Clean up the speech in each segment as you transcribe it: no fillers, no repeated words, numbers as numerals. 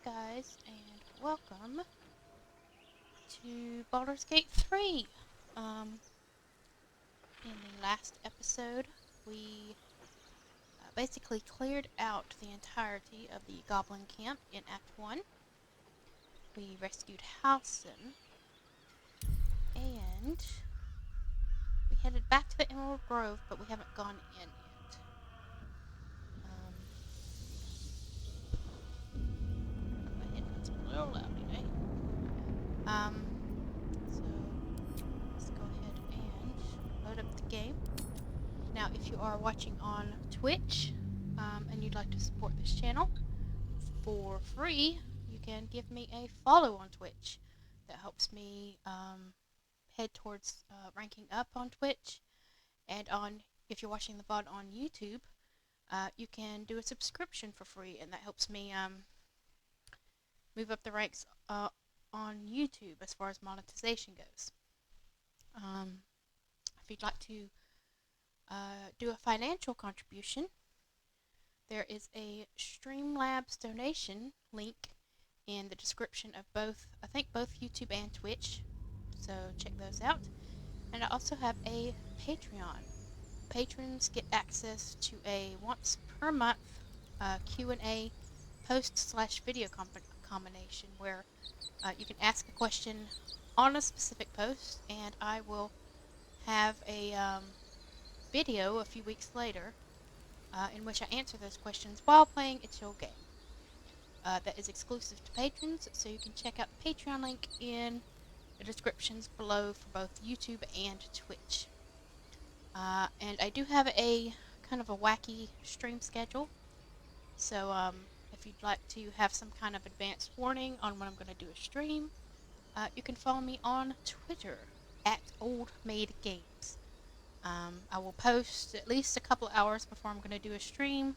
guys, and welcome to Baldur's Gate 3. Um, in the last episode, we basically cleared out the entirety of the Goblin Camp in Act 1. We rescued Halson, and we headed back to the Emerald Grove, but we haven't gone in yet. My headphones are a little loud today. So let's go ahead and load up the game. Now, if you are watching on Twitch and you'd like to support this channel for free, you can give me a follow on Twitch. That helps me head towards ranking up on Twitch. And if you're watching the VOD on YouTube, you can do a subscription for free, and that helps me move up the ranks on YouTube as far as monetization goes. If you'd like to do a financial contribution, there is a Streamlabs donation link in the description of both YouTube and Twitch, so check those out. And I also have a Patreon. Patrons get access to a once per month Q&A post/video combination where you can ask a question on a specific post, and I will have a video a few weeks later in which I answer those questions while playing a chill game. That is exclusive to patrons, so you can check out the Patreon link in the descriptions below for both YouTube and Twitch. And I do have a kind of a wacky stream schedule, so if you'd like to have some kind of advanced warning on when I'm going to do a stream, you can follow me on Twitter at @oldmaidgames. I will post at least a couple hours before I'm going to do a stream,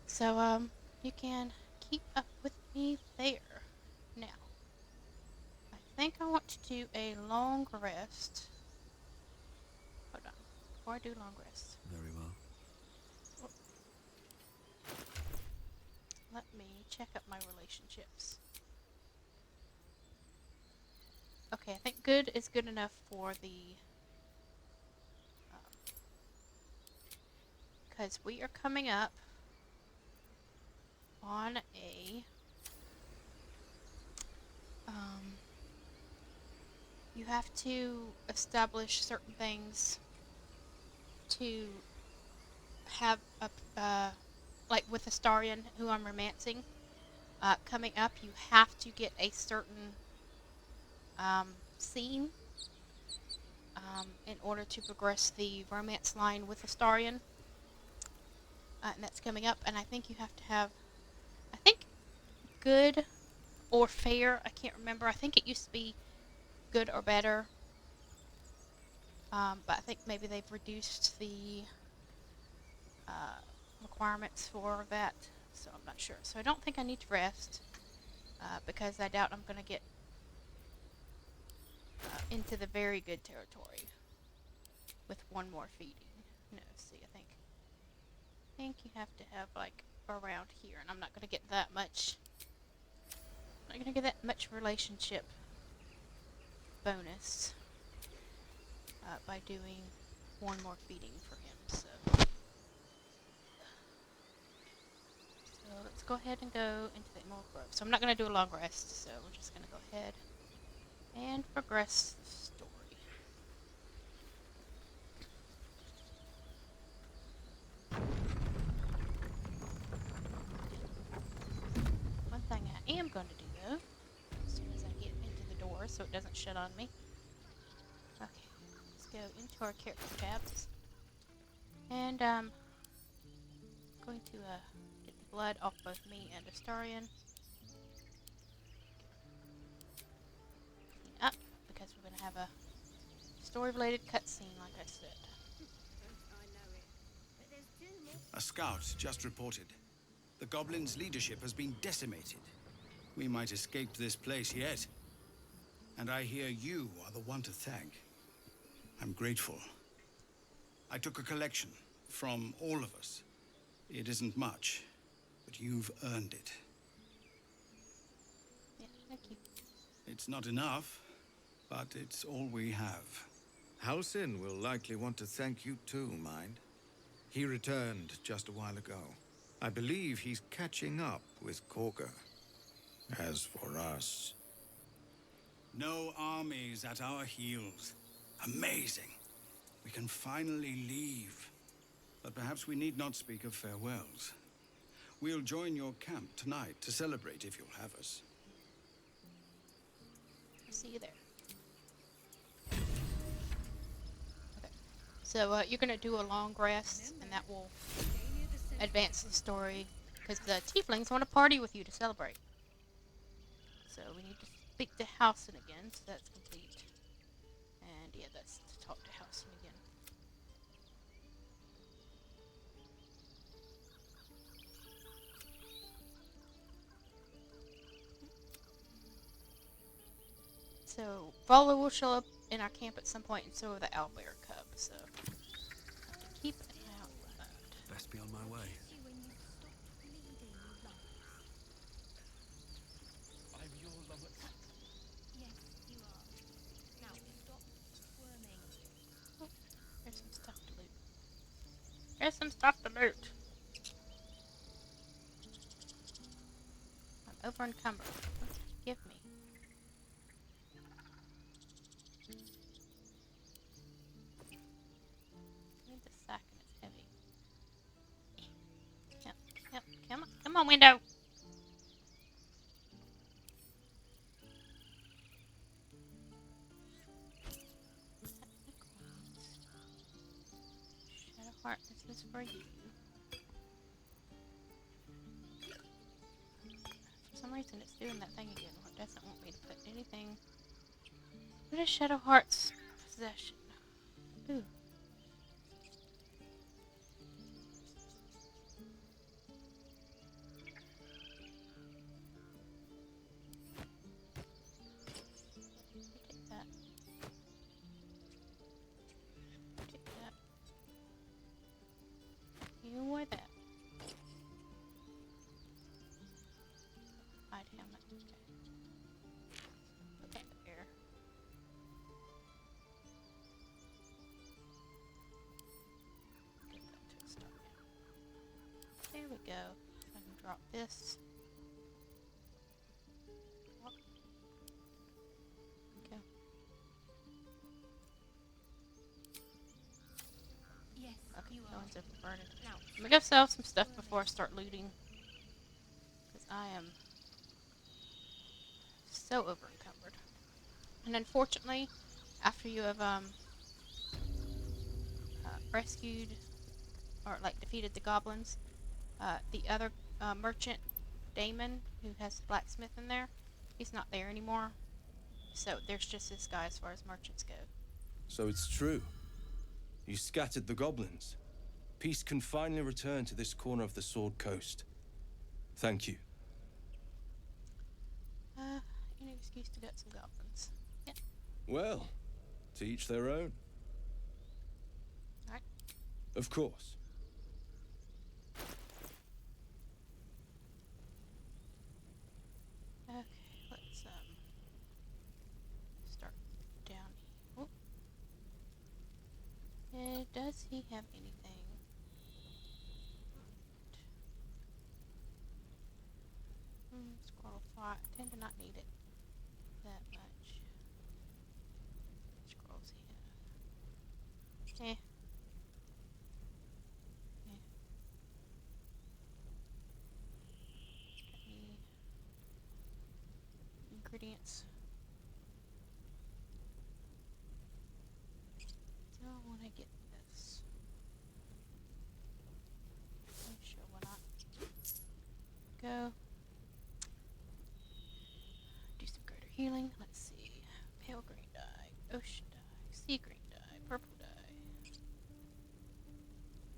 so you can keep up with me there. Now, I think I want to do a long rest. Hold on, before I do long rest, Very well. let me check up my relationships. Okay, I think good is good enough for the because we are coming up on a you have to establish certain things to have a like with Astarion, who I'm romancing, coming up, you have to get a certain scene in order to progress the romance line with Astarion. And that's coming up, and I think you have to have, I think, good or fair, I can't remember. I think it used to be good or better, but I think maybe they've reduced the requirements for that, so I'm not sure. So I don't think I need to rest, because I doubt I'm going to get into the very good territory with one more feeding. No, see, I think you have to have like around here, and I'm not going to get that much. I'm not going to get that much relationship bonus by doing one more feeding for him. So let's go ahead and go into the Emerald Grove. So I'm not going to do a long rest, so we're just going to go ahead and progress the story. One thing I am going to do, though, as soon as I get into the door so it doesn't shut on me. Okay, let's go into our character tabs. And going to get the blood off both me and Astarion. Clean up, because we're going to have a story-related cutscene, like I said. A scout just reported. The goblins' leadership has been decimated. We might escape this place yet. And I hear you are the one to thank. I'm grateful. I took a collection from all of us. It isn't much, but you've earned it. Thank you. It's not enough, but it's all we have. Halsin will likely want to thank you too, mind. He returned just a while ago. I believe he's catching up with Korga. As for us... No armies at our heels. Amazing. We can finally leave. But perhaps we need not speak of farewells. We'll join your camp tonight to celebrate if you'll have us. I'll see you there. Okay. So you're going to do a long rest, and that will advance the story, because the tieflings want to party with you to celebrate. So we need to speak to Halsin again, so that's complete. And yeah, that's to talk to Halsin again. So Volo will show up in our camp at some point, and so will the owlbear cub. So have to keep an eye out for that. Best be on my way. I'm your lover. Yes, you are. Now stop squirming. Oh, there's some stuff to loot. There's some stuff to loot. I'm over encumbered. What did you give me? I need the sack and it's heavy. Yep, come on, window! Shadowheart, this is for you. For some reason it's doing that thing again where it doesn't want me to put anything. What is Shadowheart's possession? Ooh. Take that. Take that. You wear that. Hide helmet. Okay. Put that there. Get that to a start now. There we go. I can drop this. Drop. Go. Yes, Okay, you no are. one's overburdened. Now, I'm gonna go sell some stuff before I start looting. Because I am so over encumbered. And unfortunately, after you have rescued or like defeated the goblins, the other merchant, Damon, who has the blacksmith in there, he's not there anymore. So there's just this guy as far as merchants go. So it's true. You scattered the goblins. Peace can finally return to this corner of the Sword Coast. Thank you. Any excuse to get some goblins. Yeah. Well, to each their own. Alright. Of course. Okay, let's start down here. Does he have anything? Scroll fly. I tend to not need it that much. Scrolls he have. Any ingredients? Do I want to get this? Sure, why not? Go. Do some greater healing. Let's see. Pale green dye, ocean dye, sea green dye, purple dye.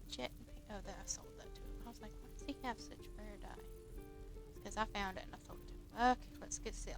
Jet and pink. Oh, that I sold that to him. I was like, why does he have such rare dye? Because I found it and I sold it to him. Okay, let's get selling.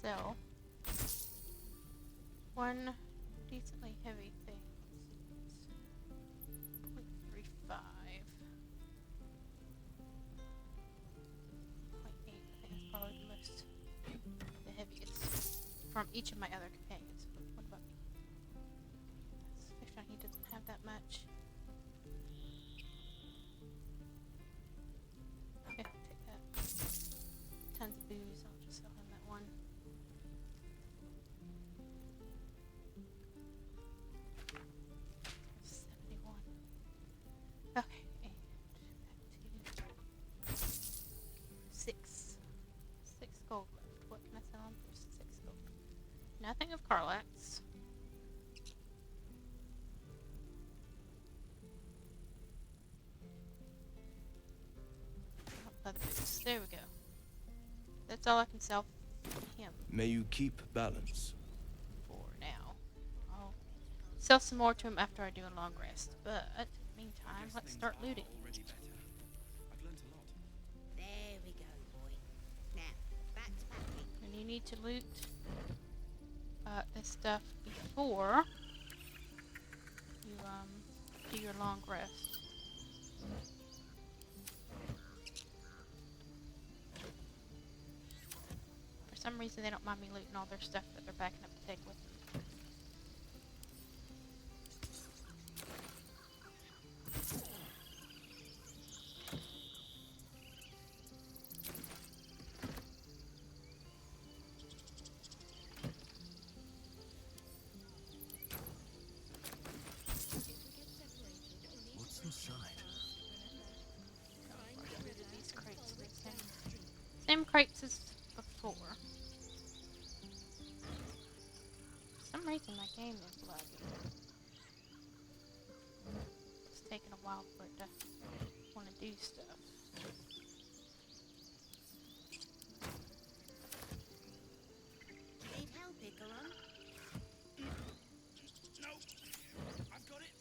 sell one decently heavy thing. 0.35. 0.8, I think that's probably the heaviest from each of my other companions. What about me? He doesn't have that much. Okay, take that. Tons of booze. I'll just sell him that one. Okay, and back to 6 gold left. What can I sell him for 6 gold? Nothing of Carlax. Leather boots. There we go. That's all I can sell him May you keep balance. for now. I'll sell some more to him after I do a long rest. But meantime, let's start looting. Already better. I've learnt a lot. There we go, boy. Now, back to packing. And you need to loot this stuff before you do your long rest. For some reason, they don't mind me looting all their stuff that they're packing up to take with them. What's inside? Get rid of these crates. Same crates as before. For some reason, my game is lagging. It's taking a while for it to want to do stuff. Need help, Icaron? No! I've got it!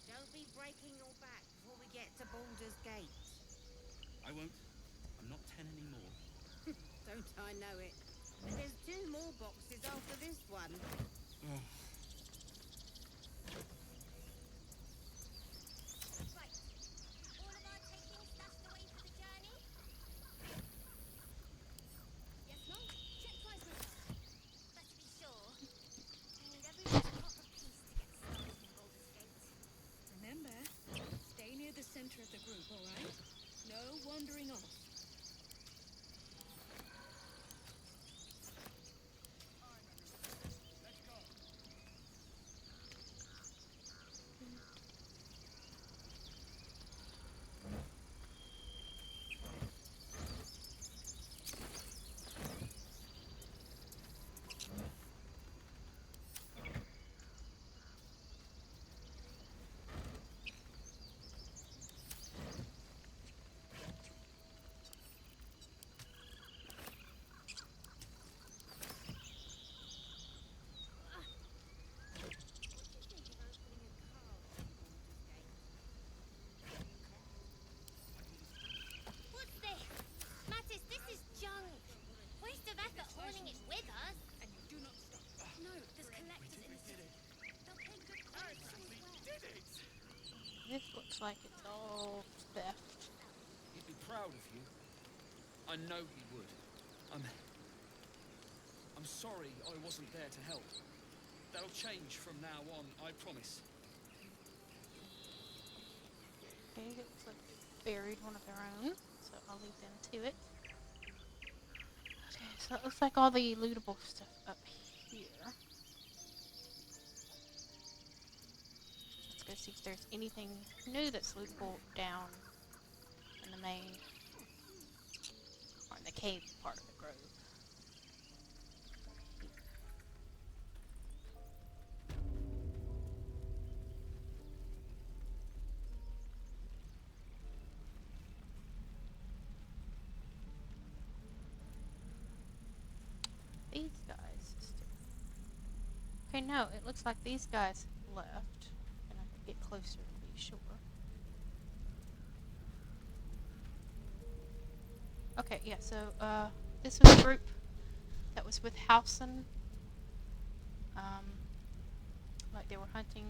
Don't be breaking your back before we get to Baldur's Gate. I won't. I'm not 10 anymore. Don't I know it? But there's 2 more boxes after this one. Oh. Right. All of our taking stashed away for the journey? Yes, Mum? Check twice myself. But to be sure, we need every bit of copper piece to get started in Baldur's Gate. Remember, stay near the center of the group, all right? No wandering off. Let's go! What's this? Mattis, this is junk. Waste of effort hauling it with us. And you do not stop. No, there's collectors in the city. They'll pay good price as well. Did it! This looks like it's all theft. He'd be proud of you. I know he would. I'm sorry I wasn't there to help. That'll change from now on, I promise. Okay, it looks like they buried one of their own, so I'll leave them to it. Okay, so it looks like all the lootable stuff up here. Let's go see if there's anything new that's lootable down in the main, or in the cave part of the grove. These guys. Okay, no, it looks like these guys left. And I can get closer to be sure. Okay, yeah, so, this was a group that was with Howson. Like they were hunting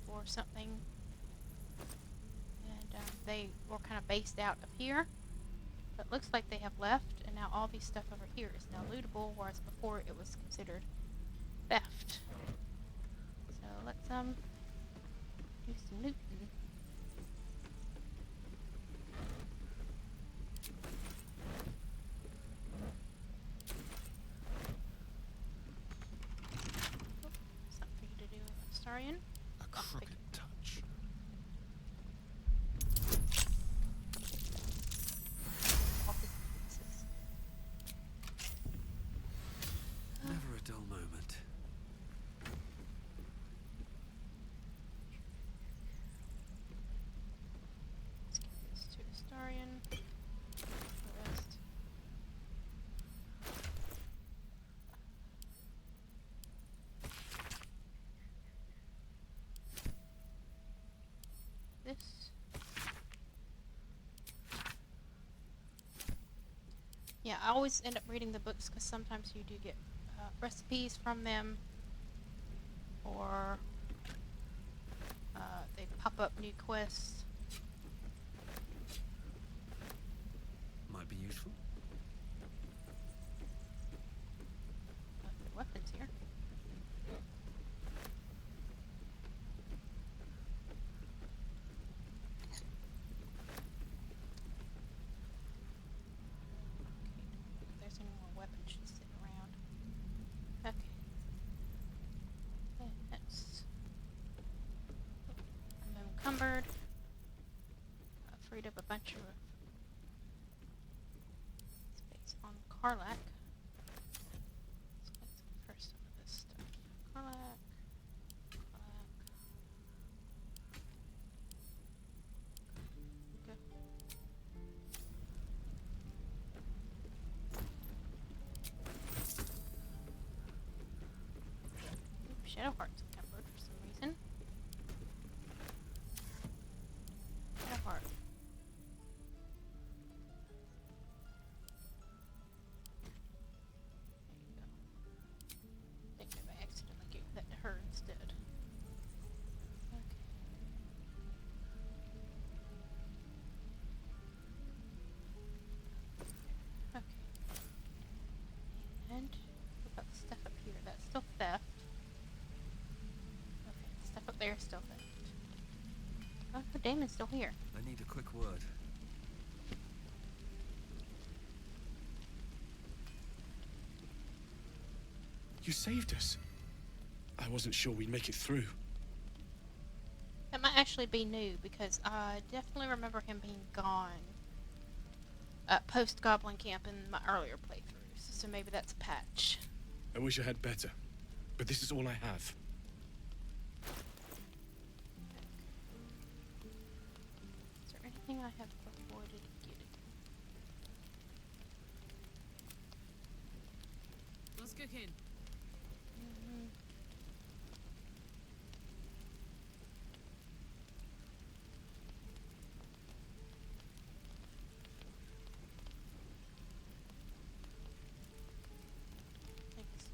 for something, and they were kind of based out of here. But it looks like they have left, and now all these stuff over here is now lootable, whereas before it was considered theft. So let's do some looting. Something for you to do, Astarion. A crooked touch. All his pieces. Never a dull moment. Let's give this to Astarion. The rest. This. Yeah, I always end up reading the books because sometimes you do get recipes from them, or they pop up new quests. Might be useful. The weapons here. If there's any more weapons just sitting around. Okay. That's. I'm encumbered. I freed up a bunch of space on Karlak. So let's get first some of this stuff. Karlak. Go. Shadowheart's encumbered for some reason. Shadowheart. There you go. I think maybe I accidentally gave that to her instead. Okay. Okay. And what about the stuff up here? That's still theft. Okay, the stuff up there is still theft. Oh, the Damon's still here. I need a quick word. You saved us. I wasn't sure we'd make it through. That might actually be new because I definitely remember him being gone post Goblin Camp in my earlier playthroughs. So maybe that's a patch. I wish I had better, but this is all I have. Is there anything I have avoided getting? What's cooking? Thanks.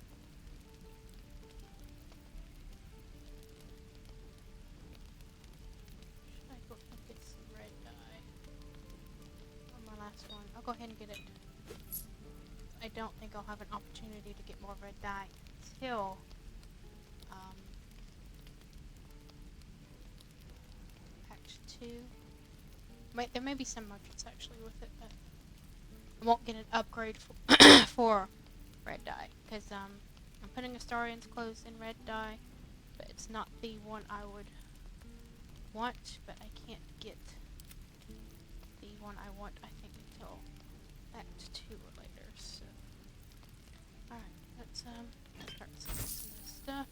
Should I go and get some red dye? On my last one. I'll go ahead and get it. I don't think I'll have an opportunity to get more red dye until patch 2. There may be some merchants actually with it, but I won't get an upgrade for red dye because I'm putting Astarion's clothes in red dye, but it's not the one I would want. But I can't get the one I want, I think, until Act 2 or later. So, all right, let's start selling some of this stuff.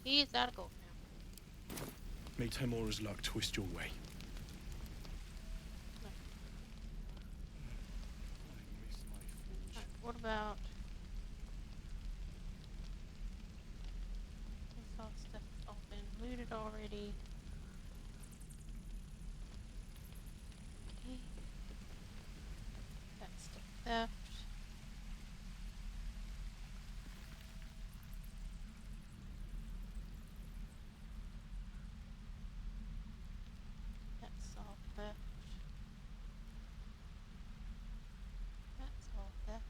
He's out of gold now. May Temora's luck twist your way. Alright, what about... This all stuff has all been looted already. Okay. That's the theft. That's all theft. That's all theft.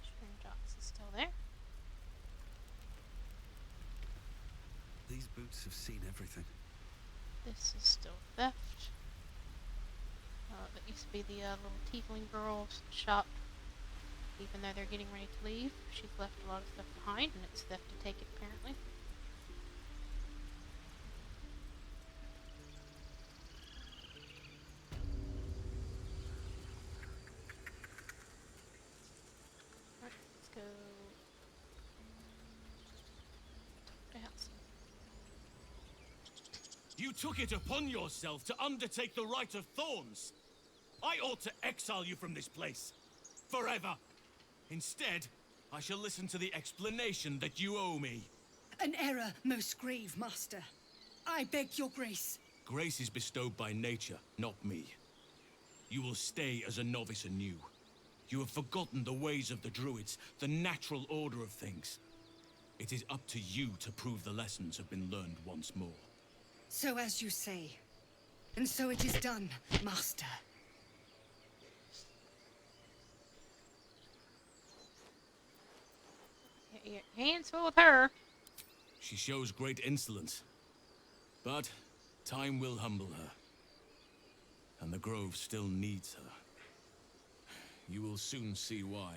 Strange Ox is still there. These boots have seen everything. This is still theft. That used to be the little tiefling girl's shop. Even though they're getting ready to leave, she's left a lot of stuff behind, and it's theft to take it, apparently. Alright, let's go talk to Halcyon. You took it upon yourself to undertake the Rite of Thorns. I ought to exile you from this place. Forever. Instead, I shall listen to the explanation that you owe me. An error, most grave master. I beg your grace. Grace is bestowed by nature, not me. You will stay as a novice anew. You have forgotten the ways of the Druids, the natural order of things. It is up to you to prove the lessons have been learned once more. So as you say. And so it is done, master. Your hands full with her. She shows great insolence. But time will humble her. And the Grove still needs her. You will soon see why.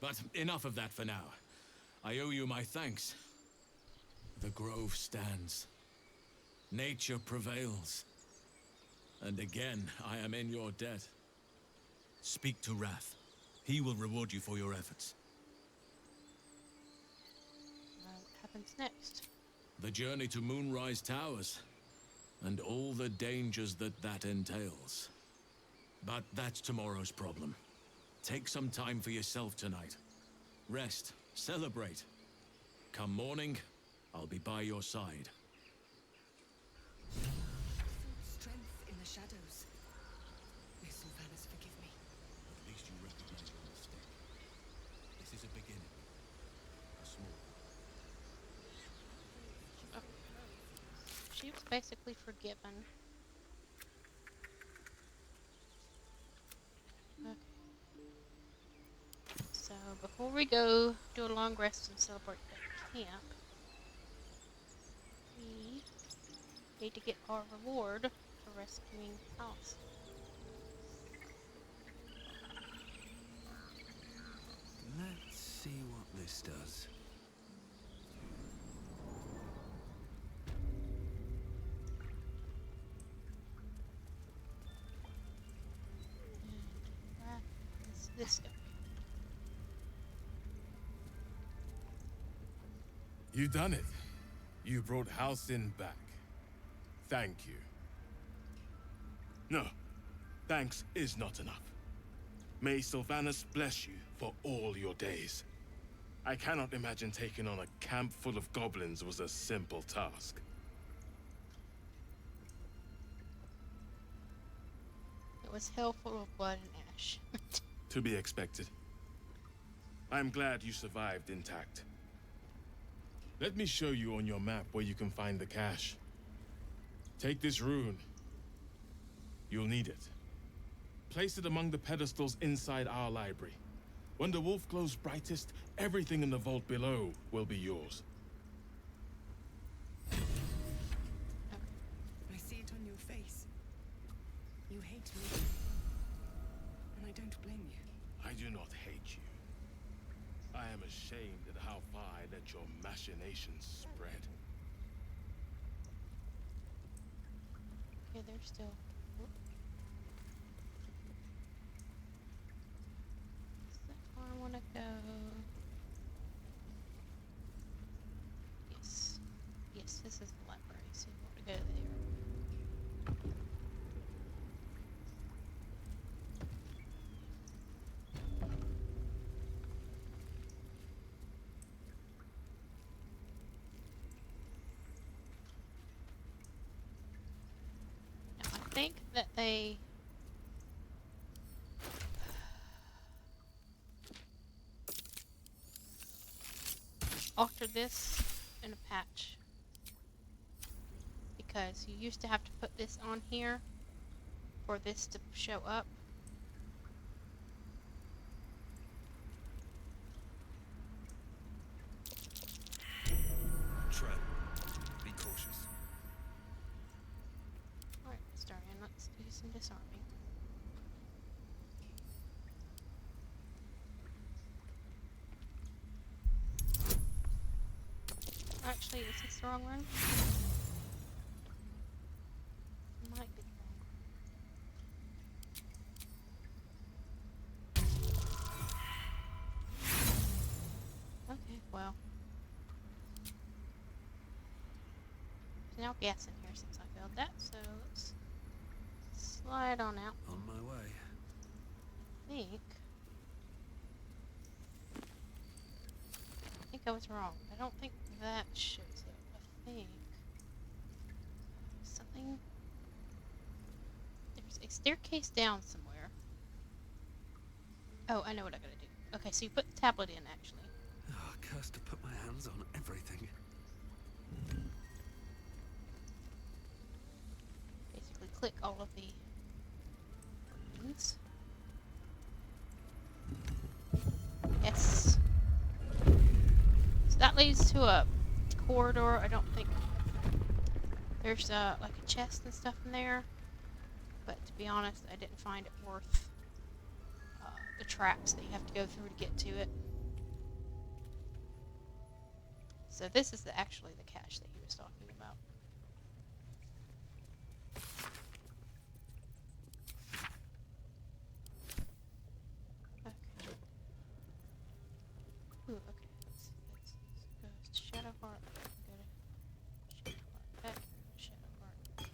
But enough of that for now. I owe you my thanks. The Grove stands. Nature prevails. And again, I am in your debt. Speak to Wrath. He will reward you for your efforts. What happens next? The journey to Moonrise Towers. And all the dangers that entails. But that's tomorrow's problem. Take some time for yourself tonight. Rest. Celebrate. Come morning, I'll be by your side. Strength in the shadows. May Sylvanas forgive me. At least you recognize your mistake. This is a beginning. A small one. She was basically forgiven. Okay. So before we go do a long rest and celebrate the camp, we need to get our reward for rescuing Alice. Let's see what this does. This guy. You done it. You brought Halcyon back. Thank you. No, thanks is not enough. May Sylvanas bless you for all your days. I cannot imagine taking on a camp full of goblins was a simple task. It was hell full of blood and ash. To be expected. I'm glad you survived intact. Let me show you on your map where you can find the cache. Take this rune. You'll need it. Place it among the pedestals inside our library. When the wolf glows brightest, everything in the vault below will be yours. I see it on your face. You hate me. And I don't blame you. I do not hate you. I am ashamed at how far I let your machinations spread. Okay, they're still. Whoop. Is that where I want to go? Yes. Yes, this is the library, so you want to go there. Now, I think that they altered this in a patch. Because you used to have to put this on here for this to show up. Tread. Be cautious. Alright, Astarion, let's do some disarming. Actually, is this the wrong room? Might be the wrong. Okay, well. There's now gas in here since I failed that, so let's slide on out. On my way. I think I was wrong. I don't think that shows up. I think something. There's a staircase down somewhere. Oh, I know what I gotta do. Okay, so you put the tablet in actually. Oh, cursed to put my hands on everything. Basically, click all of the buttons. Yes. So that leads to a corridor. I don't think there's like a chest and stuff in there. But to be honest, I didn't find it worth the traps that you have to go through to get to it. So this is actually the cache that he was talking about. Okay. Ooh, okay. Let's go to Shadowheart. Go to Shadowheart. Back. Shadowheart. Back.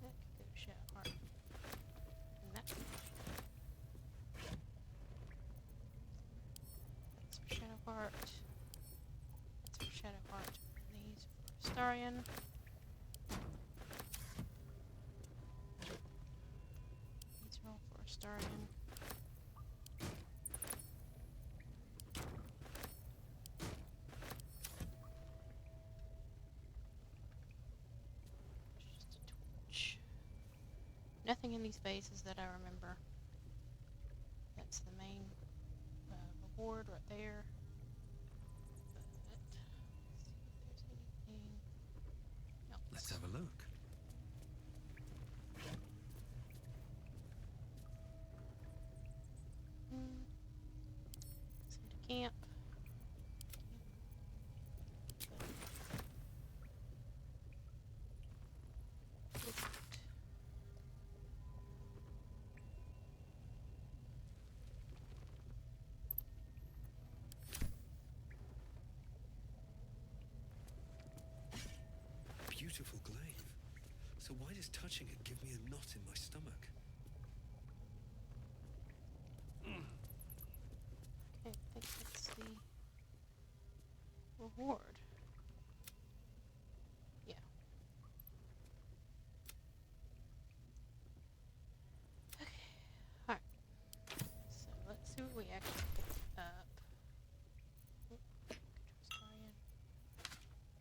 Go to Shadowheart. And that. That's for Shadowheart. That's for Shadowheart. And these for Astarion. These are all for Astarion. Just a torch. Nothing in these bases that I remember. That's the main reward right there. But let's see if there's anything else. Let's have a look. Send to camp. Beautiful glaive. So why does touching it give me a knot in my stomach? Okay, I think that's the reward. Yeah. Okay. Alright. So let's see what we actually picked up. Oop, Astarion.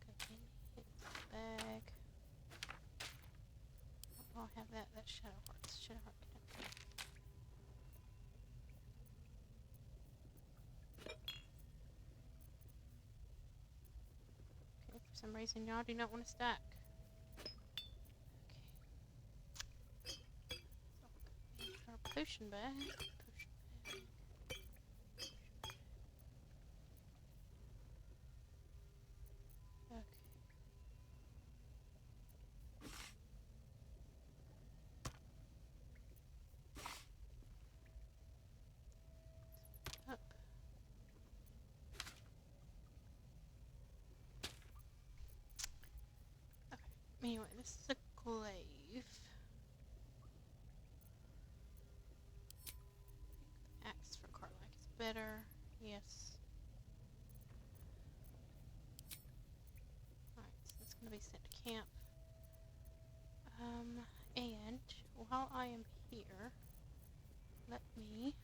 Go in, hit the bag. I'll have that. That's Shadowheart. Shadowheart can have that. Okay, for some reason y'all do not want to stack. Okay. So, our potion bag. Potion bag. Okay. Anyway, this is a glaive. Axe for Karlak is better. Yes. Alright, so that's going to be sent to camp. And while I am here, let me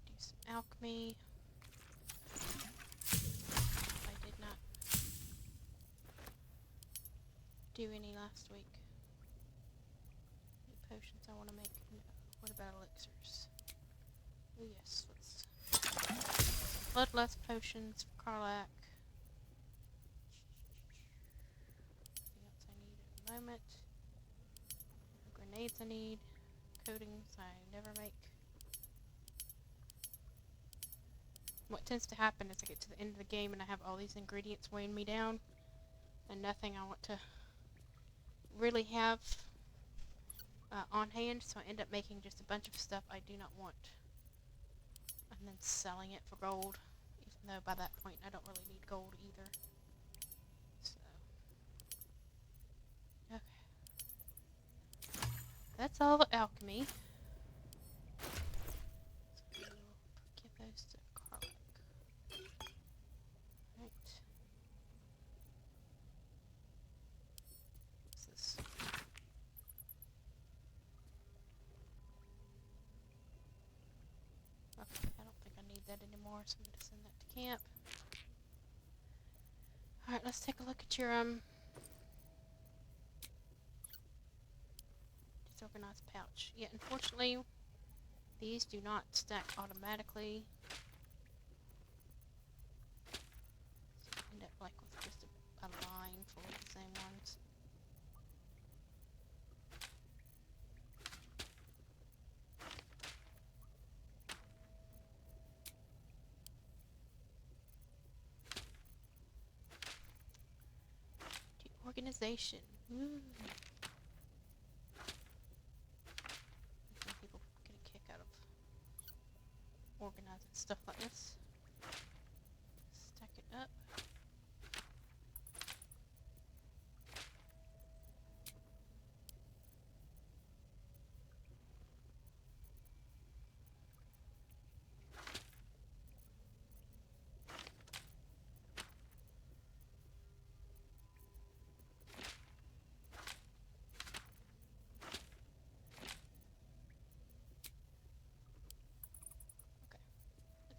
do some alchemy. I did not do any last week. Any potions I want to make? No. What about elixirs? Oh yes, let's bloodlust potions for Karlak. Anything else I need at the moment? Grenades I need. Coatings I never make. What tends to happen is I get to the end of the game and I have all these ingredients weighing me down and nothing I want to really have on hand, so I end up making just a bunch of stuff I do not want and then selling it for gold, even though by that point I don't really need gold either. So, okay. That's all the alchemy. So we'll give those to Karlak. Right. What's this? Okay, I don't think I need that anymore, so I'm going to send that to camp. Alright, let's take a look at your, disorganized pouch. Yeah, unfortunately, these do not stack automatically. So you end up like with just a line full of the same ones. Organization. Ooh. I think people get a kick out of organizing stuff like this. Stack it up.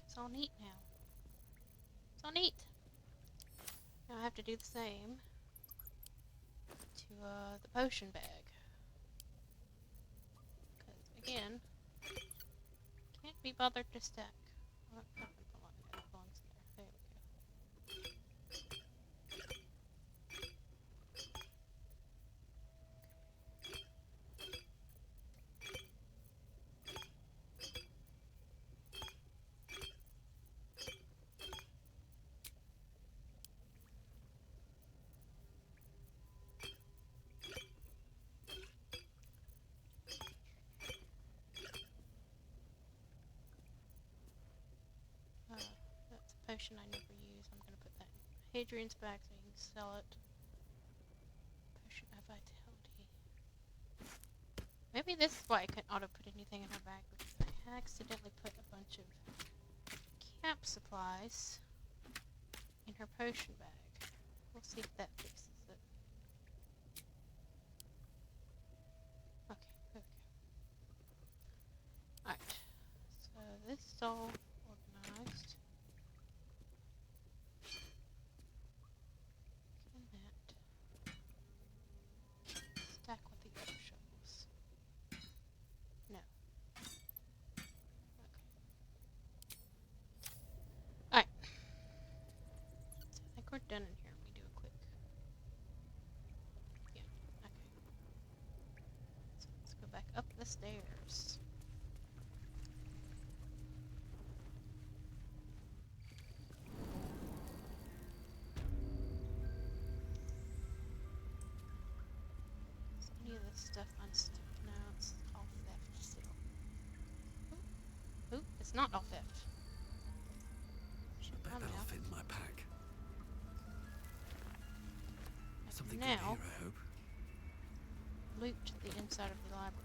It's all neat now. It's all neat. Now I have to do the same to the potion bag. Because again, can't be bothered to stack. Oh, that belongs in there. There we go. That's a potion I never use. I'm going to put that in Hadrian's bag so you can sell it. Potion of vitality. Maybe this is why I couldn't auto put anything in her bag, because I accidentally put a bunch of camp supplies in her potion bag. We'll see if that fixes it. Okay, there we go. Alright, so this is all organized. Can that stack with the other shovels? No. Okay. Alright. So I think we're done in here. Let me do a quick. Yeah, okay. So let's go back up the stairs. Is any of this stuff unstuck? No, it's all theft still. Ooh, it's not all theft. I bet that'll fit in my pack. Something good now, here, I hope. loot the inside of the library.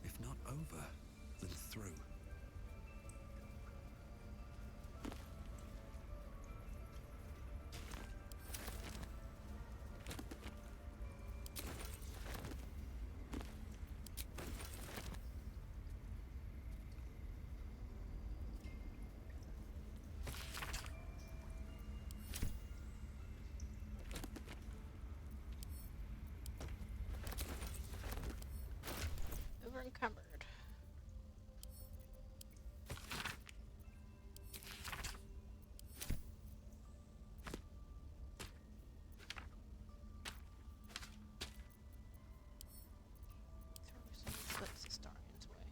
If not over, then through. Over encumbered. Throw some books Astarion's way.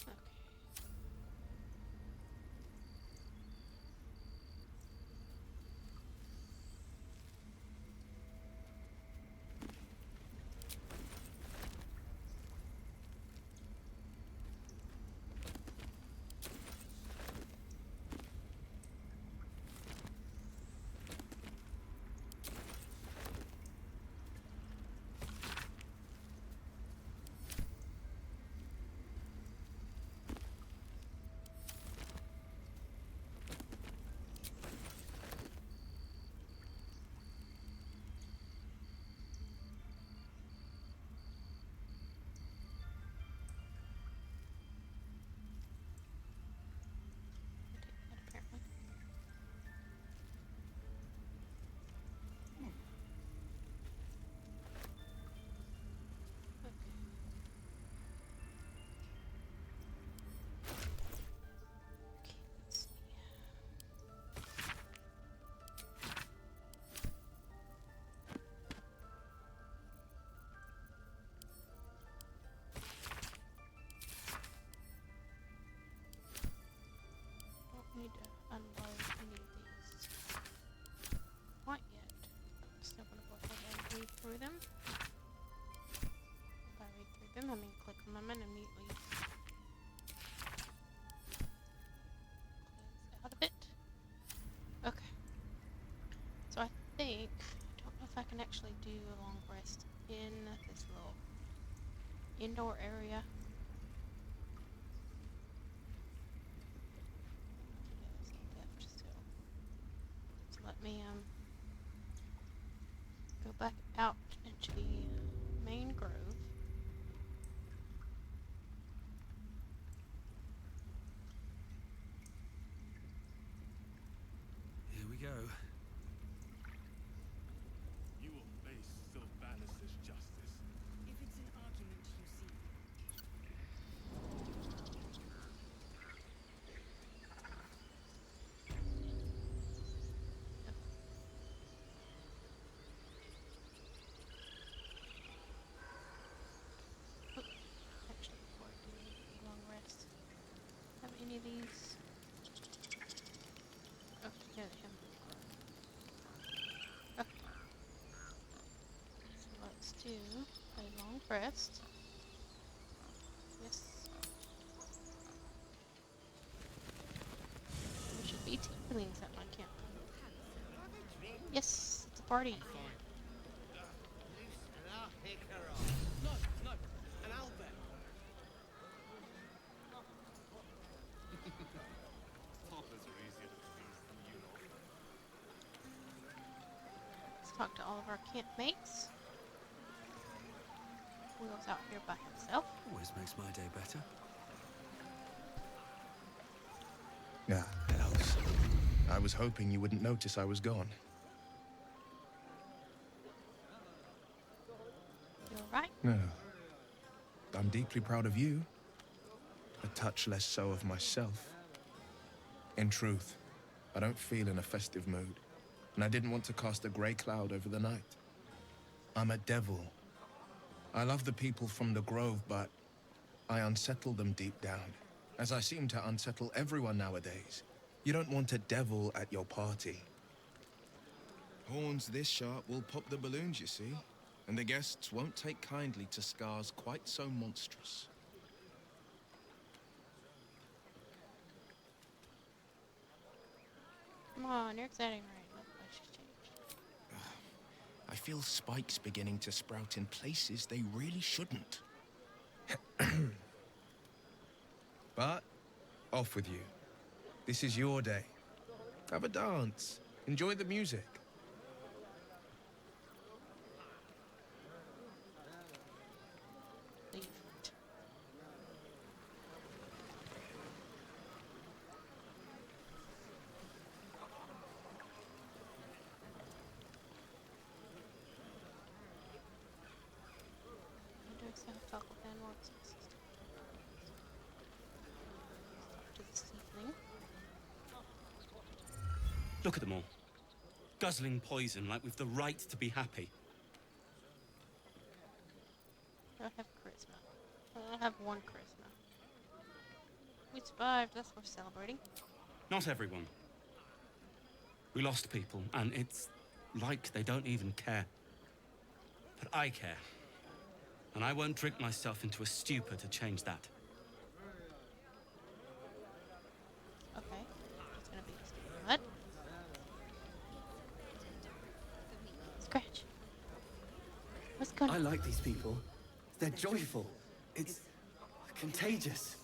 Okay. Take that apparently. Okay. Okay, let's see. Don't need to unload any of these quite yet. Still gonna go ahead and read through them. By read through them, I mean click on them and immediately cleanse out of it. Okay. So I think, I don't know if I can actually do a long rest in this little indoor area. It is left still. So let me go back out into the main grove. Here we go. You will face Sylvanus' justice. If it's an argument you see. Actually, before I do a long rest, have any of these? Oh, yeah, they have. Okay. So let's do a long rest. Yes. There should be tieflings at my camp. Yes, it's a party. No, no, an owlbear. Papas are easier to please than you know. Let's talk to all of our campmates. Will's out here by himself. Always makes my day better. Ah, hells. I was hoping you wouldn't notice I was gone. You alright? No. I'm deeply proud of you. a touch less so of myself. In truth, I don't feel in a festive mood, and I didn't want to cast a grey cloud over the night. I'm a devil. I love the people from the Grove, but I unsettle them deep down, as I seem to unsettle everyone nowadays. You don't want a devil at your party. Horns this sharp will pop the balloons, you see, and the guests won't take kindly to scars quite so monstrous. Come on, you're exciting, right? Let's just change. I feel spikes beginning to sprout in places they really shouldn't. But, off with you. This is your day. Have a dance. Enjoy the music. Leave. Windows have talk with animals. Talk to this evening. Look at them all. Guzzling poison like we've the right to be happy. I don't have charisma. I don't have one charisma. We survived, that's worth celebrating. Not everyone. We lost people, and it's like they don't even care. But I care. And I won't drink myself into a stupor to change that. Okay. It's gonna be mud. Scratch. What's going on? I like these people. They're joyful. It's contagious.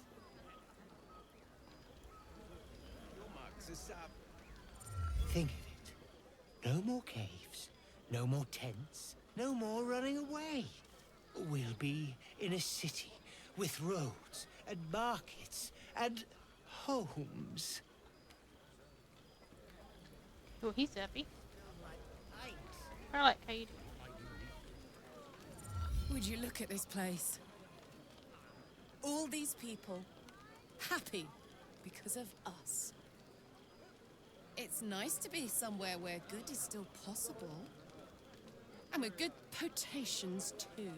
Think of it. No more caves, no more tents, no more running away. We'll be in a city with roads and markets and homes. Oh, he's happy. I like how you do. Would you look at this place? All these people happy because of us. It's nice to be somewhere where good is still possible. And with good potations too.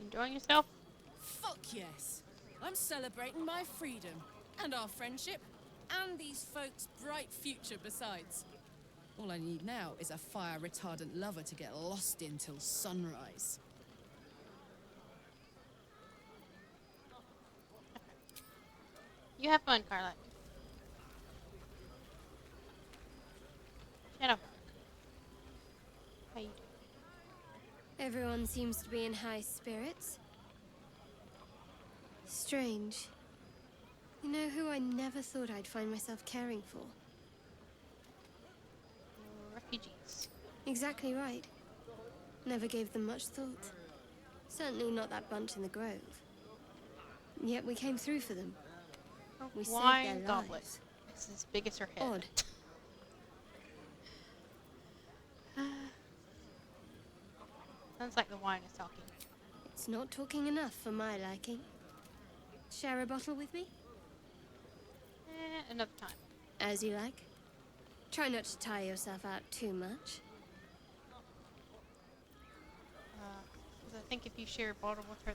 Enjoying yourself? Fuck yes. I'm celebrating my freedom and our friendship and these folks' bright future besides. All I need now is a fire-retardant lover to get lost in till sunrise. You have fun, Carla. Shut up. How you doing? Everyone seems to be in high spirits. Strange. You know who I never thought I'd find myself caring for? Refugees. Exactly right. Never gave them much thought. Certainly not that bunch in the Grove. Yet we came through for them. We saved Wine their goblet. lives. It's as big as her head. Odd. Sounds like the wine is talking. It's not talking enough for my liking. Share a bottle with me? Another time. As you like. Try not to tire yourself out too much. 'Cause I think if you share a bottle with her,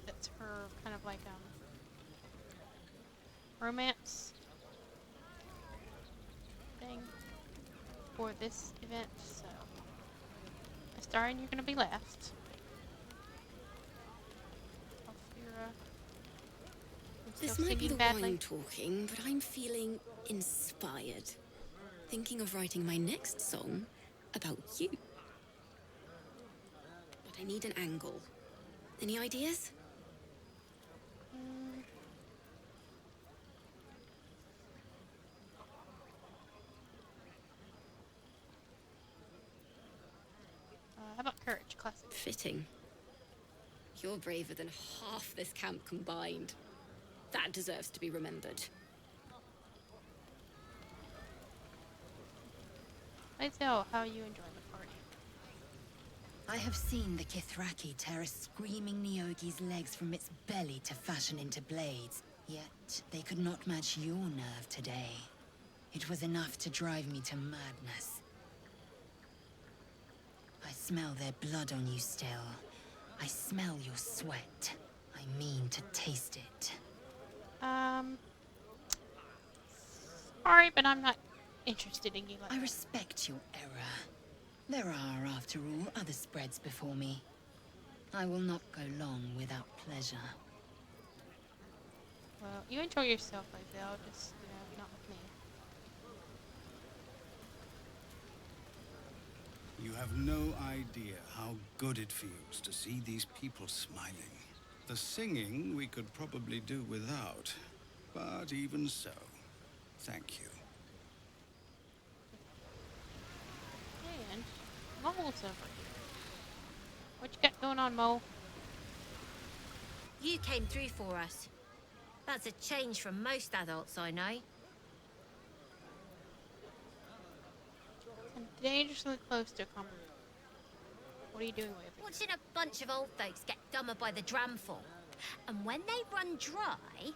that's her kind of like romance thing for this event. So, Astarion, you're gonna be last. This might be the wine talking, but I'm feeling inspired. Thinking of writing my next song about you. But I need an angle. Any ideas? How about courage, classic? Fitting. You're braver than half this camp combined. That deserves to be remembered. Let's know how you enjoy the party. I have seen the Kithraki tear a screaming Neogi's legs from its belly to fashion into blades. Yet, they could not match your nerve today. It was enough to drive me to madness. I smell their blood on you still. I smell your sweat. I mean to taste it. Sorry, but I'm not interested in you like I that. respect your error. There are, after all, other spreads before me. I will not go long without pleasure. Well, you enjoy yourself, Isabel, just, not with me. You have no idea how good it feels to see these people smiling. The singing we could probably do without, but even so, thank you. And Mole's over here. What you got going on, Mole? You came through for us. That's a change from most adults I know. I'm dangerously close to a common. What are you doing with it? Watching a bunch of old folks get dumber by the dramful. And when they run dry,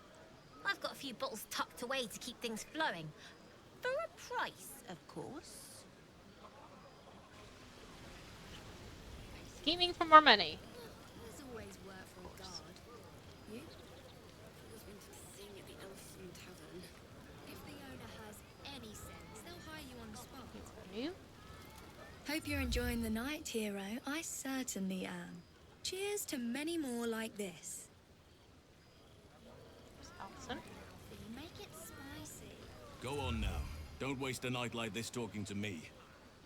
I've got a few bottles tucked away to keep things flowing. For a price, of course. Scheming for more money. There's always work for a guard. You? I was wanted to sing at the Elfin Tavern. If the owner has any sense, they'll hire you on the spot. You? Hope you're enjoying the night, hero. I certainly am. Cheers to many more like this. Allison. You make it spicy. Go on now. Don't waste a night like this talking to me.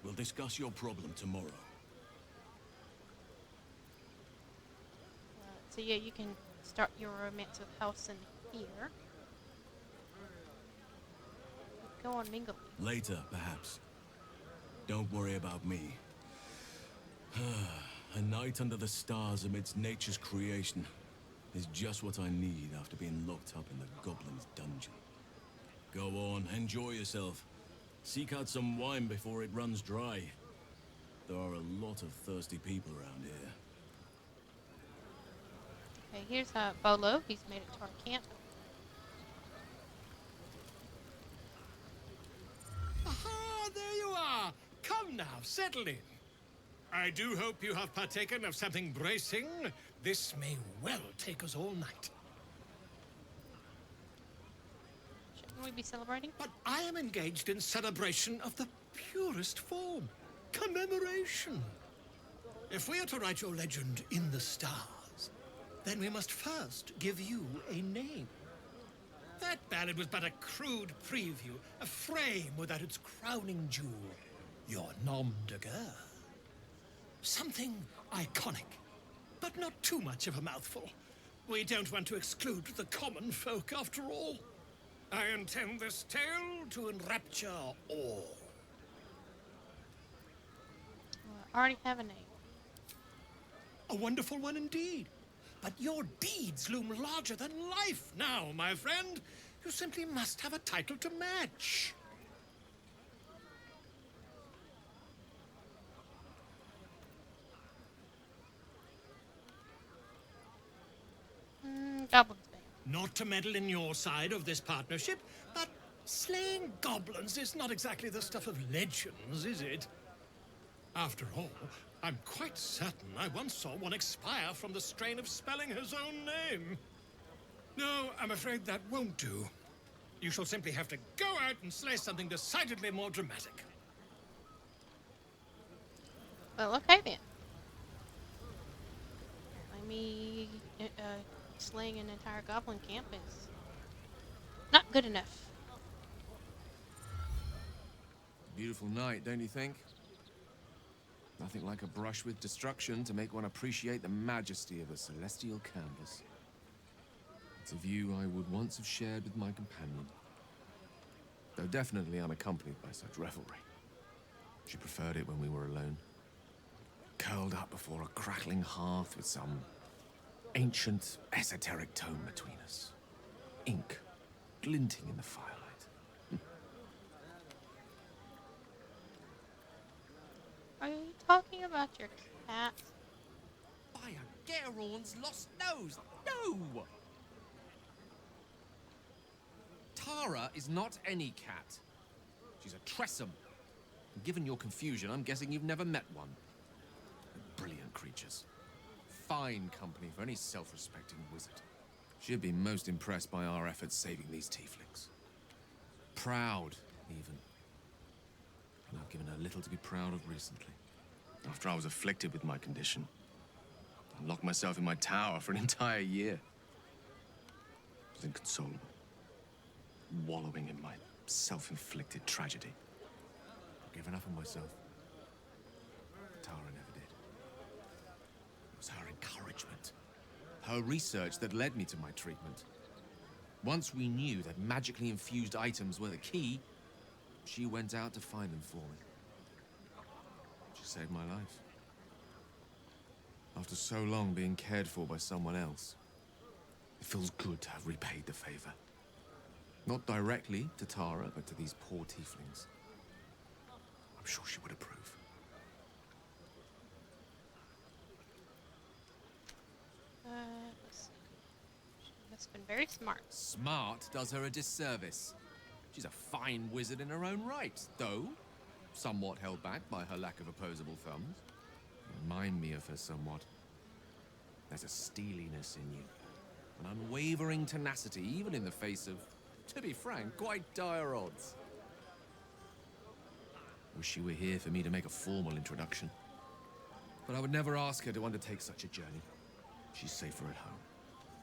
We'll discuss your problem tomorrow. So yeah, you can start your romance with Halson here. Go on, mingle. Later, perhaps. Don't worry about me. A night under the stars amidst nature's creation is just what I need after being locked up in the Goblin's dungeon. Go on, enjoy yourself. Seek out some wine before it runs dry. There are a lot of thirsty people around here. Okay, here's Bolo. He's made it to our camp. Aha, there you are. Come now, settle in. I do hope you have partaken of something bracing. This may well take us all night. Shouldn't we be celebrating? But I am engaged in celebration of the purest form. Commemoration. If we are to write your legend in the stars, then we must first give you a name. That ballad was but a crude preview, a frame without its crowning jewel, your nom de guerre. Something iconic, but not too much of a mouthful. We don't want to exclude the common folk, after all. I intend this tale to enrapture all. Well, I already have a name. A wonderful one indeed. But your deeds loom larger than life now, my friend. You simply must have a title to match. Goblin's Bane. Not to meddle in your side of this partnership, but slaying goblins is not exactly the stuff of legends, is it? After all, I'm quite certain I once saw one expire from the strain of spelling his own name. No, I'm afraid that won't do. You shall simply have to go out and slay something decidedly more dramatic. Well, okay then. Me slaying an entire goblin camp is not good enough. Beautiful night, don't you think? Nothing like a brush with destruction to make one appreciate the majesty of a celestial canvas. It's a view I would once have shared with my companion, though definitely unaccompanied by such revelry. She preferred it when we were alone, curled up before a crackling hearth with some ancient, esoteric tome between us. Ink glinting in the firelight. Are you talking anything about your cat? By a Gerorn's lost nose! No! Tara is not any cat. She's a Tressum. And given your confusion, I'm guessing you've never met one. They're brilliant creatures. Fine company for any self-respecting wizard. She'd be most impressed by our efforts saving these tieflings. Proud, even. And I've given her little to be proud of recently. After I was afflicted with my condition, I locked myself in my tower for an entire year. I was inconsolable, wallowing in my self-inflicted tragedy. I've given up on myself. Tara never did. It was her encouragement, her research that led me to my treatment. Once we knew that magically infused items were the key, she went out to find them for me. She saved my life. After so long being cared for by someone else, it feels good to have repaid the favor. Not directly to Tara, but to these poor tieflings. I'm sure she would approve. Let's see. She must have been very smart. Smart does her a disservice. She's a fine wizard in her own right, though somewhat held back by her lack of opposable thumbs. Remind me of her somewhat. There's a steeliness in you, an unwavering tenacity, even in the face of, to be frank, quite dire odds. Wish she were here for me to make a formal introduction. But I would never ask her to undertake such a journey. She's safer at home.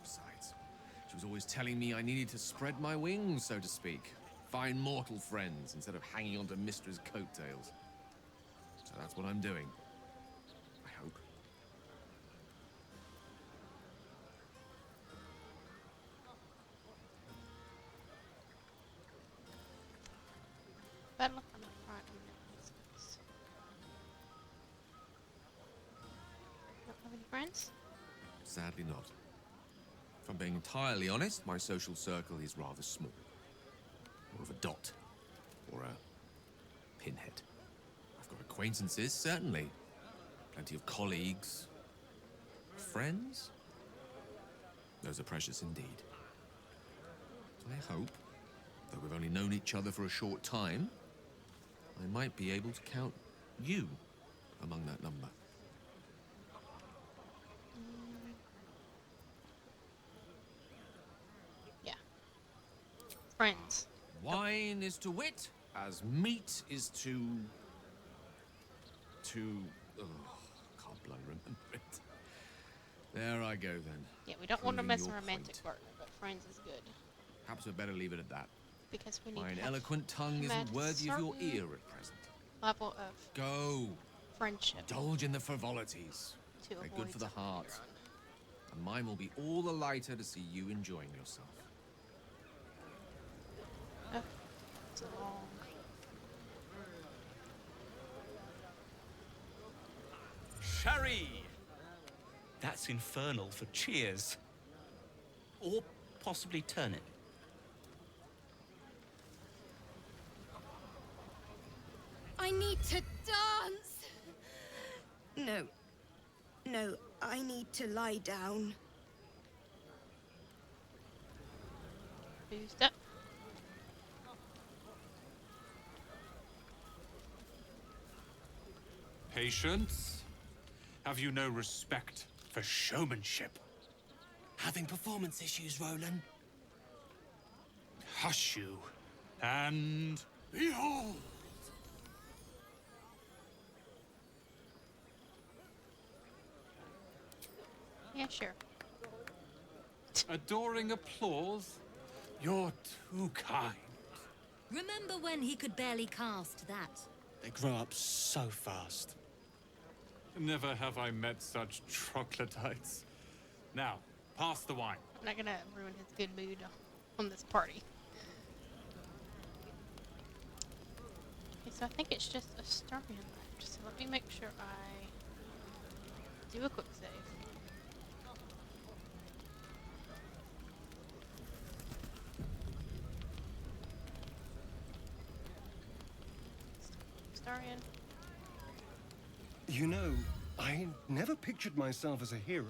Besides, she was always telling me I needed to spread my wings, so to speak. Find mortal friends instead of hanging onto Mistra's coattails. So that's what I'm doing. I hope. Bad luck on the front and the business. Don't have any friends? Sadly not. If I'm being entirely honest, my social circle is rather small. More of a dot. Or a pinhead. I've got acquaintances, certainly. Plenty of colleagues. Friends? Those are precious indeed. So I hope, though we've only known each other for a short time, I might be able to count you among that number. Yeah. Friends. Wine is to wit, as meat is to... Oh, can't bloody remember it. There I go, then. Yeah, we don't want to Proving mess a your romantic point. partner, but friends is good. Perhaps we'd better leave it at that. Because we need My to have eloquent tongue him at isn't worthy of your certain ear at present. level of Go. friendship. Indulge in the frivolities. To They're avoid good for the something heart. later And mine will be all the lighter to see you enjoying yourself. on. It's a long. Sherry! That's infernal for cheers. Or possibly turnip. I need to dance! No. No, I need to lie down. Boozed up. Patience? Have you no respect for showmanship? Having performance issues, Roland? Hush you. And... Behold! Yeah, sure. Adoring applause? You're too kind. Remember when he could barely cast that? They grow up so fast. Never have I met such troglodytes. Now, pass the wine. I'm not gonna ruin his good mood on this party. Okay, so I think it's just Astarion left. So let me make sure I do a quick save. Astarion. You know, I never pictured myself as a hero.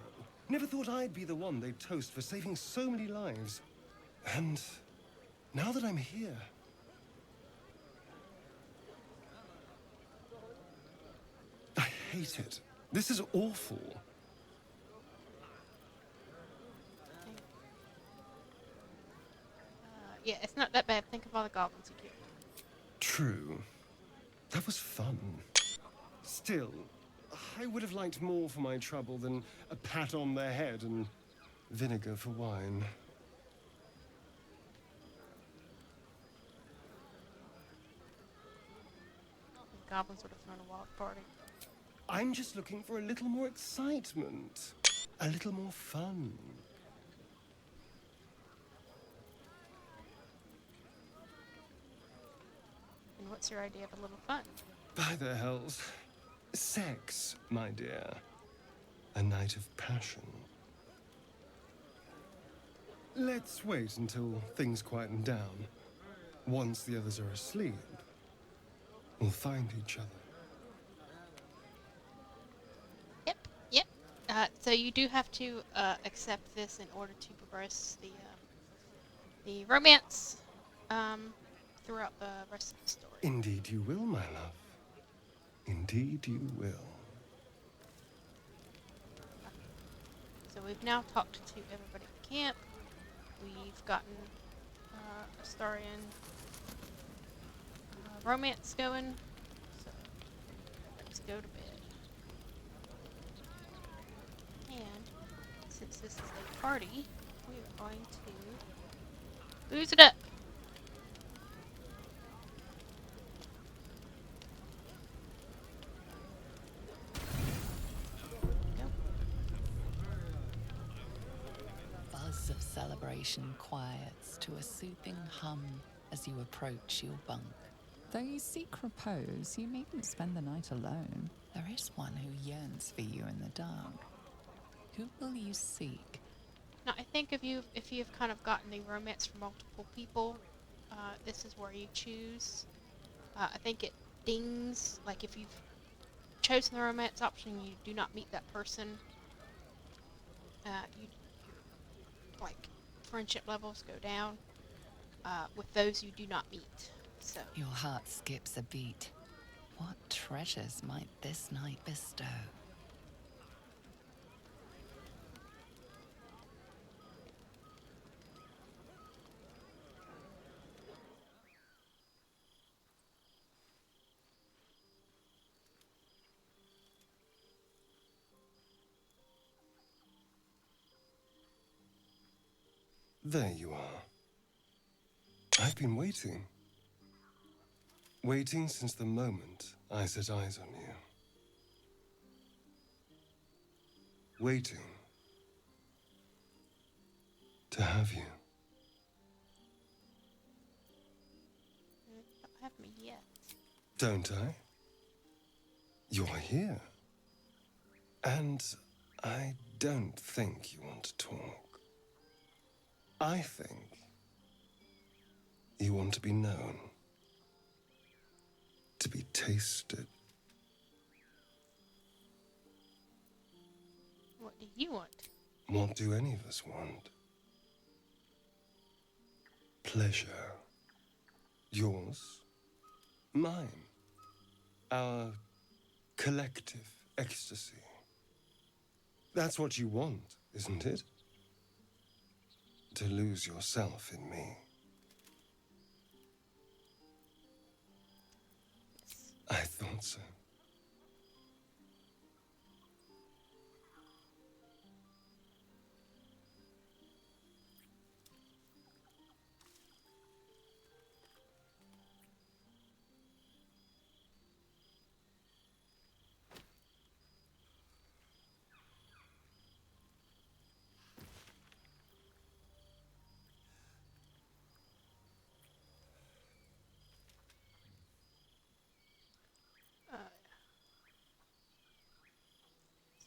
Never thought I'd be the one they'd toast for saving so many lives. And now that I'm here... I hate it. This is awful. Yeah, it's not that bad. Think of all the goblins you killed. True. That was fun. Still, I would have liked more for my trouble than a pat on the head and vinegar for wine. The goblins would have thrown a wild party. I'm just looking for a little more excitement. A little more fun. And what's your idea of a little fun? By the hells. Sex, my dear. A night of passion. Let's wait until things quieten down. Once the others are asleep, we'll find each other. Yep. So you do have to accept this in order to progress the romance throughout the rest of the story. Indeed you will, my love. Indeed you will. So we've now talked to everybody at the camp. We've gotten Astarion romance going. So let's go to bed. And since this is a party, we are going to booze it up. Buzz of celebration quiets to a soothing hum as you approach your bunk. Though you seek repose, you needn't spend the night alone. There is one who yearns for you in the dark. Who will you seek? Now, I think if you've kind of gotten the romance from multiple people, this is where you choose. I think it dings, like if you've chosen the romance option and you do not meet that person, like friendship levels go down with those you do not meet. So Your heart skips a beat. What treasures might this night bestow? There you are. I've been waiting. Waiting since the moment I set eyes on you. Waiting to have you. you don't have me yet. Don't I? You're here. And I don't think you want to talk. I think you want to be known. To be tasted. What do you want? What do any of us want? Pleasure. Yours. Mine. Our collective ecstasy. That's what you want, isn't it? To lose yourself in me. I thought so.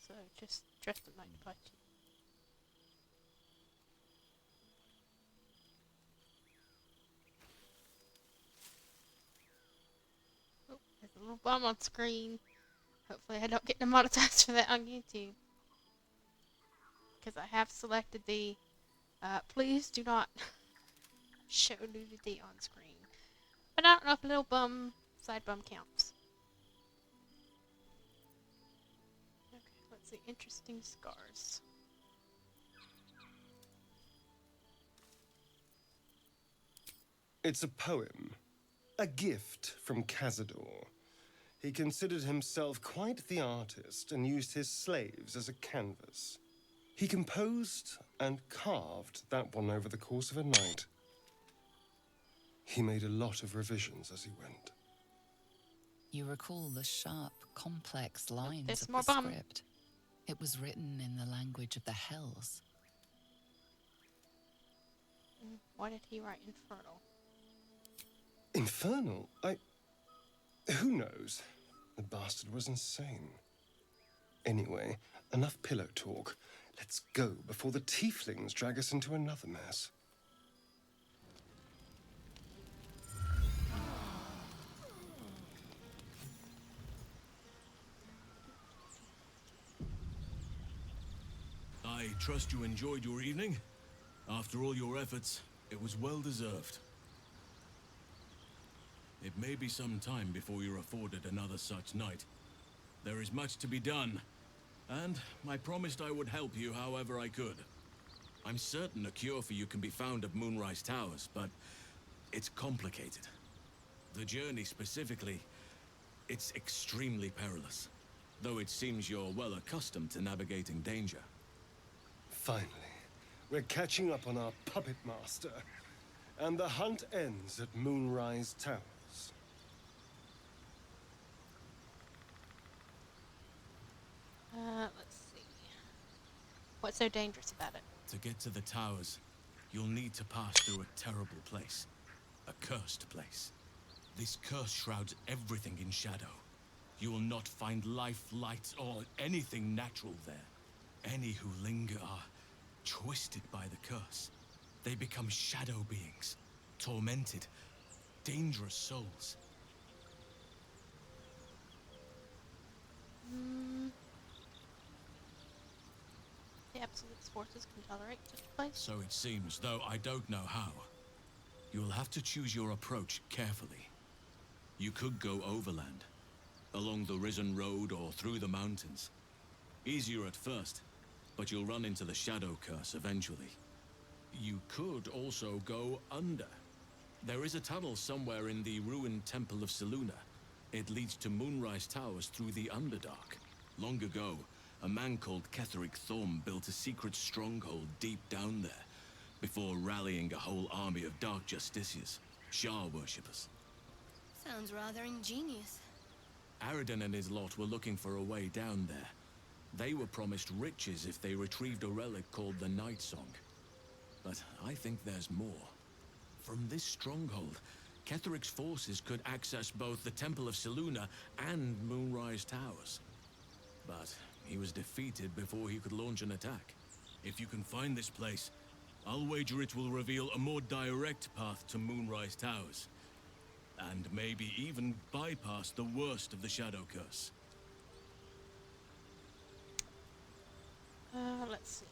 So just dressed at night to fight you. Oh, there's a little bum on screen. Hopefully I don't get demonetized for that on YouTube. Because I have selected the please do not show nudity on screen. But I don't know if little bum, side bum counts. Okay, let's see. Interesting scars. It's a poem, a gift from Cazador. He considered himself quite the artist and used his slaves as a canvas. He composed and carved that one over the course of a night. He made a lot of revisions as he went. You recall the sharp, complex lines There's of more the bum. script. It was written in the language of the Hells. Why did he write Infernal? Infernal? Who knows? The bastard was insane. Anyway, enough pillow talk. Let's go before the tieflings drag us into another mess. I trust you enjoyed your evening. After all your efforts, it was well deserved. It may be some time before you're afforded another such night. There is much to be done, and I promised I would help you however I could. I'm certain a cure for you can be found at Moonrise Towers, but it's complicated. The journey specifically, it's extremely perilous, though it seems you're well accustomed to navigating danger. Finally, we're catching up on our puppet master, and the hunt ends at Moonrise Towers. Let's see. What's so dangerous about it? To get to the towers, you'll need to pass through a terrible place. A cursed place. This curse shrouds everything in shadow. You will not find life, light, or anything natural there. Any who linger are twisted by the curse. They become shadow beings, tormented, dangerous souls. The Absolute's forces can tolerate such a place? So it seems, though I don't know how. You will have to choose your approach carefully. You could go overland, along the Risen Road or through the mountains. Easier at first, but you'll run into the Shadow Curse eventually. You could also go under. There is a tunnel somewhere in the ruined Temple of Selûne. It leads to Moonrise Towers through the Underdark. Long ago, a man called Ketheric Thorm built a secret stronghold deep down there, before rallying a whole army of Dark Justiciars, Shah worshippers. Sounds rather ingenious. Aridin and his lot were looking for a way down there. They were promised riches if they retrieved a relic called the Night Song. But I think there's more. From this stronghold, Ketheric's forces could access both the Temple of Selûne and Moonrise Towers. But he was defeated before he could launch an attack. If you can find this place, I'll wager it will reveal a more direct path to Moonrise Towers. And maybe even bypass the worst of the Shadow Curse. Let's see.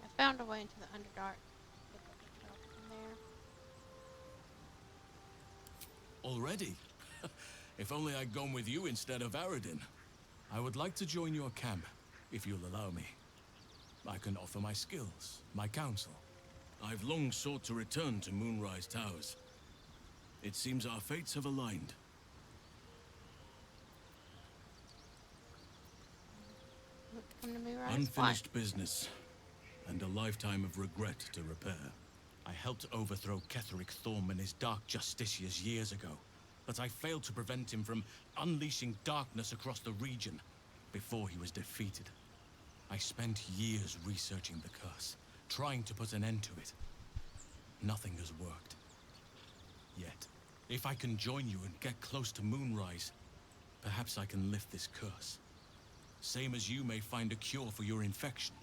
I found a way into the Underdark. From there. Already? If only I'd gone with you instead of Aridin. I would like to join your camp, if you'll allow me. I can offer my skills, my counsel. I've long sought to return to Moonrise Towers. It seems our fates have aligned. Come to Moonrise? Unfinished business, and a lifetime of regret to repair. I helped overthrow Ketheric Thorm and his Dark Justiciars years ago, but I failed to prevent him from unleashing darkness across the region before he was defeated. I spent years researching the curse, trying to put an end to it. Nothing has worked. Yet, if I can join you and get close to Moonrise, perhaps I can lift this curse. Same as you may find a cure for your infection.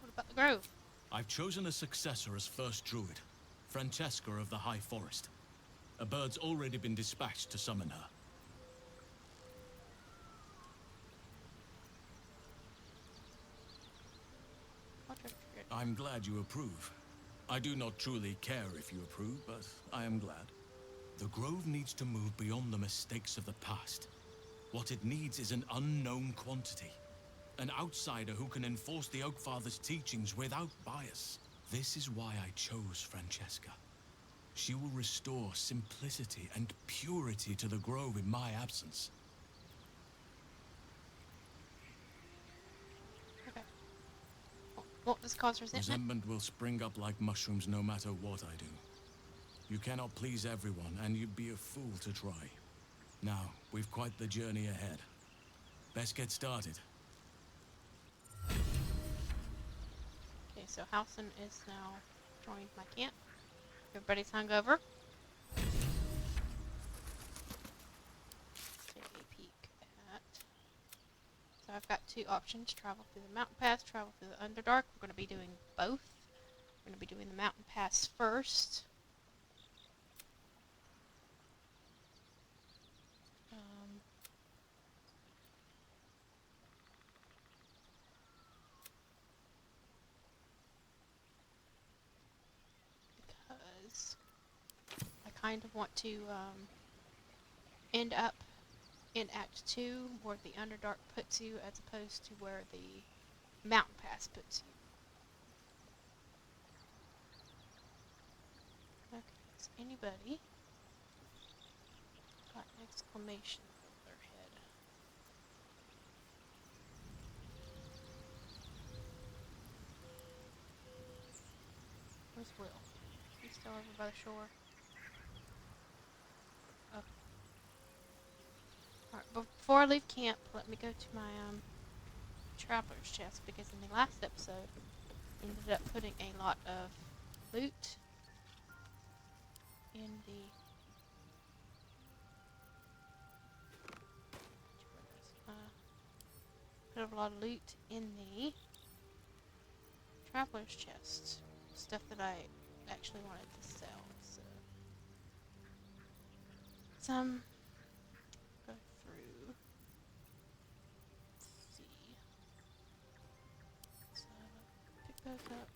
What about the grove? I've chosen a successor as first druid, Francesca of the High Forest. A bird's already been dispatched to summon her. I'm glad you approve. I do not truly care if you approve, but I am glad. The Grove needs to move beyond the mistakes of the past. What it needs is an unknown quantity. An outsider who can enforce the Oakfather's teachings without bias. This is why I chose Francesca. She will restore simplicity and purity to the Grove in my absence. Okay. Won't this cause resentment? Resentment will spring up like mushrooms no matter what I do. You cannot please everyone, and you'd be a fool to try. Now, we've quite the journey ahead. Best get started. Okay, so Halson is now joined my camp. Everybody's hungover. Take a peek at. So I've got two options: travel through the mountain pass, travel through the Underdark. We're going to be doing both. We're going to be doing the mountain pass first. Because I kind of want to end up in Act 2 where the Underdark puts you as opposed to where the mountain pass puts you. Okay, is anybody got an exclamation over their head? Where's Will? He's still over by the shore. Okay. Alright, before I leave camp, let me go to my traveler's chest, because in the last episode, I ended up putting a lot of loot in the put a lot of loot in the traveler's chest. Stuff that I actually wanted to sell. So some go through. Let's see. So pick those up.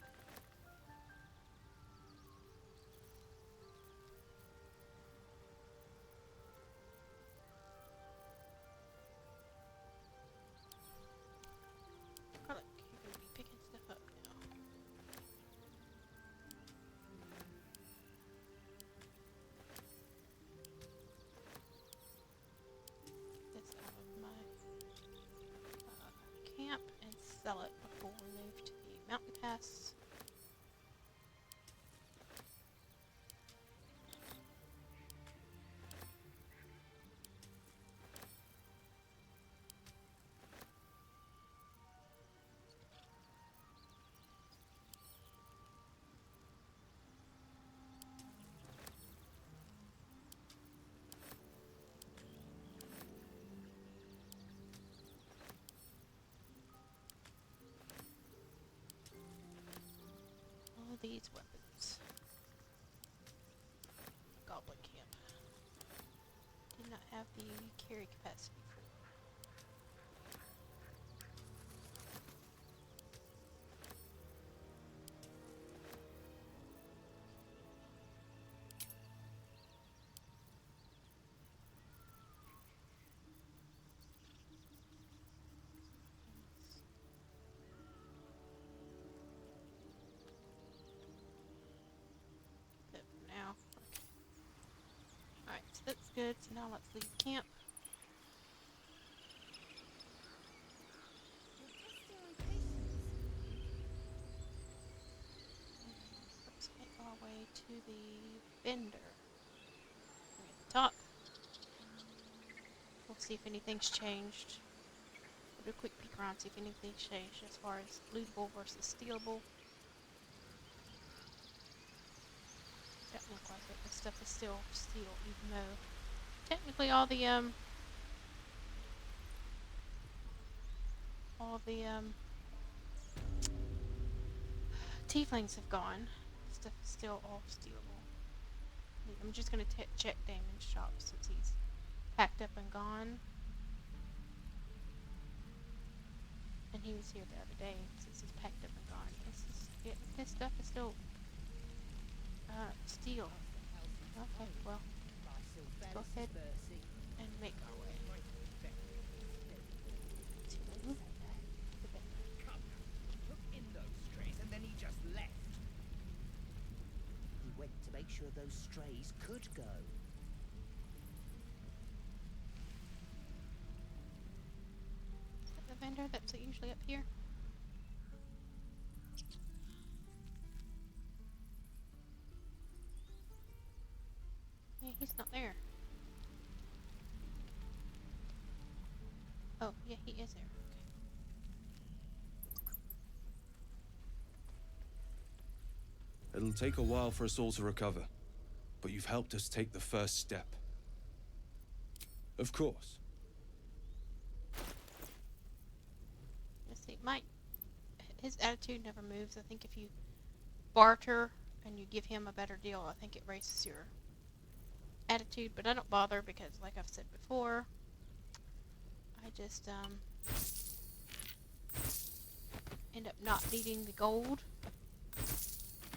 Garlic, you're gonna be picking stuff up now. This out of my camp and sell it before we move to the mountain pass. All these weapons. Goblin camp. Did not have the carry capacity for. But for now, okay. Alright, so that's good. So now let's leave camp. Let's make our way to the vendor. We're at the top. We'll see if anything's changed. We'll do a quick peek around, see if anything's changed as far as lootable versus stealable. Doesn't look like it. This stuff is still steel, even though technically all the tieflings have gone. Stuff is still all stealable. I'm just gonna check Damon's shop since he's packed up and gone. And he was here the other day since he's packed up and gone. His stuff is still steel. Okay, well, let's go ahead and make our way to the bed. Look in those strays, and then he just left. He went to make sure those strays could go. Is that the vendor that's usually up here? Yeah, he's not there. Oh, yeah, he is there. Okay. It'll take a while for us all to recover, but you've helped us take the first step. Of course. Let's see, his attitude never moves. I think if you barter and you give him a better deal, I think it raises your attitude, but I don't bother because, like I've said before, I just end up not needing the gold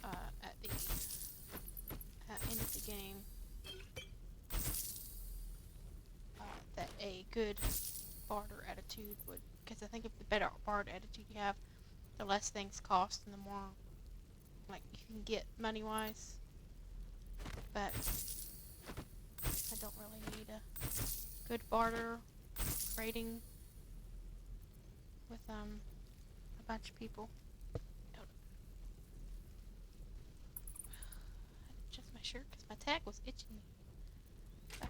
at the end of the game that a good barter attitude would, because I think if the better barter attitude you have, the less things cost and the more like you can get money wise. But I don't really need a good barter trading with a bunch of people. Adjust my shirt because my tag was itching. Okay,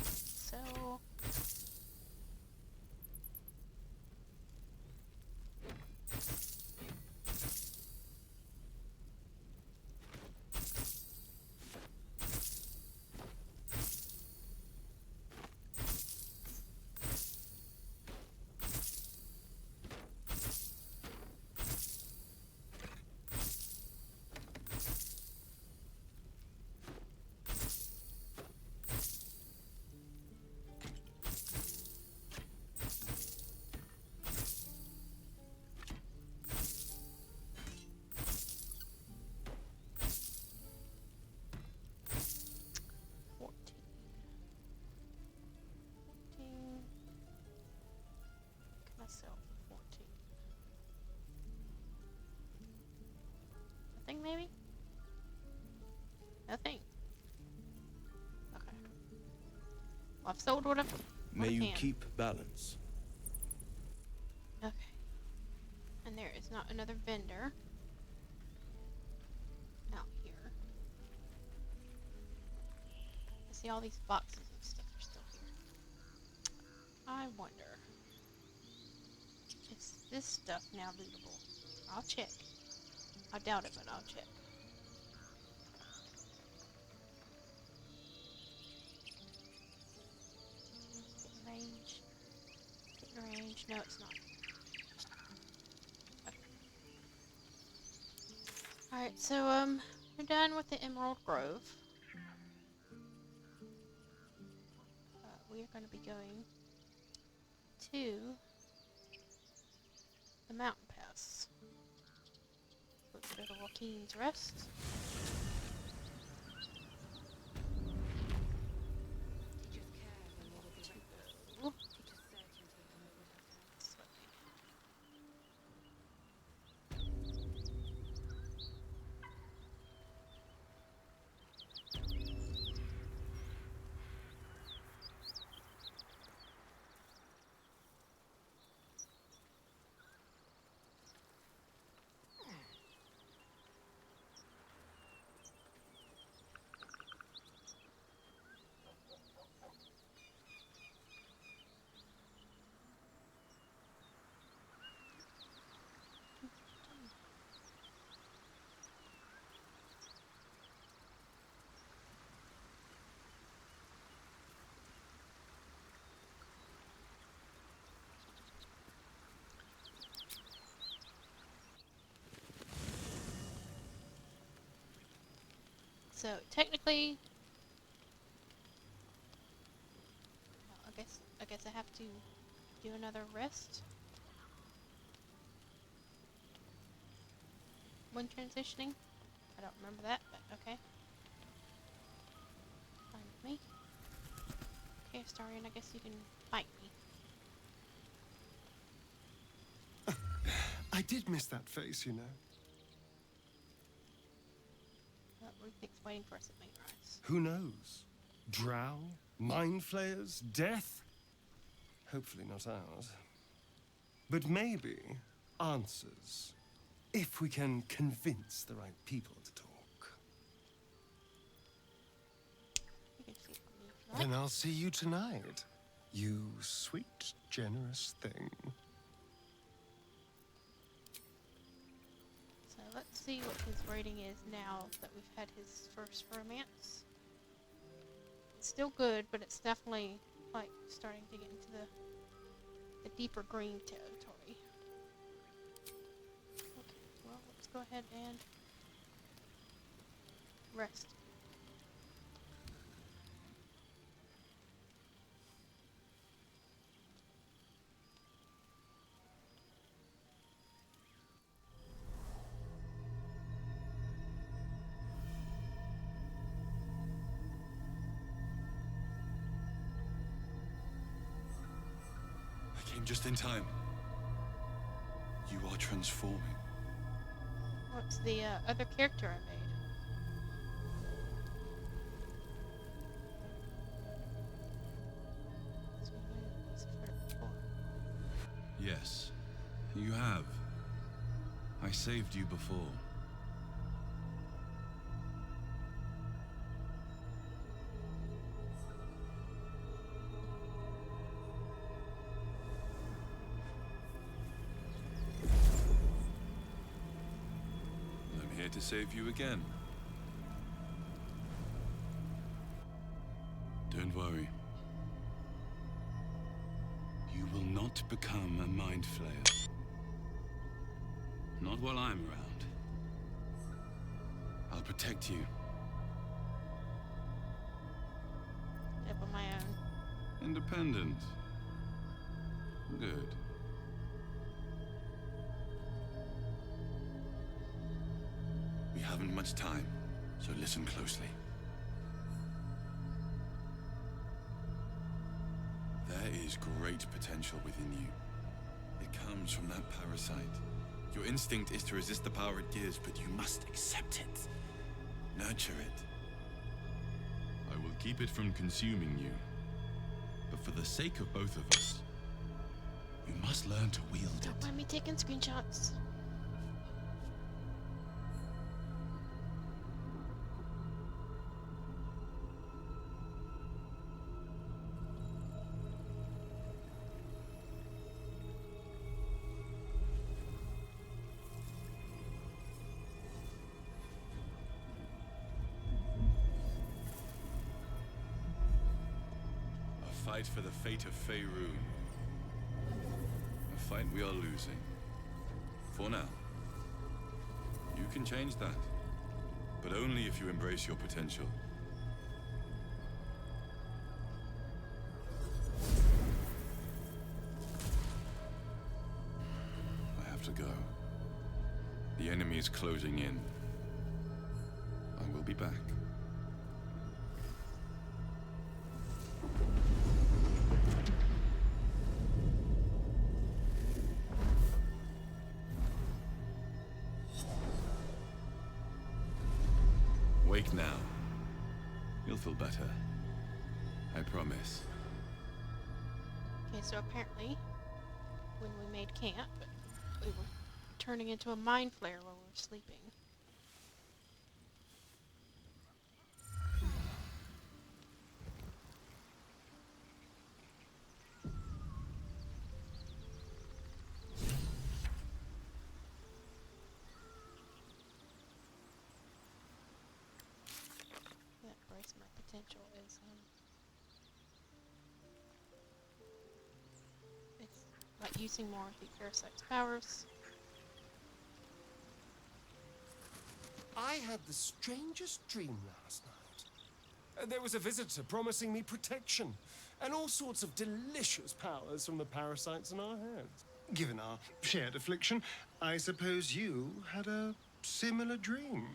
so myself 14. Nothing, maybe? Nothing. Okay. Well, I've sold what I May you can. keep balance. Okay. And there is not another vendor out here. I see all these boxes and stuff are still here. I wonder, is this stuff now lootable? I'll check. I doubt it, but I'll check. Getting range. Getting range. No, it's not. Okay. Alright, so, we're done with the Emerald Grove. We are going to be going to the mountain pass. Let's go to Joaquin's Rest. So technically, well, I guess I have to do another rest when transitioning. I don't remember that, but okay. Fine with me. Okay, Astarion, I guess you can fight me. I did miss that face, you know. What do you think's waiting for us at Main Rise? Who knows? Drow? Mind flayers? Death? Hopefully not ours. But maybe answers. If we can convince the right people to talk. You can see from me if you like. Then I'll see you tonight. You sweet, generous thing. So let's see what his rating is now that we've had his first romance. It's still good, but it's definitely like starting to get into the deeper green territory. Okay, well let's go ahead and rest. I came just in time. You are transforming. What's the other character I made? So what's the first form? Yes, you have. I saved you before. I'm here to save you again. Don't worry. You will not become a mind flayer. Not while I'm around. I'll protect you. Live on my own. Independent. Good. We haven't much time, so listen closely. There is great potential within you. It comes from that parasite. Your instinct is to resist the power it gives, but you must accept it. Nurture it. I will keep it from consuming you. But for the sake of both of us, you must learn to wield it. Don't mind me taking screenshots. A fight for the fate of Faerun. A fight we are losing. For now. You can change that. But only if you embrace your potential. I have to go. The enemy is closing in. I will be back. Wake now. You'll feel better. I promise. Okay, so apparently, when we made camp, we were turning into a mind flare while we were sleeping. That brace my potential is it's like using more of the parasite's powers. I had the strangest dream last night. There was a visitor promising me protection and all sorts of delicious powers from the parasites in our heads. Given our shared affliction, I suppose you had a similar dream.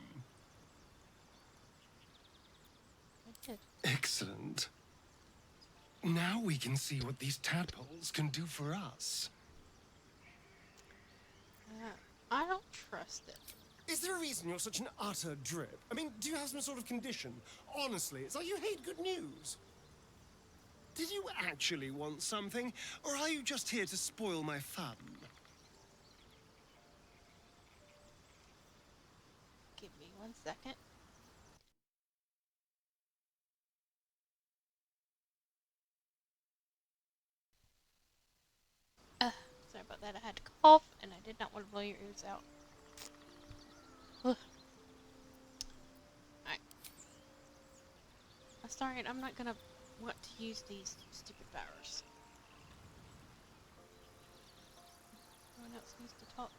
I did. Excellent. Now we can see what these tadpoles can do for us. I don't trust it. Is there a reason you're such an utter drip? I mean, do you have some sort of condition? Honestly, it's like you hate good news. Did you actually want something, or are you just here to spoil my fun? Give me 1 second. Sorry about that. I had to cough, and I did not want to blow your ears out. Ugh. Alright. Astarion, I'm not gonna want to use these stupid powers. No one else needs to talk.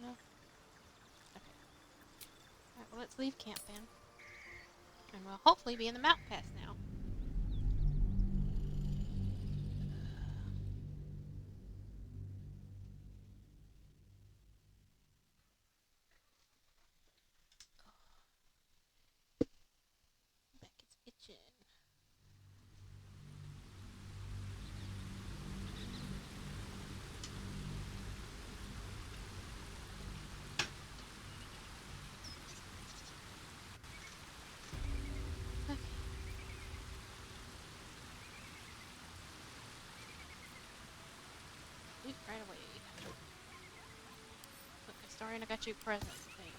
No? Okay. Alright, well let's leave camp then. And we'll hopefully be in the mountain pass now. Back is itching. Okay. Loot right away. Look, Astarion, I got you a present. There you go.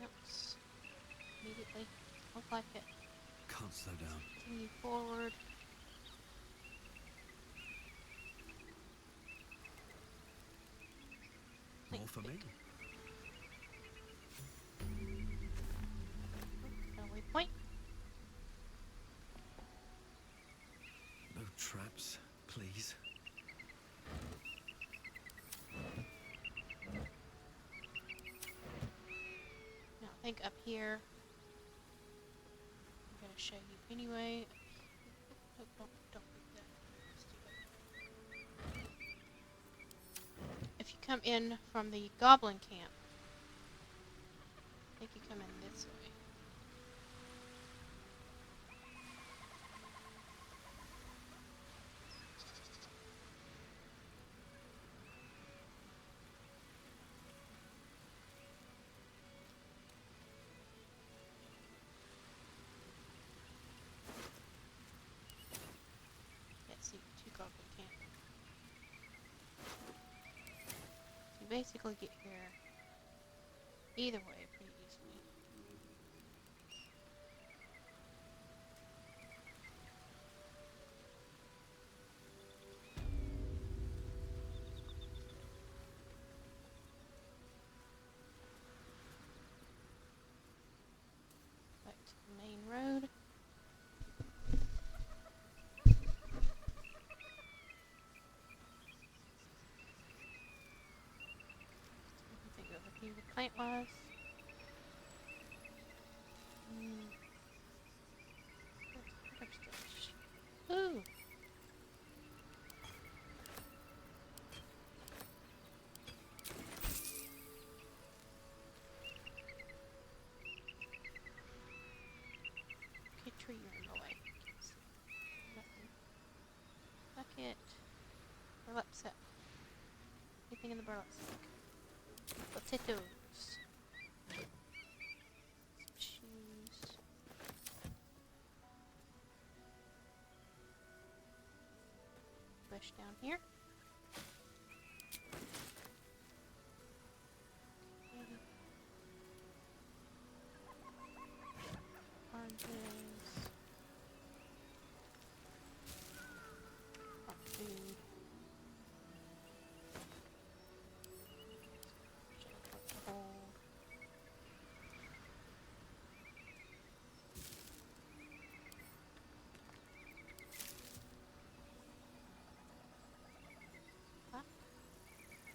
Notes. Immediately. Look like it. Can't slow down. Continue forward. More for me. Got a waypoint. No traps, please. Now I think up here I'm gonna show you anyway. Oh, don't do that. Stupid. If you come in from the goblin camp, I think you come in this way. See, two goblin camp. You basically get here either way pretty easily. Back to the main road. Think of a few plant was. Ooh. Okay, tree, you're in the way. Nothing. Bucket. Burlap sack. Anything in the burlap sack? Potatoes. Some shoes. Bush down here. Okay. Oranges. Hot food. Hold.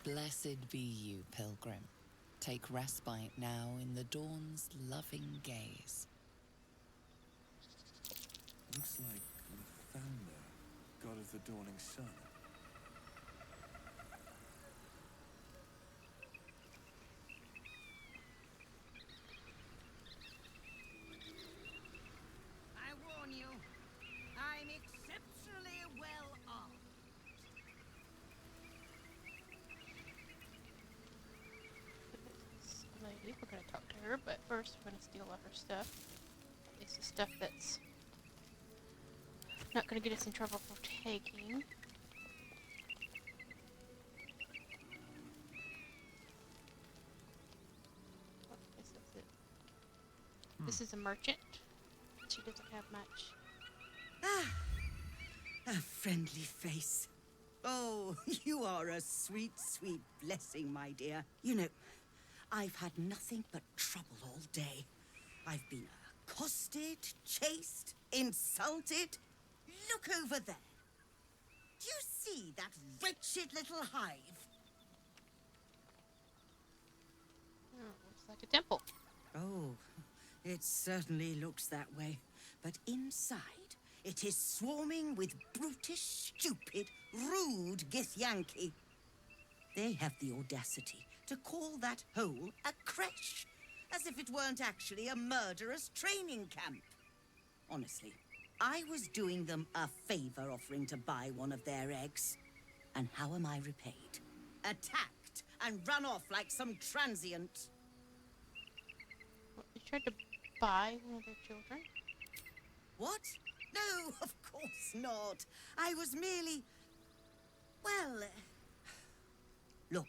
Blessed be you, pilgrim. Take respite now in the dawn's loving gaze. Looks like Lathander, god of the dawning sun. I warn you, I'm exceptionally well armed. This lady, we're gonna talk to her, but first we're gonna steal all her stuff. It's the stuff that's not gonna get us in trouble for taking. I guess that's it. This is a merchant. She doesn't have much. A friendly face. Oh, you are a sweet, sweet blessing, my dear. You know, I've had nothing but trouble all day. I've been accosted, chased, insulted. Look over there. Do you see that wretched little hive? Oh, looks like a temple. Oh, it certainly looks that way. But inside, it is swarming with brutish, stupid, rude Githyanki. They have the audacity to call that hole a creche, as if it weren't actually a murderous training camp. Honestly, I was doing them a favor offering to buy one of their eggs. And how am I repaid? Attacked and run off like some transient. What, you tried to buy one of their children? What? No, of course not. I was merely... Well... Look,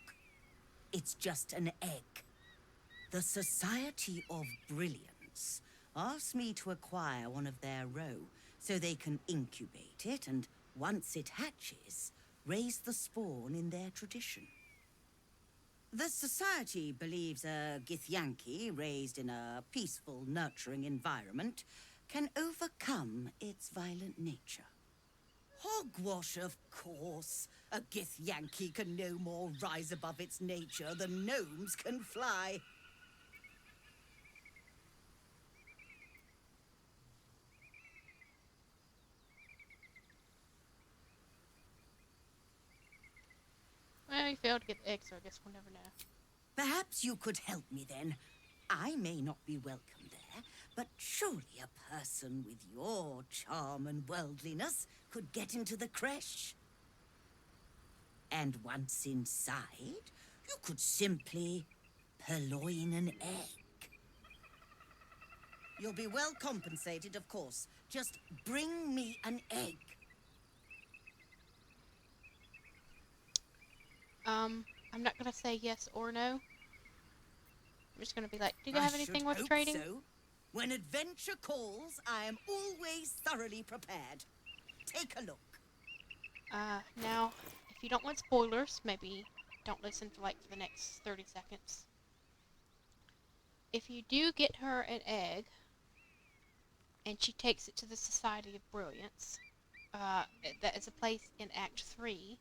it's just an egg. The Society of Brilliance asked me to acquire one of their roe so they can incubate it and, once it hatches, raise the spawn in their tradition. The Society believes a Githyanki raised in a peaceful, nurturing environment can overcome its violent nature. Hogwash, of course. A Githyanki can no more rise above its nature than gnomes can fly. Well, you failed to get the egg, so I guess we'll never know. Perhaps you could help me then. I may not be welcome there, but surely a person with your charm and worldliness could get into the creche. And once inside, you could simply purloin an egg. You'll be well compensated, of course. Just bring me an egg. I'm not gonna say yes or no. I'm just gonna be like, do you have anything worth trading? So. When adventure calls, I am always thoroughly prepared. Take a look. Now, if you don't want spoilers, maybe don't listen for the next 30 seconds. If you do get her an egg, and she takes it to the Society of Brilliance, that is a place in Act 3,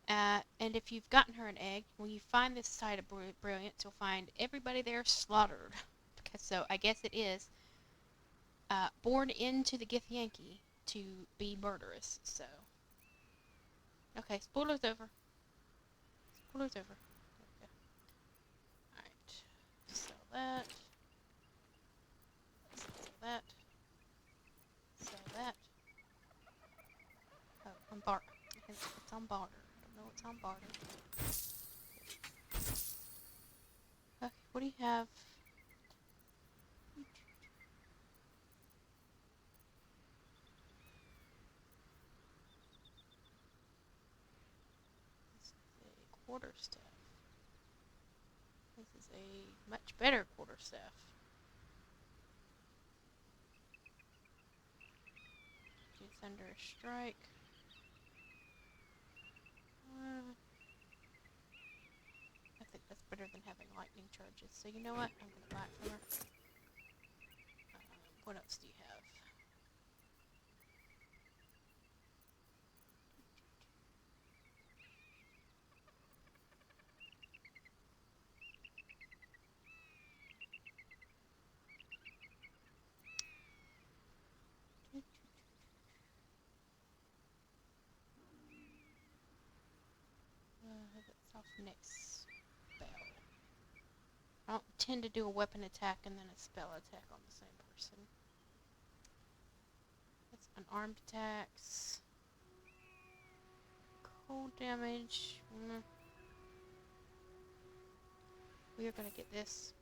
and if you've gotten her an egg, when you find the Society of Brilliance, you'll find everybody there slaughtered. So I guess it is born into the Githyanki to be murderous. So, okay, spoilers over. Spoilers over. Okay. All right, sell that. Sell that. Sell that. Oh, on barter. It's on barter. I don't know what's on barter. Okay, what do you have? Quarterstaff. This is a much better quarterstaff. It's under a strike. I think that's better than having lightning charges. So you know what? I'm gonna buy it from her. What else do you have? off next spell. I don't tend to do a weapon attack and then a spell attack on the same person. That's unarmed attacks. Cold damage. We are going to get this.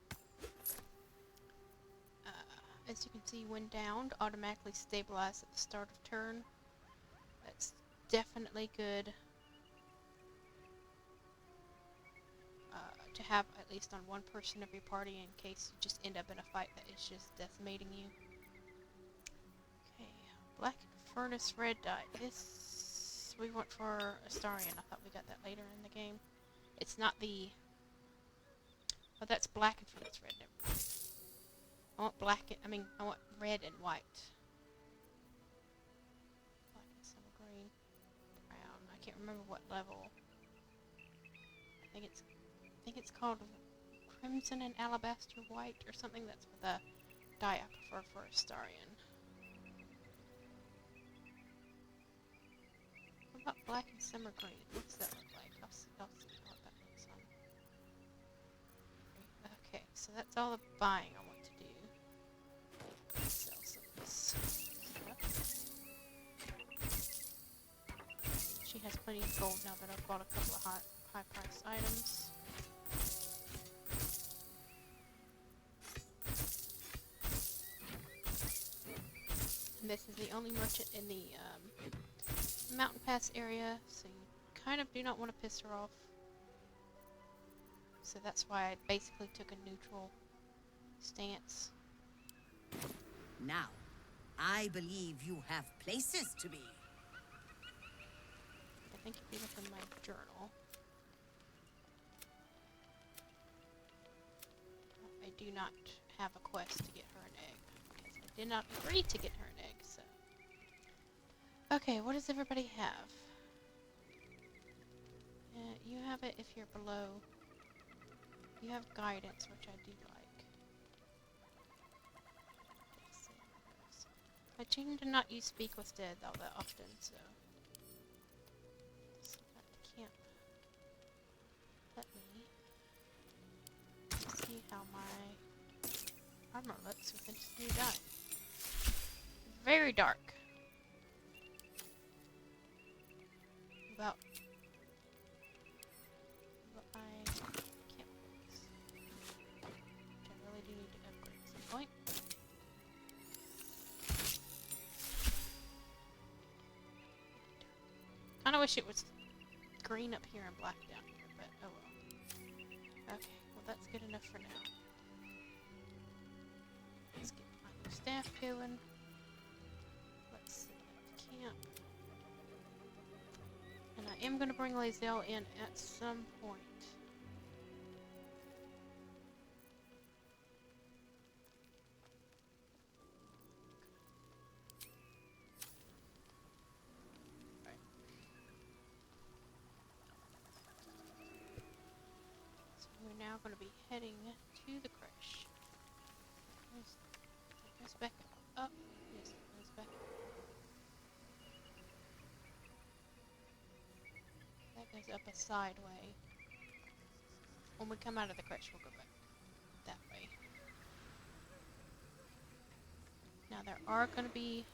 As you can see, when downed, automatically stabilize at the start of turn. That's definitely good to have at least on one person of your party in case you just end up in a fight that is just decimating you. Okay, black furnace red dye. This we went for Astarion. I thought we got that later in the game. It's not the... Oh, that's black and furnace red. Never mind. I want I want red and white. Black and some green. Brown. I can't remember what level. I think it's called Crimson and Alabaster White or something. That's the dye I prefer for Astarion. What about black and summer green? What's that look like? I'll see what that looks like. Okay, so that's all the buying I want to do. Sell some of this stuff. She has plenty of gold now that I've bought a couple of high-priced items. And this is the only merchant in the Mountain Pass area, so you kind of do not want to piss her off. So that's why I basically took a neutral stance. Now, I believe you have places to be. I think if you look in my journal, I do not have a quest to get her an egg, because I did not agree to get her an egg, so. Okay, what does everybody have? You have it if you're below. You have guidance, which I do like. I tend to not use Speak with Dead all that often, so. Camp. Let me see how my armor looks with this new dye. Very dark. About what I can't fix. Which I really do need to upgrade at some point. Kinda wish it was green up here and black down here, but oh well. Okay, well that's good enough for now. Let's get my new staff going. Let's see, camp. And I am gonna bring Lazelle in at some point. We're now going to be heading to the crash. That goes back up. Yes, it goes back up. That goes up a side way. When we come out of the crash, we'll go back that way. Now there are going to be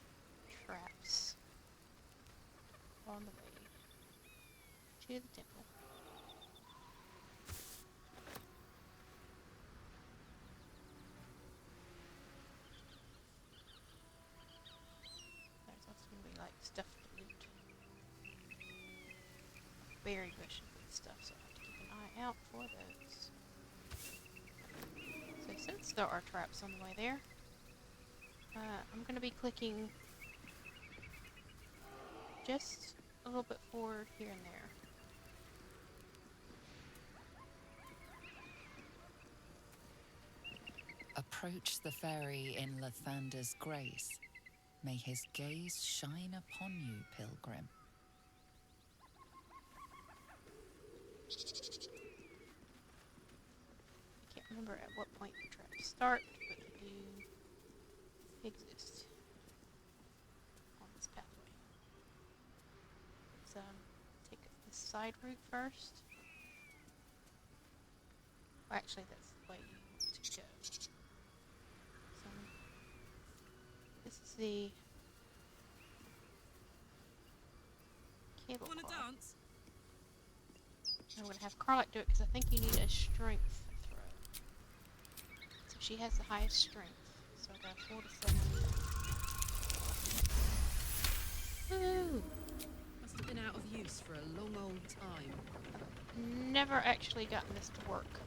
traps on the way to the temple. Stuff to loot. Berry bush and good stuff, so I have to keep an eye out for those. So since there are traps on the way there, I'm going to be clicking just a little bit forward here and there. Approach the fairy in Lathander's grace. May his gaze shine upon you, pilgrim. I can't remember at what point the traps start, but they do exist on this pathway. Let's take this side route first. Well, actually, that's the way you want to go. So, this is the cable Wanna car. dance? I'm going to have Carlock do it because I think you need a strength throw. So she has the highest strength. So I got a 4 to 7. Woo! Must have been out of use for a long old time. I've never actually gotten this to work.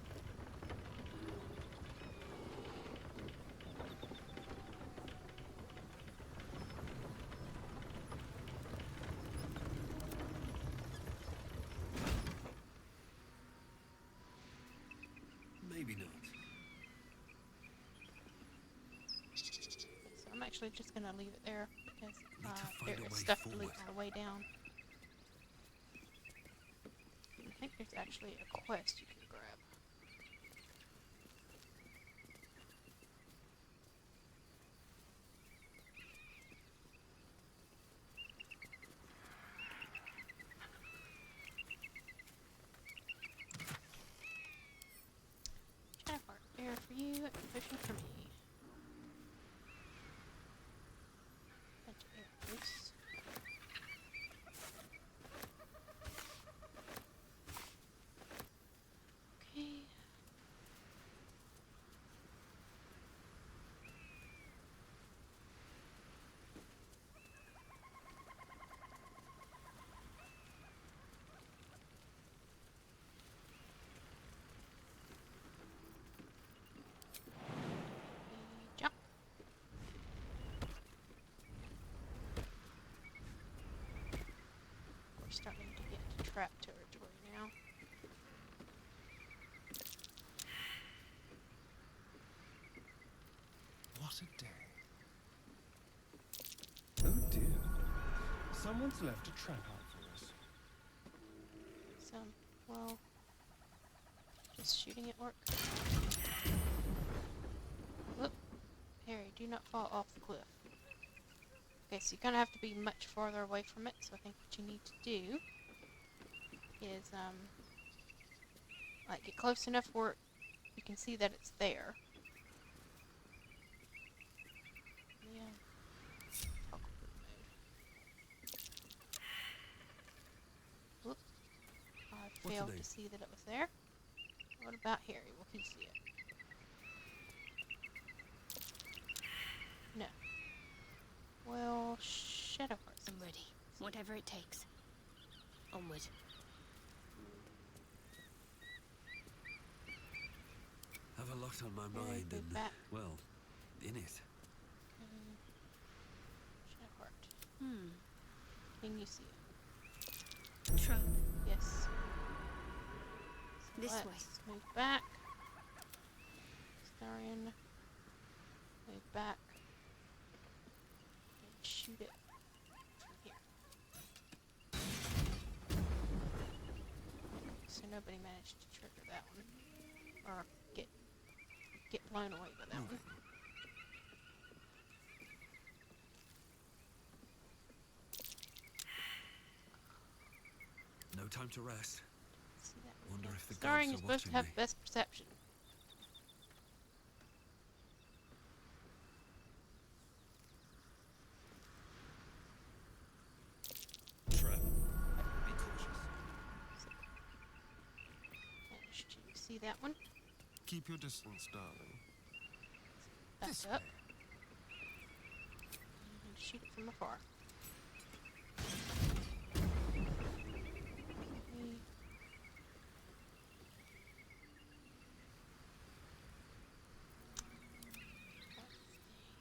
Maybe not. So I'm actually just going to leave it there because there find a is way stuff to forward. loot on the way down. I think there's actually a quest you can grab. Shadow Heart, air for you, and potion for me. Bunch of arrows. Okay. Jump. We're starting to get into trap territory now. What a day. Oh dear. Someone's left a trap out for us. Well, does shooting it work? Whoop. Harry, do not fall off the cliff. Okay, so you're gonna have to be much farther away from it, so I think what you need to do is, like, get close enough where you can see that it's there. Yeah. Whoop. I failed to see that it was there. What about Harry? Will he see it? No. Well, Shadow Hearts. I'm ready. Whatever it takes. Onward. Have a lot on my Harry, mind move and, back. well, in it. Shadow Heart. Can you see it? Trap. Yes. So This way. let's move back. Astarion. Move back. And shoot it from here. So nobody managed to trigger that one. Or get blown away by that one. No time to rest. See that? Wonder if the Astarion gods is are supposed to watching have me. best perception. Trap. Be cautious. Managed to see that one. Keep your distance, darling. Back This up. way. And shoot it from afar.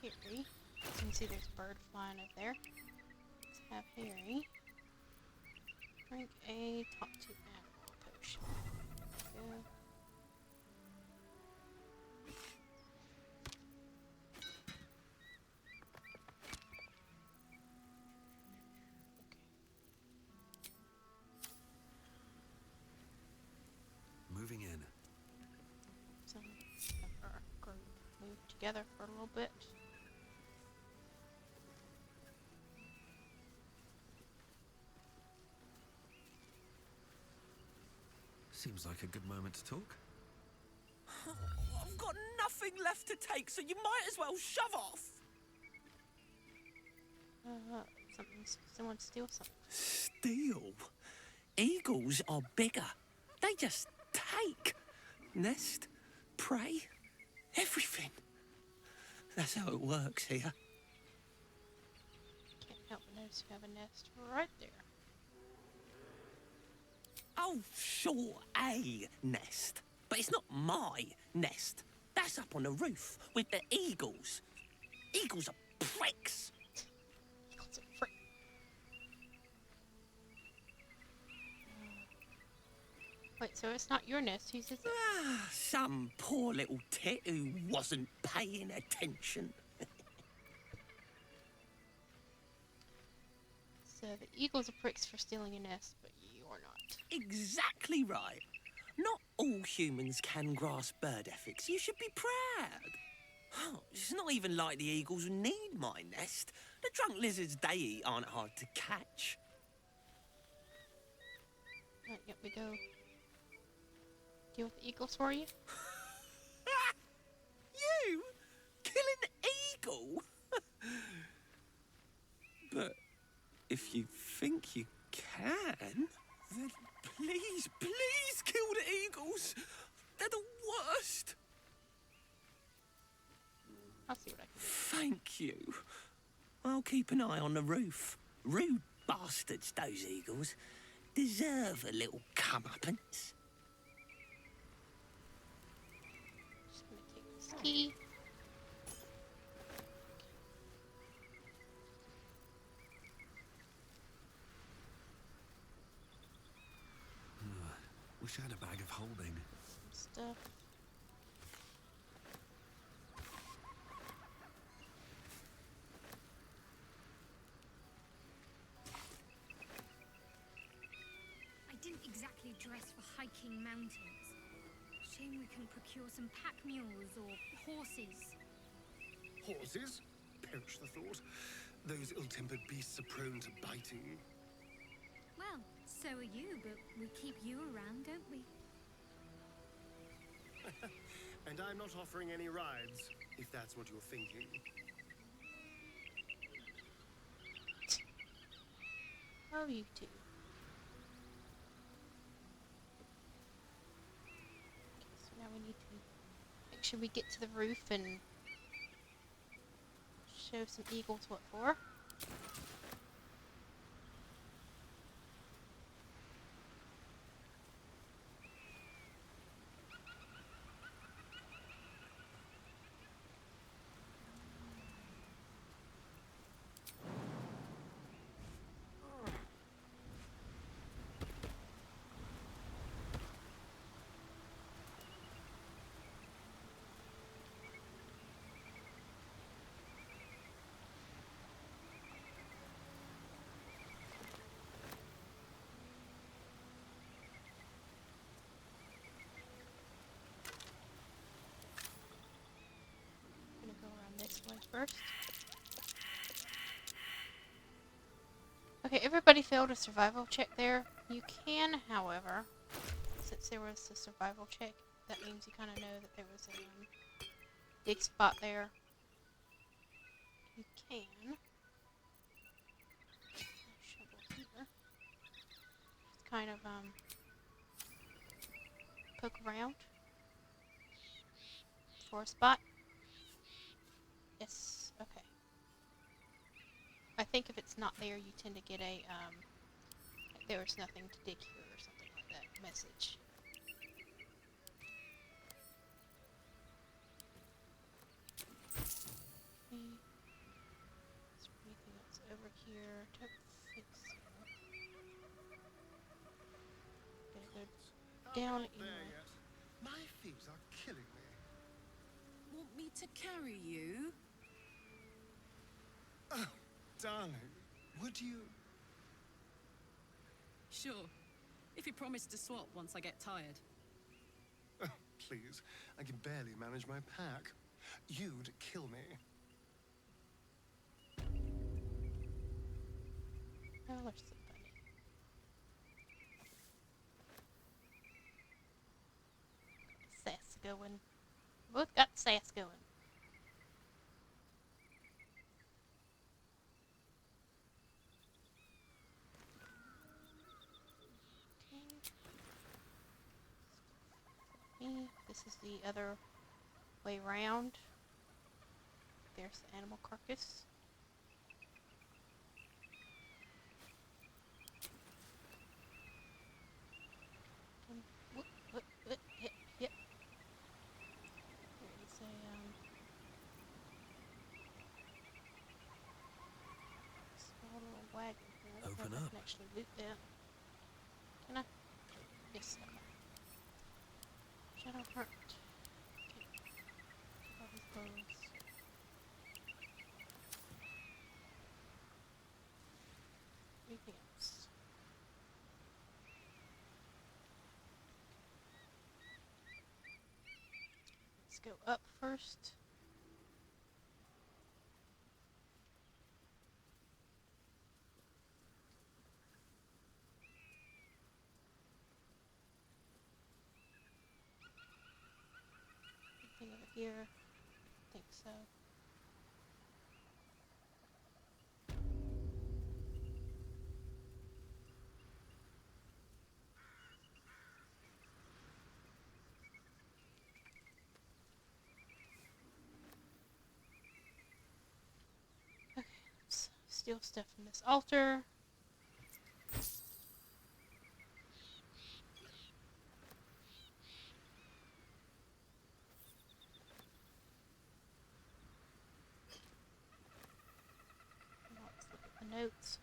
Harry. You can see there's a bird flying over there. Let's have Harry drink a top 2 animal potion. Go. Moving in. Some of our group move together for a little bit. Seems like a good moment to talk. I've got nothing left to take, so you might as well shove off. Someone steal something. Steal? Eagles are bigger. They just take. Nest, prey, everything. That's how it works here. Can't help but notice you have a nest right there. Oh, sure, a nest. But it's not my nest. That's up on the roof with the eagles. Eagles are pricks. Eagles are pricks. Wait, so it's not your nest. Whose is it? Some poor little tit who wasn't paying attention. So the eagles are pricks for stealing a nest, but you're not. Exactly right. Not all humans can grasp bird ethics. You should be proud. It's not even like the eagles need my nest. The drunk lizards they eat aren't hard to catch. Right, yep, we go deal with the eagles for you. You? Kill an eagle? But if you think you can, then please, please kill the eagles. They're the worst. I'll see what I can do. Thank you. I'll keep an eye on the roof. Rude bastards, those eagles. Deserve a little comeuppance. Just gonna take this key. Wish I had a bag of holding. Some stuff. I didn't exactly dress for hiking mountains. Shame we couldn't procure some pack mules or horses. Horses? Perish the thought. Those ill-tempered beasts are prone to biting. Well, so are you, but we keep you around, don't we? And I'm not offering any rides, if that's what you're thinking. Oh, you two. Okay, so now we need to make sure we get to the roof and show some eagles what for. This way first. Okay, everybody failed a survival check there. You can, however, since there was a survival check, that means you kind of know that there was a dig spot there. You can shovel here. Just kind of poke around for a spot. Yes, okay. I think if it's not there, you tend to get a, like there was nothing to dig here or something like that message. Okay. Is there anything else over here? Don't think so. Gotta go down anyway. My feet are killing me. Want me to carry you? Oh, darling, would you? Sure. If you promise to swap once I get tired. Oh, please, I can barely manage my pack. You'd kill me. Oh, where's the bunny? Sass going. Both got the sass going. Okay. This is the other way round. There's the animal carcass. Hit. There is a small little wagon here. I don't know if I can actually loot that. Can I? Yes. Shadow Heart. All his bones. Anything else? Let's go up first. Anything over here? I think so. Okay, let's steal stuff from this altar. Let's look at the notes.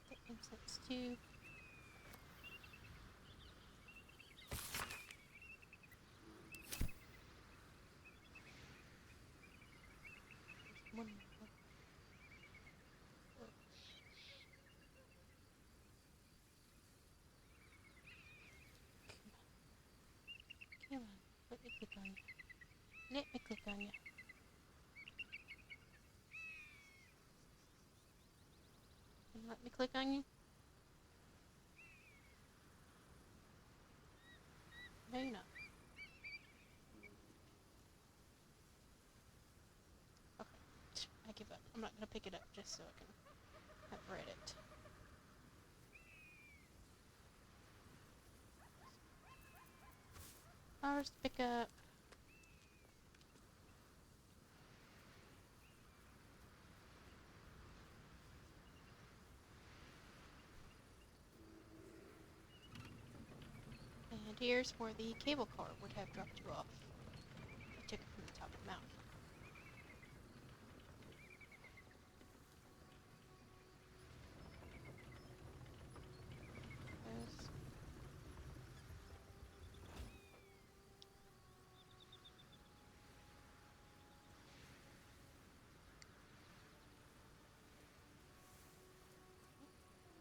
The incense too. One more. Come on, let me click on you. Let me click on you. Can you let me click on you? No, you're not. Okay, I give up. I'm not gonna pick it up just so I can have read it. Flowers to pick up. And here's where the cable car would have dropped you off. I took it from the top of the mountain. There's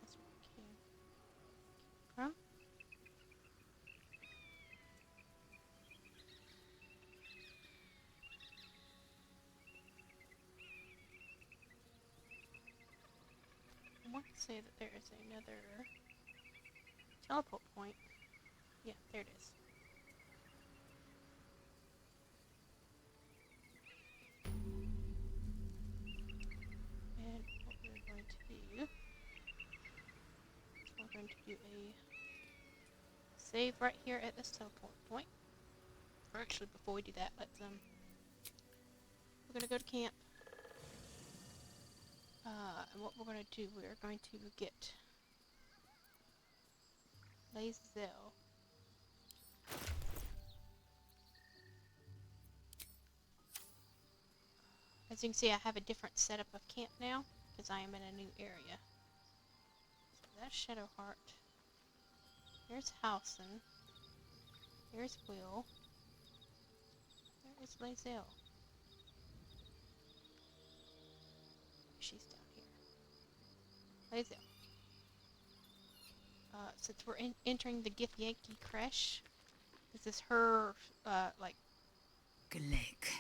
that's where we came from. I want to say that there is another teleport point. Yeah, there it is. And what we're going to do is we're going to do a save right here at this teleport point. Or actually, before we do that, we're gonna go to camp. And what we're gonna do, we're going to get Lazel. As you can see, I have a different setup of camp now, because I am in a new area. So that's Shadowheart. There's Howson. There's Will. There is Lazel. She's down here. Lazel. Since we're entering the Githyanki Creche, this is her, Glick.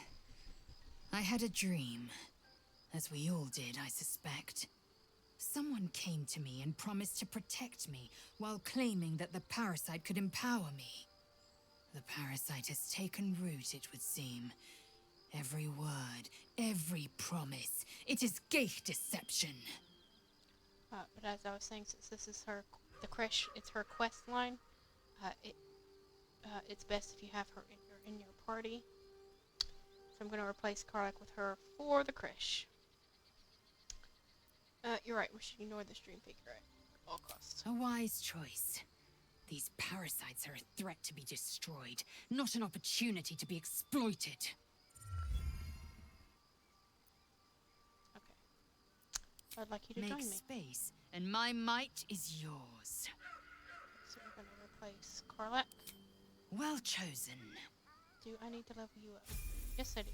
I had a dream. As we all did, I suspect. Someone came to me and promised to protect me while claiming that the parasite could empower me. The parasite has taken root, it would seem. Every word, every promise, it is Geich deception. But as I was saying, since this is it's her quest line, it's best if you have her in your party. So I'm going to replace Karlach with her for the Krish. You're right, we should ignore the stream figure at all costs. A wise choice. These parasites are a threat to be destroyed, not an opportunity to be exploited. I'd like you to Make join me. space, and my might is yours. So we're going to replace Karlach. Well chosen. Do I need to level you up? Yes, I do.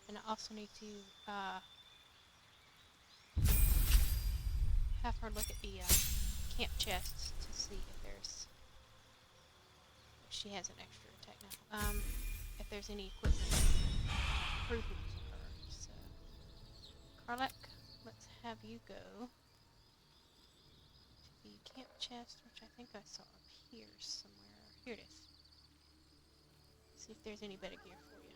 And I also need to have her look at the camp chests to see if she has an extra attack now. If there's any equipment improvements on her. So, Karlach, let's have you go to the camp chest, which I think I saw up here somewhere. Here it is. See if there's any better gear for you.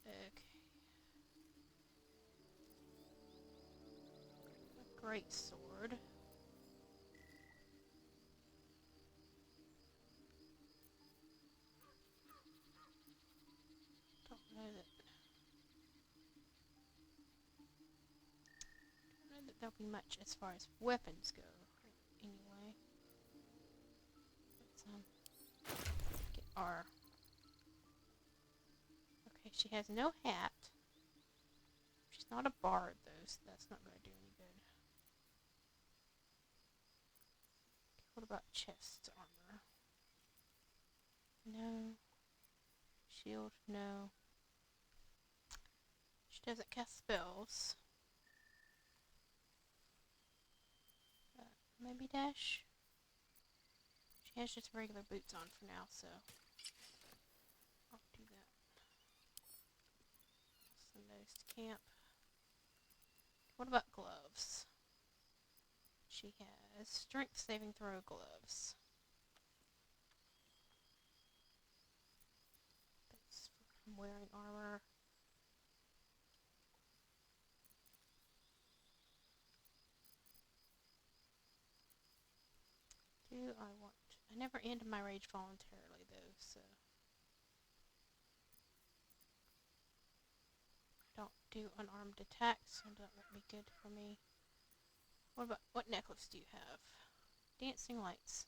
Okay. A great sword. Don't know that there'll be much as far as weapons go. Anyway, let's get our. Okay, she has no hat. She's not a bard though, so that's not going to do any good. What about chest armor? No. Shield, no. She doesn't cast spells. Maybe dash? She has just regular boots on for now, so I'll do that. Send those to camp. What about gloves? She has strength saving throw gloves. That's from wearing armor. Do I want... I never ended my rage voluntarily though, so... I don't do unarmed attacks, so that won't be good for me. What necklace do you have? Dancing lights.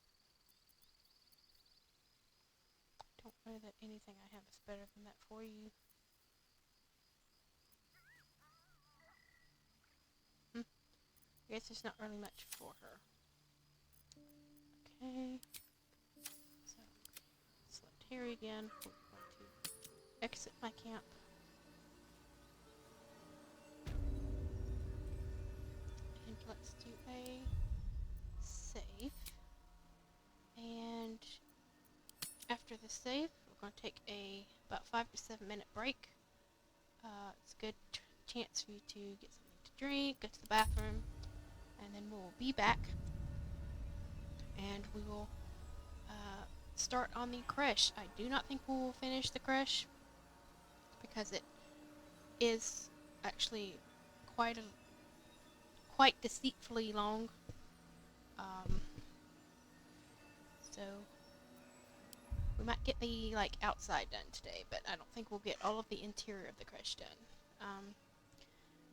Don't know that anything I have is better than that for you. I guess there's not really much for her. Okay. So, select Harry again. We're going to exit my camp. And let's do a save. And after the save, we're going to take about 5 to 7 minute break. It's a good chance for you to get something to drink, go to the bathroom, and then we'll be back. And we will start on the creche. I do not think we will finish the creche because it is actually quite deceitfully long. So we might get the outside done today, but I don't think we'll get all of the interior of the creche done.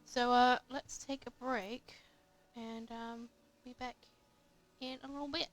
So let's take a break and be back in a little bit.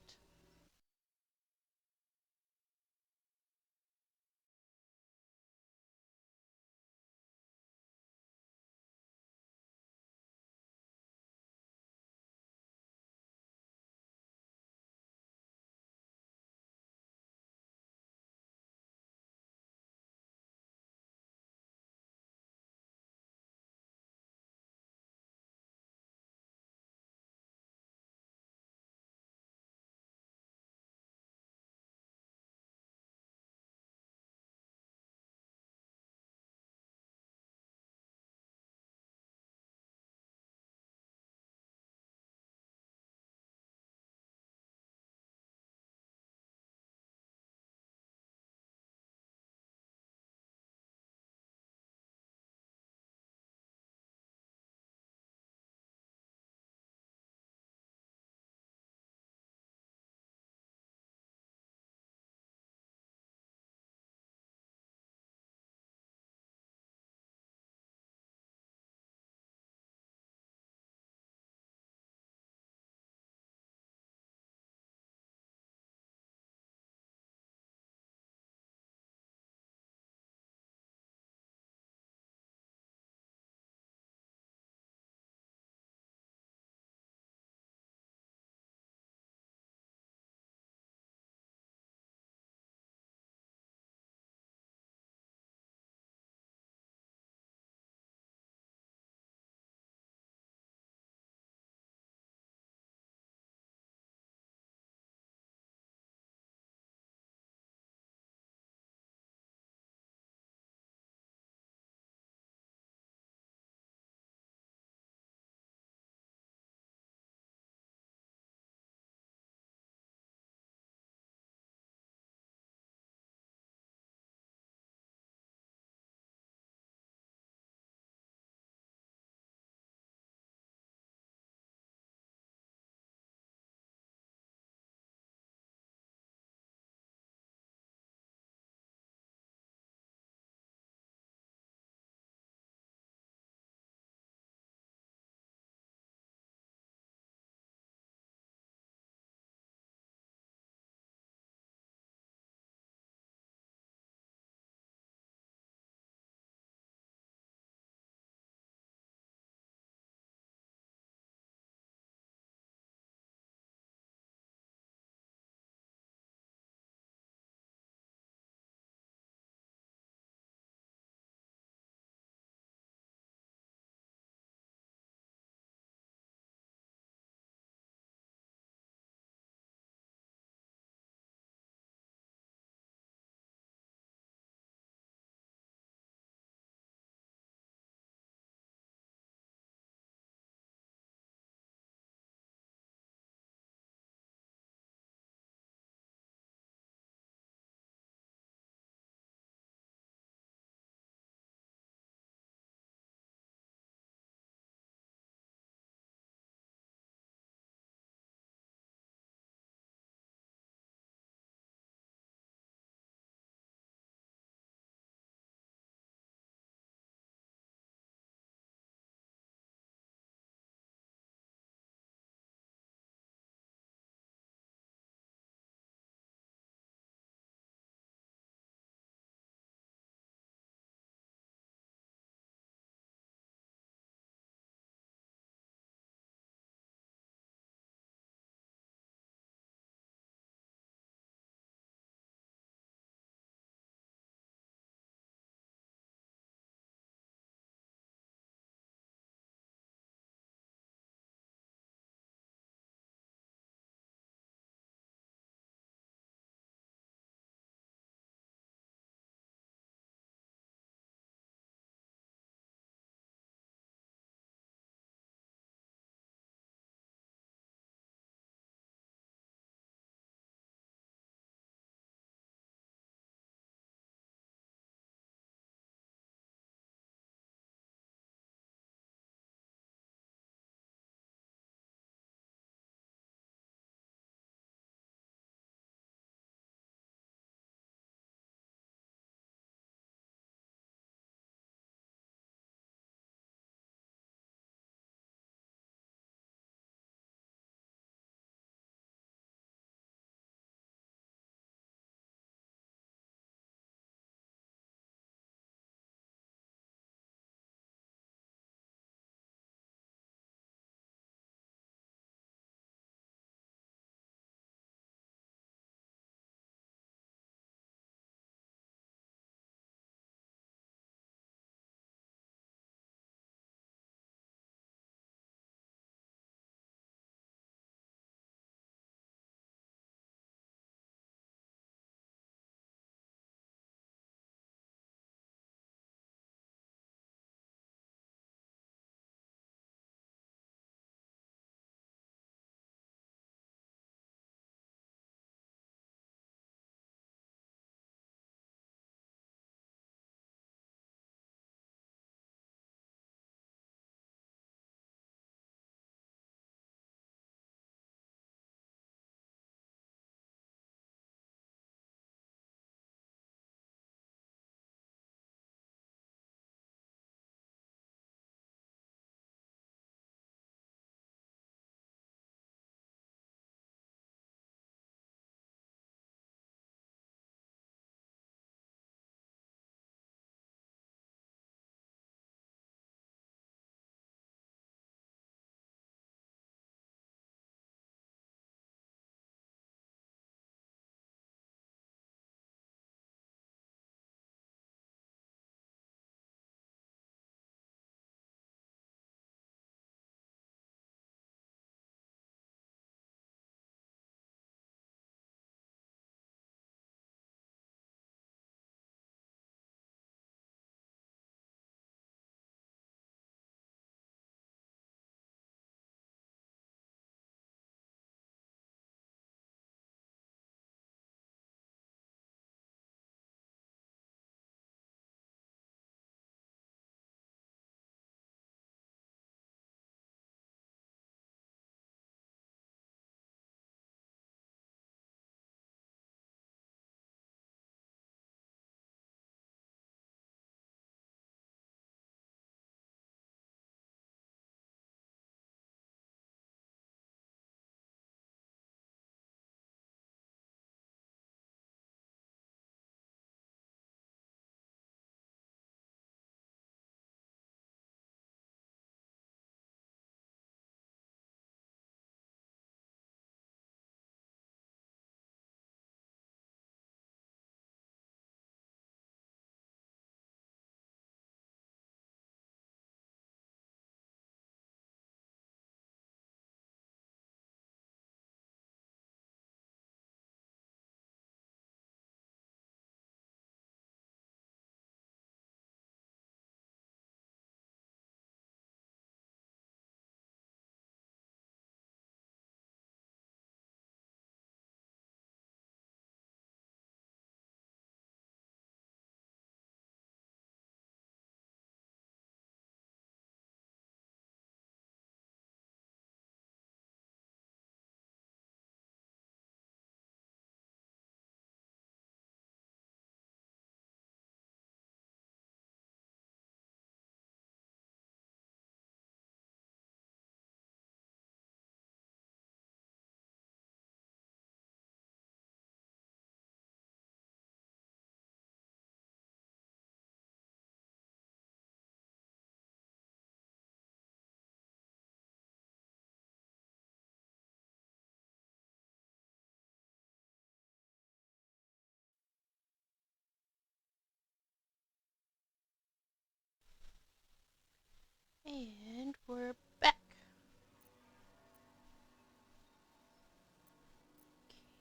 And we're back.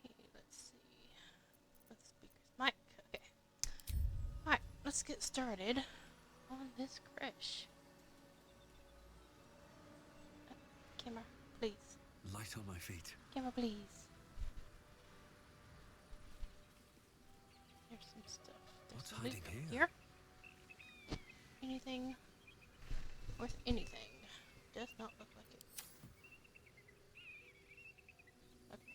Okay, let's see. Let's speakers mic. Okay. Alright, let's get started on this crash. Camera, please. Light on my feet. Camera, please. There's some stuff. There's What's some hiding loot here? Anything worth anything? Does not look like it. Okay.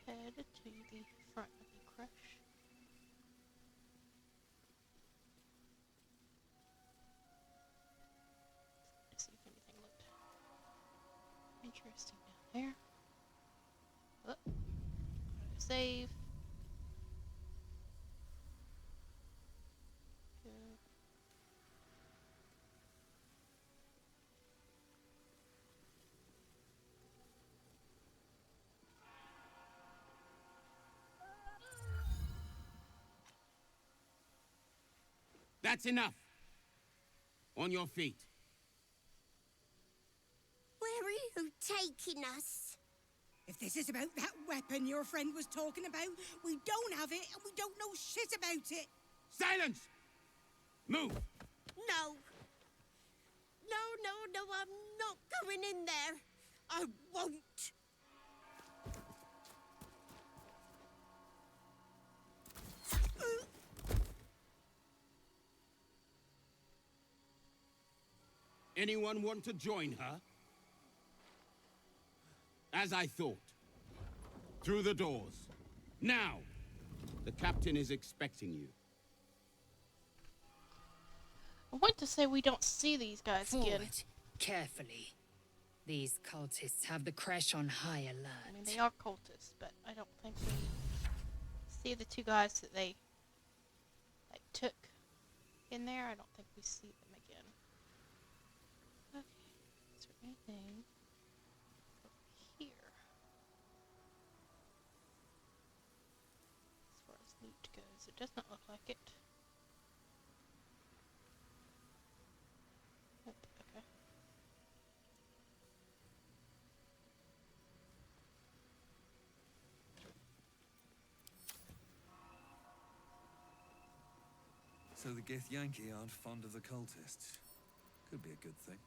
Head to the front of the crush. Let's see if anything looked interesting down there. Oh, save. Go. That's enough. On your feet. Where are you taking us? If this is about that weapon your friend was talking about, we don't have it and we don't know shit about it. Silence! Move! No. No, I'm not going in there. I won't. Anyone want to join her? As I thought. Through the doors. Now! The captain is expecting you. I want to say we don't see these guys Forward, again. carefully. These cultists have the crash on high alert. I mean, they are cultists, but I don't think we see the two guys that they took in there. I don't think we see them again. Okay, is there anything over here? As far as loot goes, it does not look like it. Nope, okay. So the Githyanki aren't fond of the cultists. Could be a good thing.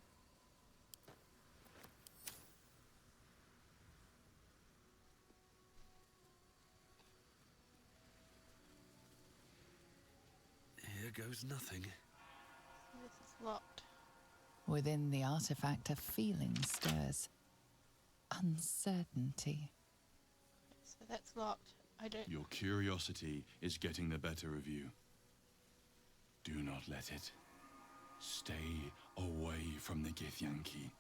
Here goes nothing. This is locked. Within the artifact, a feeling stirs. Uncertainty. So that's locked. I don't. Your curiosity is getting the better of you. Do not let it. Stay away from the Githyanki.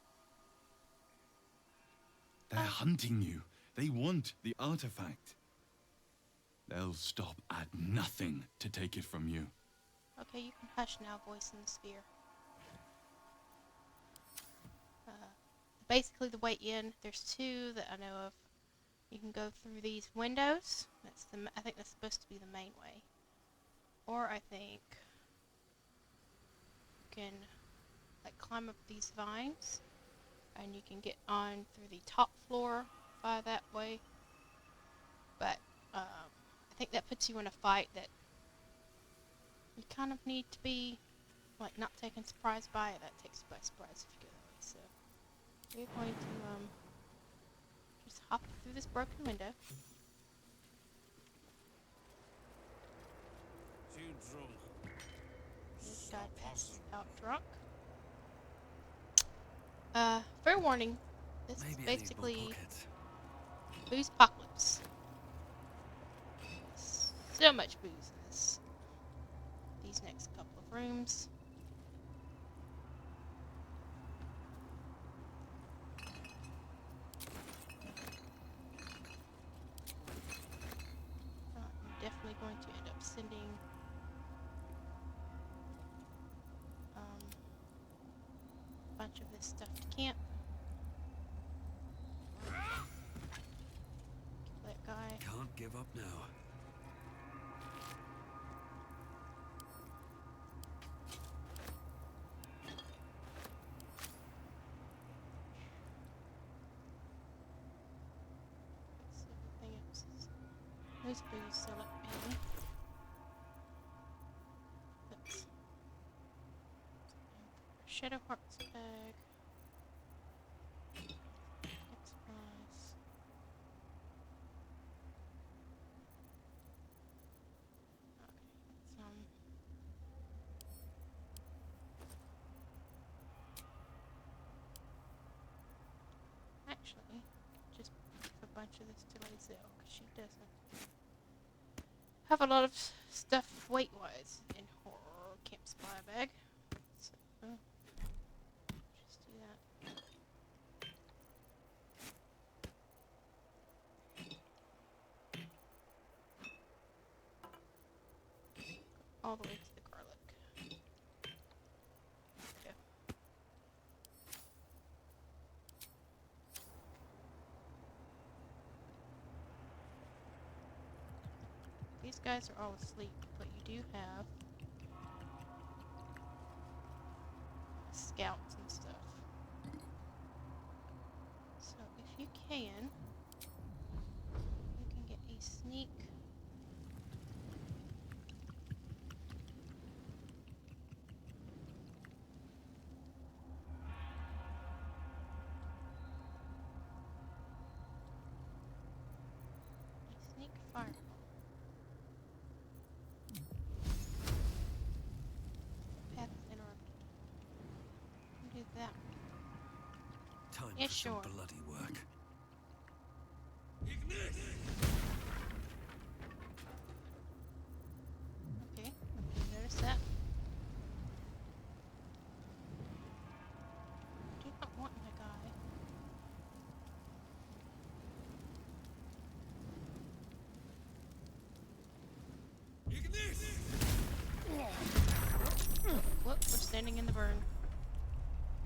They're hunting you. They want the artifact. They'll stop at nothing to take it from you. Okay, you can hush now, voice in the sphere. Basically, the way in, there's two that I know of. You can go through these windows. I think that's supposed to be the main way. Or I think you can climb up these vines, and you can get on through the top floor by that way. But I think that puts you in a fight that you kind of need to be not taken surprised by it. That takes you by surprise if you go that way. So we're going to just hop through this broken window. Too drunk. This guy passes out drunk. Fair warning, this is basically booze apocalypse. So much booze in these next couple of rooms. I'm definitely going to end up sending a bunch of this stuff to camp. Kill that guy. Can't give up now. Those booze still look in. Let's Shadow Heart's bag. Get supplies. Okay, actually, just give a bunch of this to Lazelle, because she doesn't have a lot of stuff weight-wise in her camp supply bag. So, just do that. All the way to the garlic. There we go. These guys are all asleep, but you do have scouts and stuff. So if you can get a sneak. Sneak fireball. Path is interrupted. Do that. Time Yeah, for sure. some bloody work. Okay, notice that. I do not want my guy. Whoop, we're standing in the burn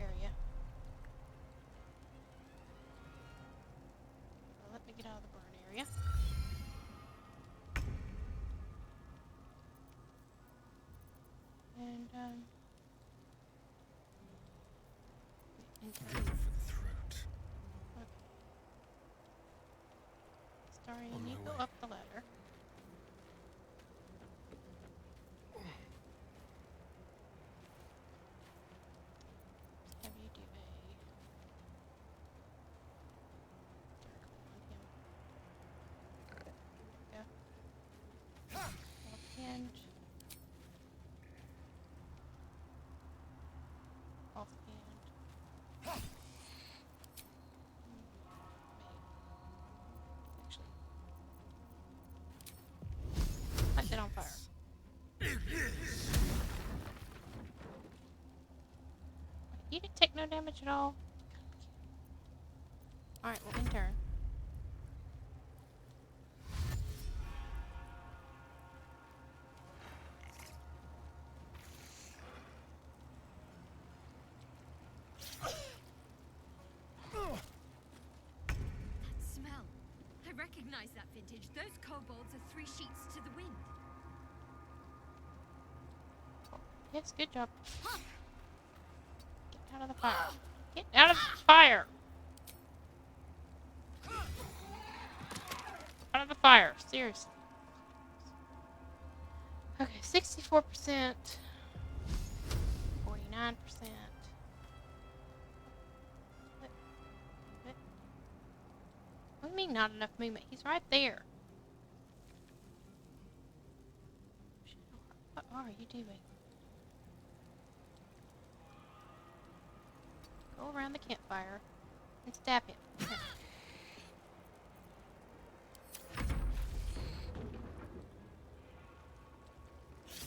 area. Well, let me get out of the burn area. And, Go for the throat. Okay. Astarion, On you my go way. up the ladder. Have you do a go. Offhand. Offhand. Actually. Light it on fire. You didn't take no damage at all. Alright, well, in turn. Smell. I recognize that vintage. Those kobolds are 3 sheets to the wind. Yes, good job. Get out of the fire. Get out of the fire! Out of the fire, seriously. Okay, 64%. 49%. What do you mean not enough movement? He's right there. What are you doing? Go around the campfire and stab him.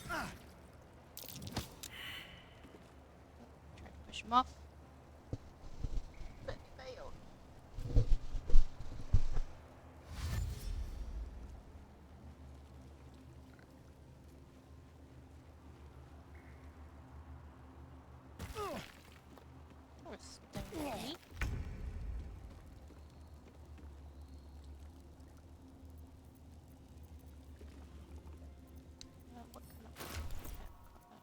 Try to push him off. But he failed. Poor Stony. What kind of weapon do you have?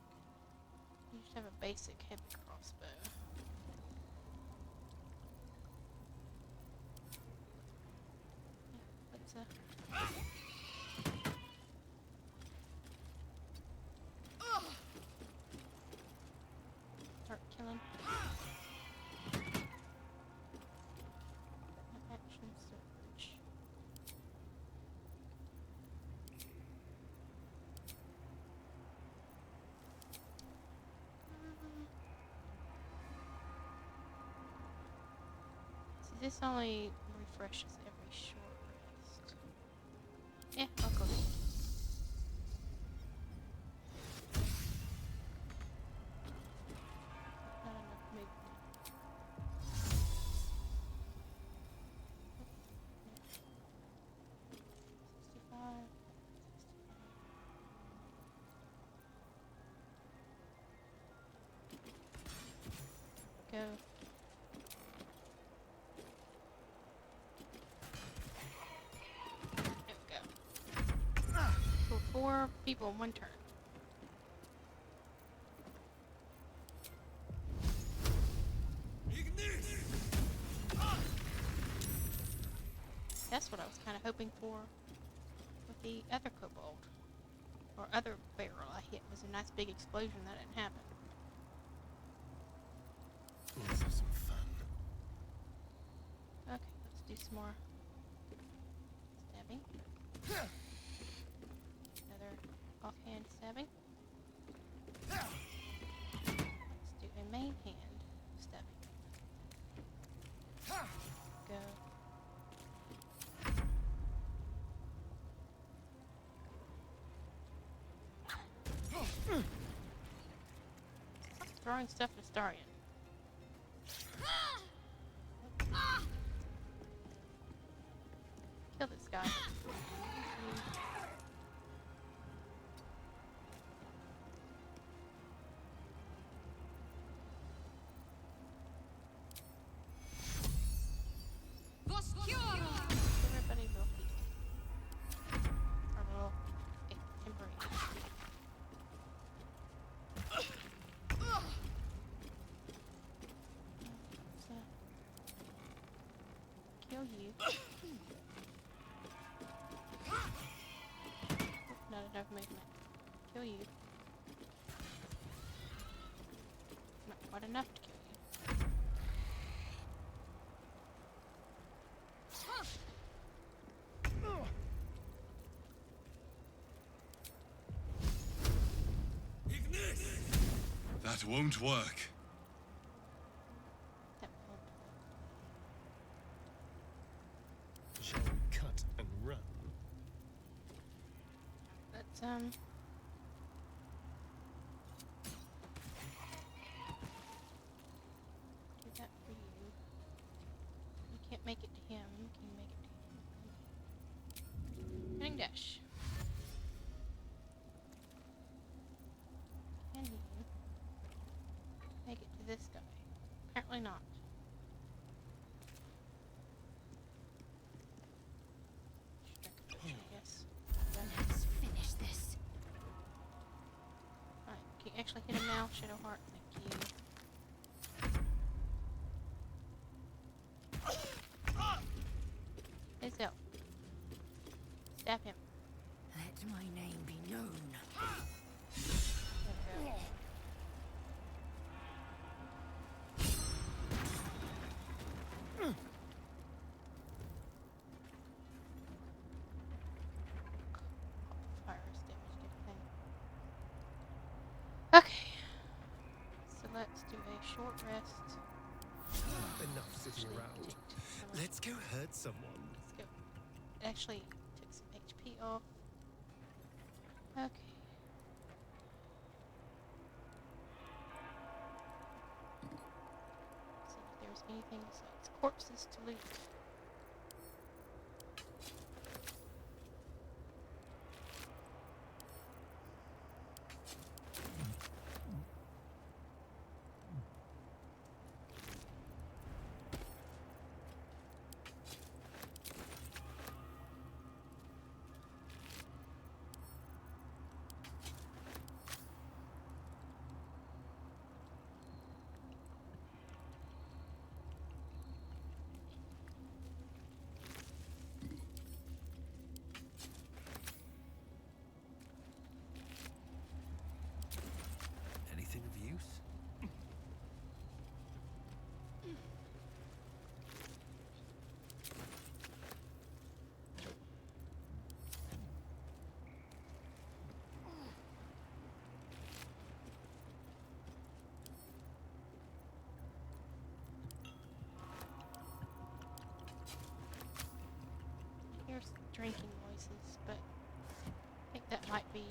You just have a basic heavy crossbow. Let's This only refreshes every short rest. Yeah, I'll go. Not enough movement. 65. Go. There we go. So 4 people in one turn. That's what I was kind of hoping for with the other kobold. Or other barrel I hit was a nice big explosion. That didn't happen. Let's have some fun. Okay, let's do some more stabbing. Another offhand stabbing. Let's do a main hand stabbing. Go. Stop throwing stuff at Astarion. Kill this guy. Everybody will heal. Or will temporary HP. So, kill you. Not enough movement. Kill you. Not quite enough to kill you. That won't work. Shall we cut and run? Let's do that for you. You can't make it to him. Can you make it to him? Running dash. Can you make it to this guy? Apparently not. I guess. Let's finish this. Alright, can you actually hit him now? Shadowheart, thank you. His help. Stab him. Let my name be known. There we go. Fire has damaged everything. Okay. So let's do a short rest. Enough sitting around. Let's go hurt someone. Let's go. It actually took some HP off. Okay. See if there's anything besides corpses to loot. drinking noises, but I think that might be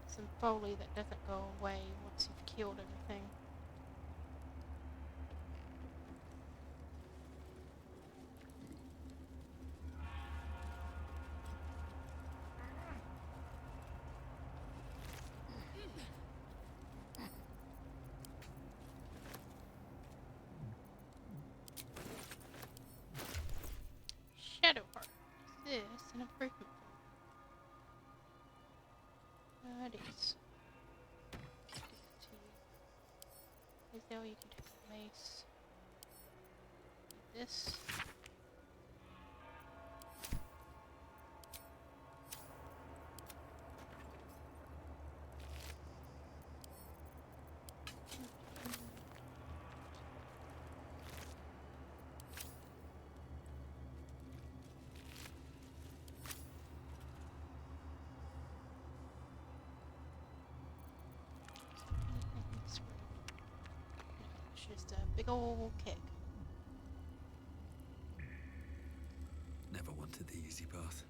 some foley that doesn't go away once you've killed everything. Shadow Heart. Is this an improvement? It is. Is there you can take the mace. This. It's just a big old keg. Never wanted the easy path.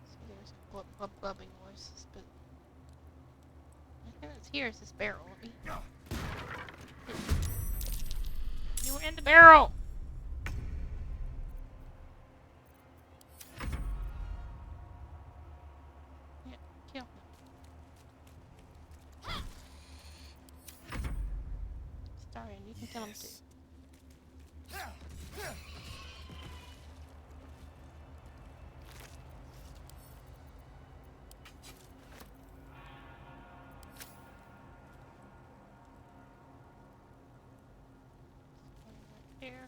So there's blubbing noises, but I think that's here is this barrel. You were in the barrel! Yeah, kill him. Astarion, you can kill him too. Here.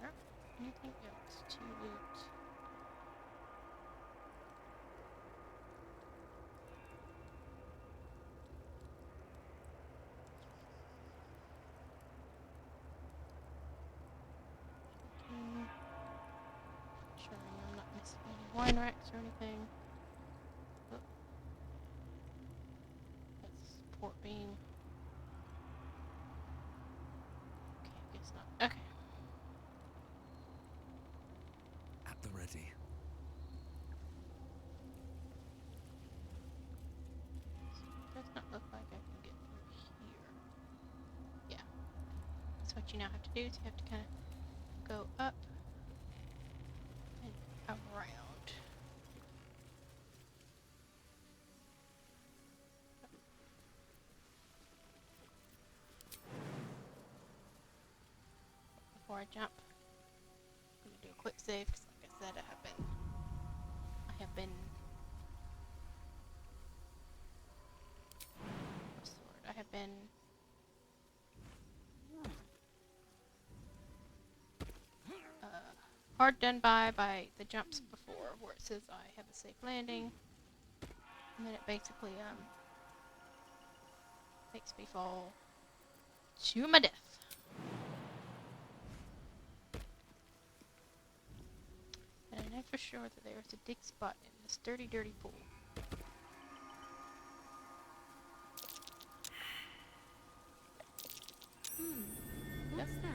There. Anything else to loot? Sure, I'm not missing any wine racks or anything. Oh. That's port bean. Okay, I guess not. Okay. At the ready. Does not look like I can get through here. Yeah. That's what you now have to do. Is you have to kind of go up and around. Before I jump, I'm gonna do a quick save because, like I said, I have been what's the word? I have been hard done by the jumps before, where it says I have a safe landing, and then it basically makes me fall to my death. And I know for sure that there is a dig spot in this dirty, dirty pool. What's that?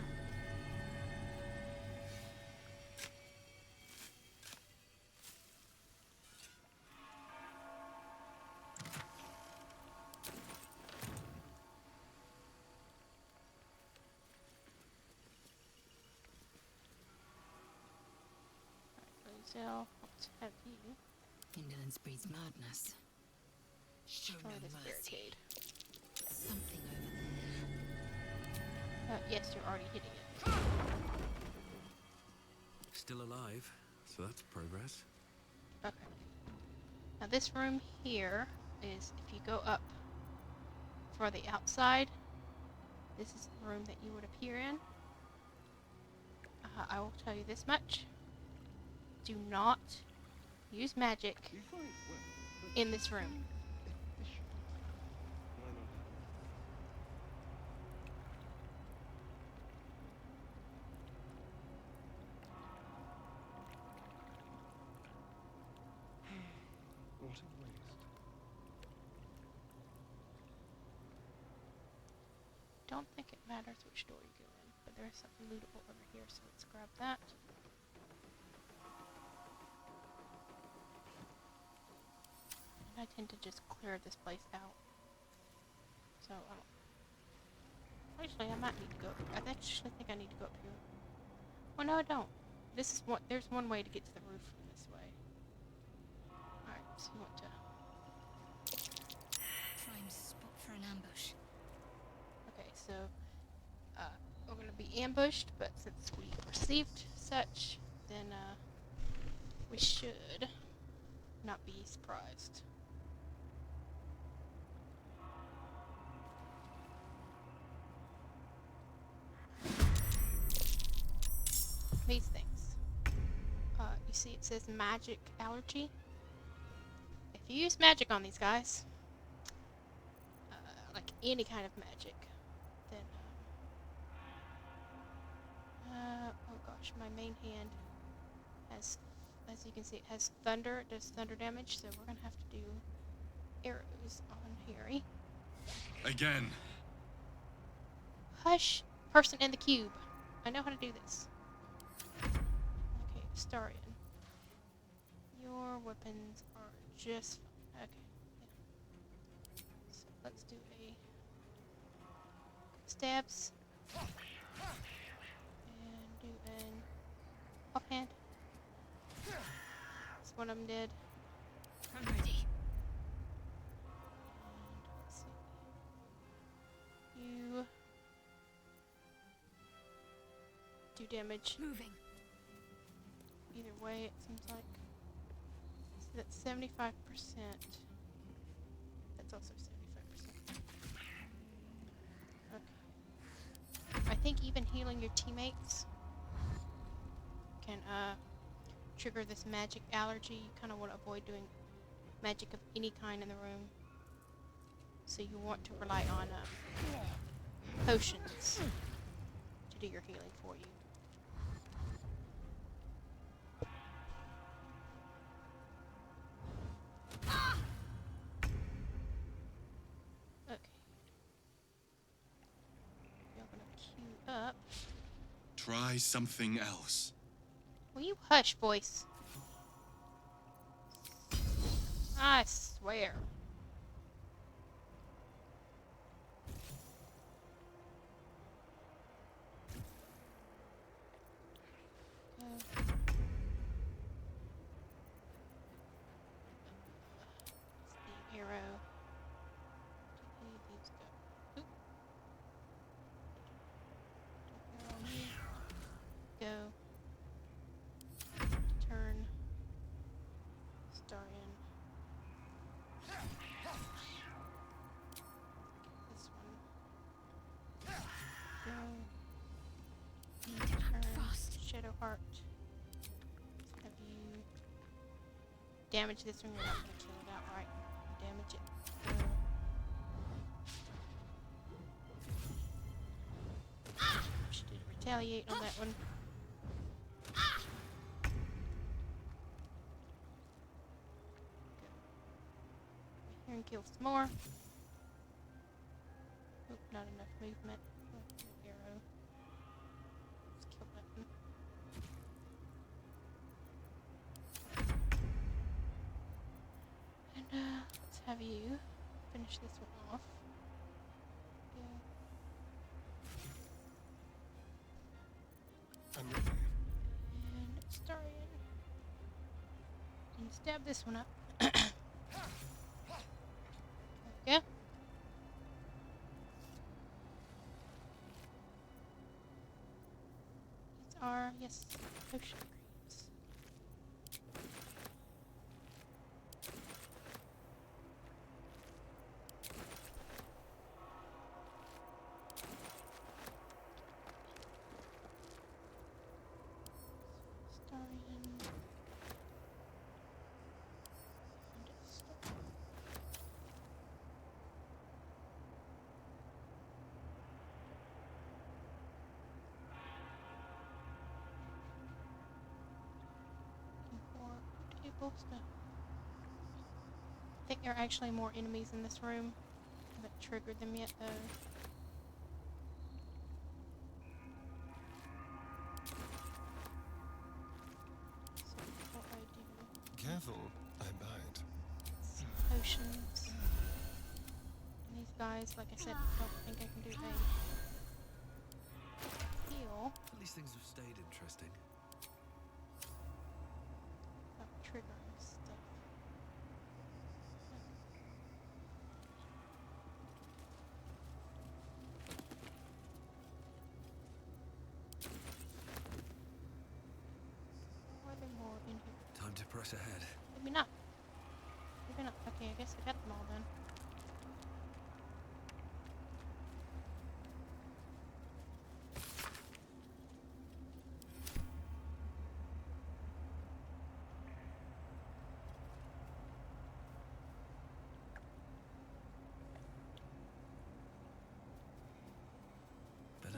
So, let's have you Indolence breeds madness. Show destroy no this mercy. barricade. Something over there. Yes, you're already hitting it. Still alive, so that's progress. Okay. Now this room here is, if you go up for the outside, this is the room that you would appear in. I will tell you this much. Do not use magic in this room. don't think it matters which door you go in, but there is something lootable over here, so let's grab that. And I tend to just clear this place out. So, actually, I might need to go. I actually think I need to go up here. Well, no, I don't. This is what. There's one way to get to the roof from this way. Alright, so you want to. Prime spot for an ambush. Okay, so we're gonna be ambushed, but since we received such, then we should not be surprised. These things. You see it says magic allergy. If you use magic on these guys, like any kind of magic, then oh gosh, my main hand has, as you can see, it has thunder. It does thunder damage, so we're gonna have to do arrows on Harry. Again. Hush, person in the cube. I know how to do this. Okay, Astarion. Your weapons are just fine. Okay, yeah. So let's do a stabs. And do an offhand. That's one of them did. I'm ready. And let's see. You do damage. Moving. Either way, it seems like. So that's 75%. That's also 75%. Okay. I think even healing your teammates can trigger this magic allergy. You kind of want to avoid doing magic of any kind in the room. So you want to rely on potions to do your healing for you. Okay. You're gonna queue up. Try something else. Will you hush, voice? I swear. The arrow. Do any of these go? Oop. Arrow on me. Go. Turn. Astarion. This one. Go. Need to act fast. Shadowheart. Have you damage this one? You're not gonna kill it outright. Damage it. She did retaliate on that one. Here and kill some more. Oop, not enough movement. Arrow. Let's kill that one. And let's have you finish this one off. I'm ready. And Astarion. And stab this one up. There we go. These are, yes, potion greens. Astarion. And Astarion. Table stuff. I think there are actually more enemies in this room. I haven't triggered them yet though. potions. And these guys, like I said, don't think I can do a heal. At least things have stayed interesting. Without triggering stuff. Are there more in here? Time to press ahead. Maybe not. Maybe not. Okay, I guess I got them all then.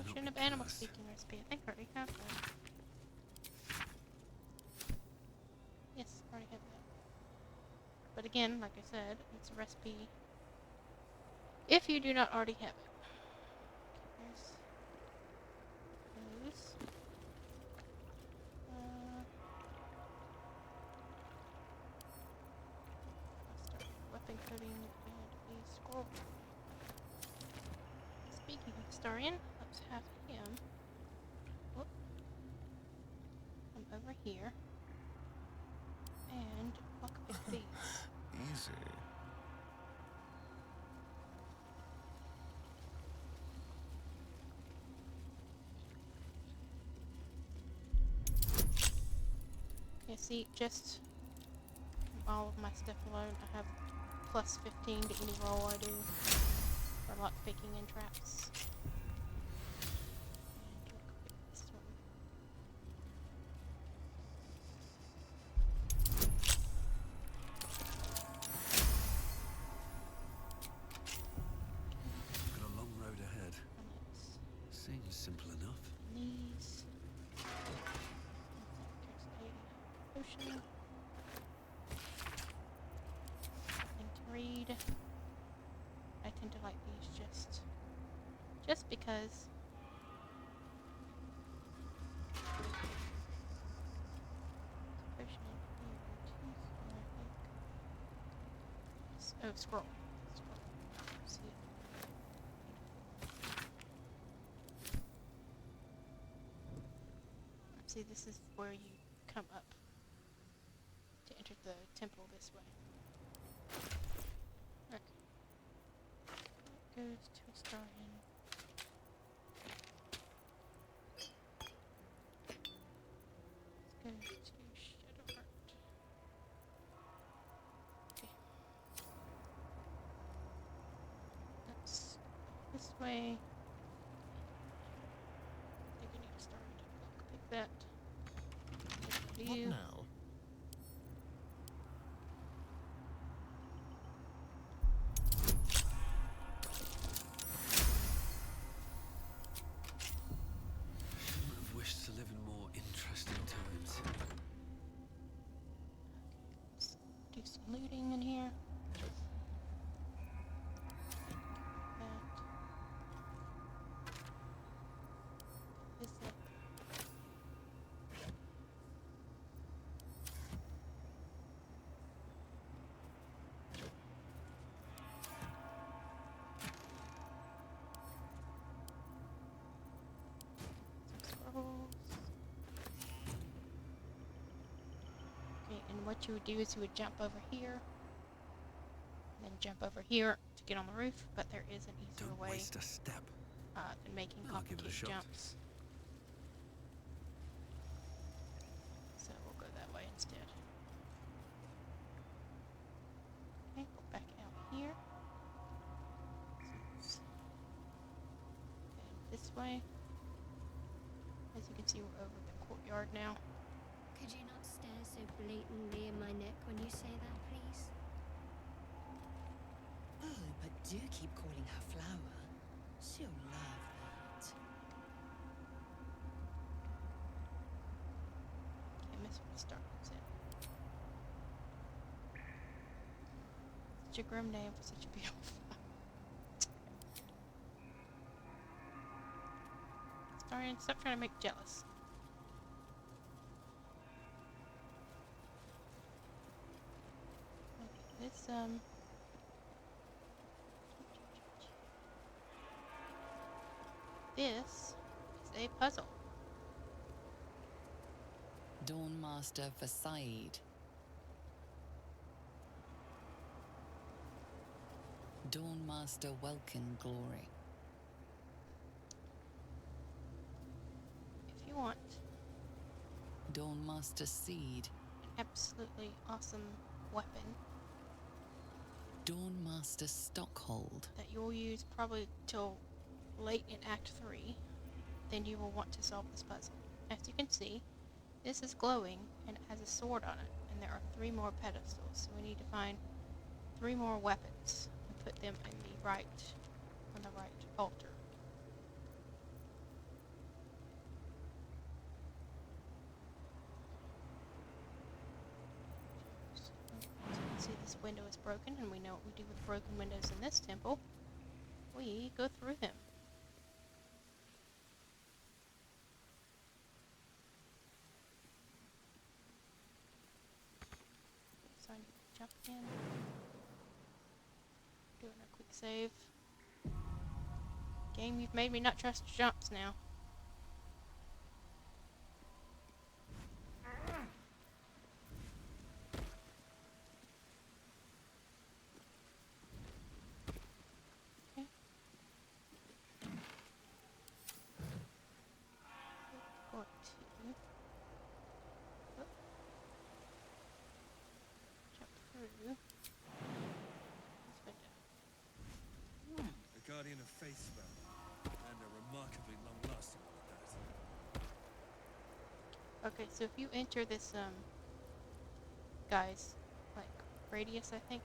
Potion of animal speaking recipe. I think I already have that. Yes, I already have that. But again, like I said, it's a recipe if you do not already have it. There's those. I'll start with weapon coding and a scroll. Speaking of Astarion, let's have him come over here and look at these. Easy. Yeah, see, just from all of my stuff alone, I have plus 15 to any roll I do for lockpicking and traps. And we'll pick this one. Got a long road ahead. Seems simple enough. These. Potion. Nothing to read. I tend to like these just because. Potion here, I think. Oh, scroll. See it. See, this is where you come up to enter the temple this way. Okay. That goes to Astarion. This goes to Shadowheart. Okay. That's this way. I think I need to start to pick that. What now? Shouldn't have wished to live in more interesting times. Let's do some looting in here. That. This up. Okay, and what you would do is you would jump over here, and then jump over here to get on the roof, but there is an easier Don't way waste a step. than making I'll give it a complicated shot. jumps. So we'll go that way instead. Okay, go back out here. And this way. As you can see, we're over the courtyard now. Could you not stare so blatantly in my neck when you say that, please? Oh, but do keep calling her Flower. She'll love that. Can't miss when it starts in. Such a grim name for such a beautiful flower. Astarion, stop trying to make jealous. Okay, this this is a puzzle. Dawnmaster Versailles. Dawnmaster Welkin Glory. If you want Dawnmaster Seed. an absolutely awesome weapon Dawnmaster Stockhold. that you will use probably till late in Act 3, then you will want to solve this puzzle. As you can see, this is glowing and it has a sword on it, and there are 3 more pedestals, so we need to find 3 more weapons and put them in the right, on the right altar. See, this window is broken, and we know what we do with broken windows in this temple. We go through them. So I need to jump in. Doing a quick save. Game, you've made me not trust jumps now. A guardian of faith spell, and a remarkably long-lasting one at that. Okay, so if you enter this, guy's, like, radius, I think.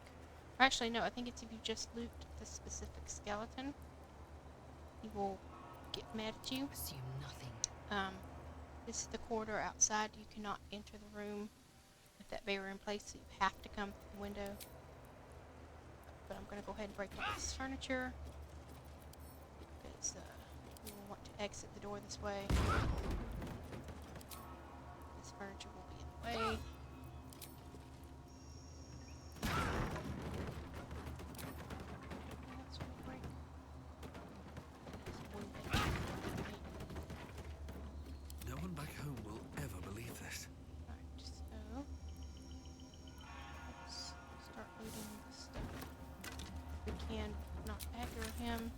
Or actually, no, I think it's if you just loot the specific skeleton, he will get mad at you. Assume nothing. This is the corridor outside. You cannot enter the room with that barrier in place, so you have to come through the window. But I'm going to go ahead and break up this furniture, because we will want to exit the door this way. This furniture will be in the way. No one back home will ever believe this. Alright, so let's start looting this stuff. We can not aggro him.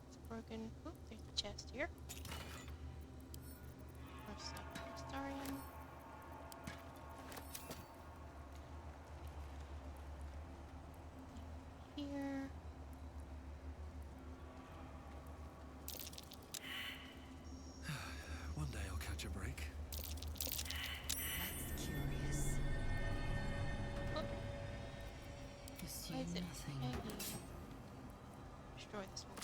It's broken. Oop, there's the chest here. More stuff from Astarion. Here. One day I'll catch a break. That's curious. Assume Why is it nothing. hanging? Destroy this one.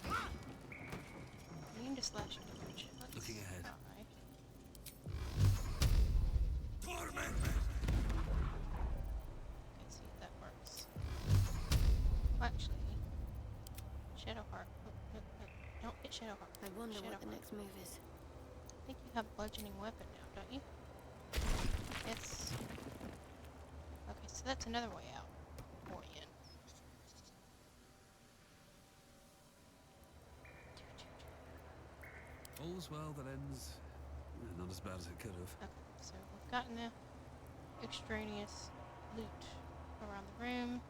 You can just slash it damage. Looking ahead. Alright. Let's see if that works. Well, actually, Shadowheart. Oh, no, no. Don't hit Shadowheart. I wonder what the Shadowheart. next move is. I think you have a bludgeoning weapon now, don't you? It's... Okay, so that's another way out. Or in. All's well that ends not as bad as it could have. Okay, so we've gotten the extraneous loot around the room.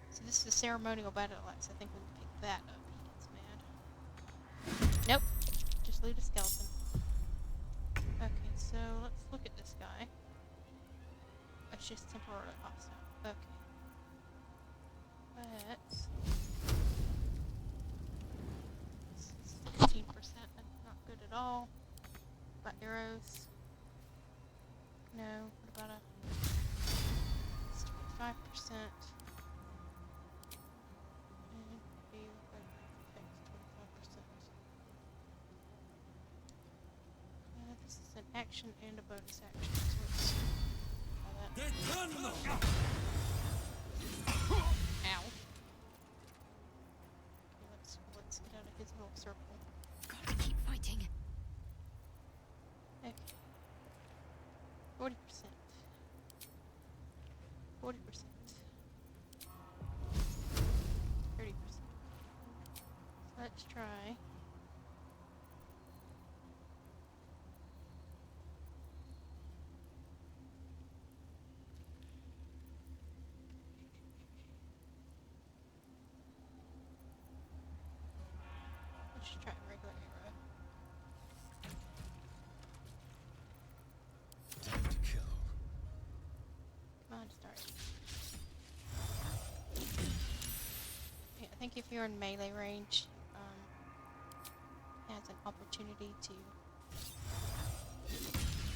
So this is the ceremonial battle axe. I think we can pick that up. He gets mad. Nope. Just loot a skeleton. Okay, so let's look at this guy. It's just temporarily hostile. Okay. Let's... 16%, not good at all. What about arrows? No. What about a... It's 25%. And be fixed 25%. This is an action and a bonus action, so let's try that. Ow. Okay, let's get out of his little circle. Gotta keep fighting. Okay. 40%. 40%. 30%. So let's try. Let's just try a regular arrow. Time to kill. Come on, start. Yeah, I think if you're in melee range, he has an opportunity to,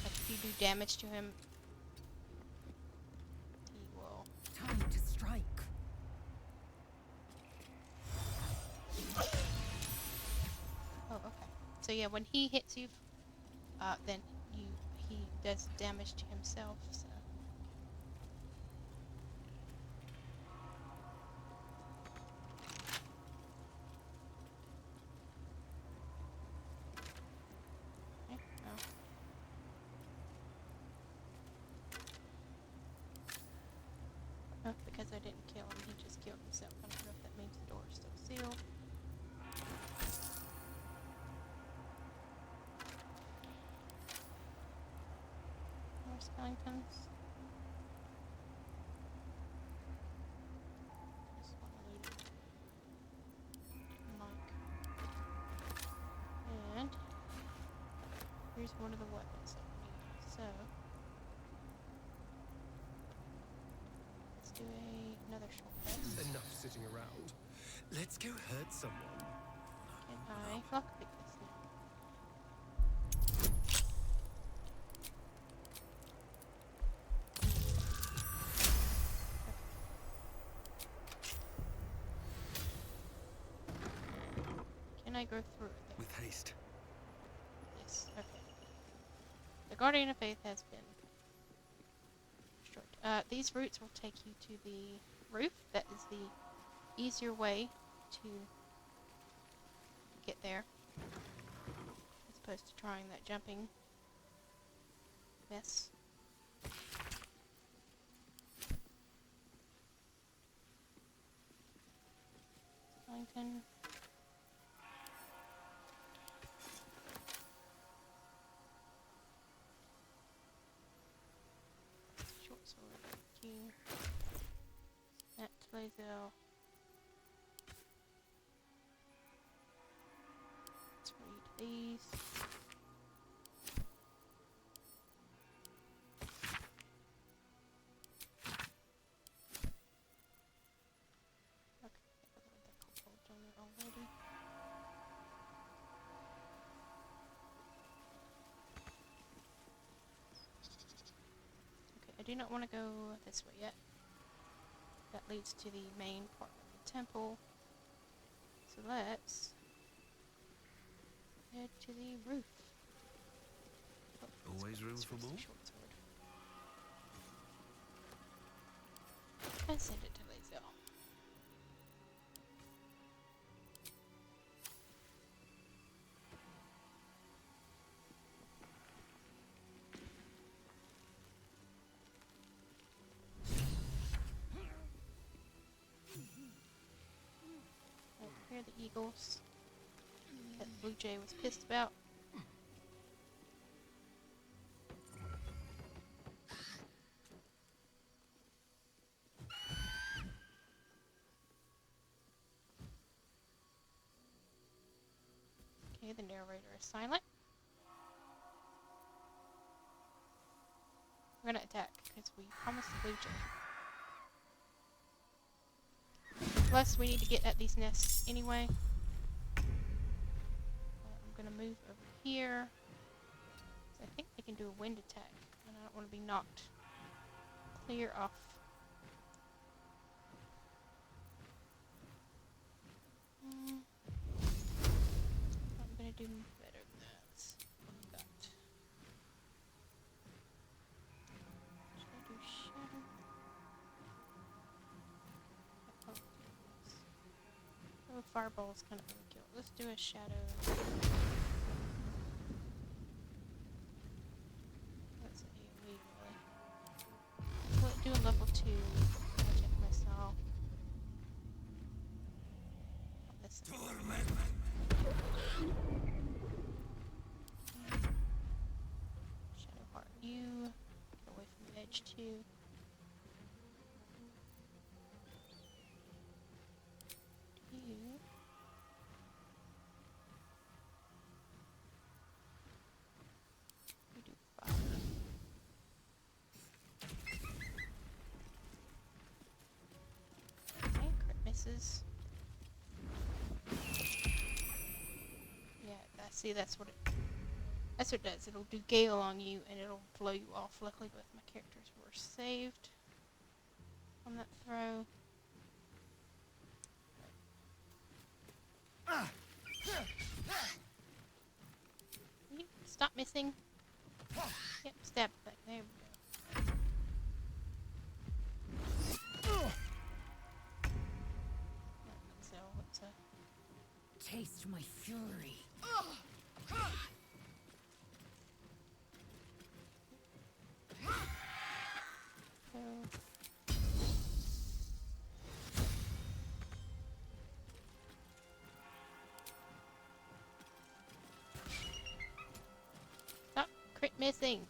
like, if you do damage to him, he will. Time to strike. Oh, okay. So yeah, when he hits you, then he does damage to himself. So. Okay, well. Oh, because I didn't kill him, he just killed himself. I don't know if that means the door is still sealed. More skeletons. This one looted. And here's one of the weapons that we need. So let's do another short rest. Enough sitting around. Let's go hurt someone. Can I lockpick this now? Can I go through it though? With haste. Yes, okay. The Guardian of Faith has been destroyed. These routes will take you to the roof. That is the easier way to get there, as opposed to trying that jumping mess. Wellington. Short sword. Q. That's Blazel. Let's read these. Okay, I got that cobalt on there already. Okay, I do not want to go this way yet. That leads to the main part of the temple. So let's head to the roof. Oh, Always room for more? short sword. And send it to Lazel. Here are the eagles that Blue Jay was pissed about. Okay, the narrator is silent. We're gonna attack because we promised the Blue Jay. Plus, we need to get at these nests anyway. I'm gonna move over here. So I think they can do a wind attack, and I don't want to be knocked clear off. I'm gonna do better than that. What have I got? Should I do shadow? fireball is kind of overkill. Let's do a shadow. That's AoE really. We'll do a level 2 magic missile. Shadow heart you. Get away from the edge too. You. You do 5. Okay, crit misses. Yeah, see, that's what it does. It'll do gale on you and it'll blow you off. Luckily both my characters were saved on that throw. You stop missing. Yep, stab back. There we go. So what's a Taste my fury. Stop crit missing.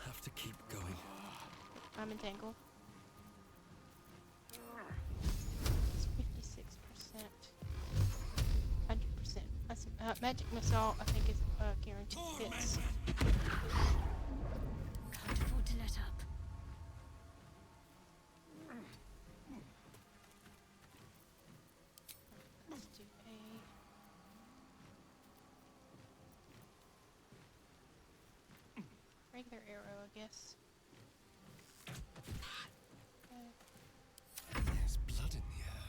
Have to keep going. I'm entangled. It's 56%. 100%. That's, magic missile, I think, is guaranteed hits. Can't afford to let up. Let's do a regular arrow, I guess. There's blood in the air.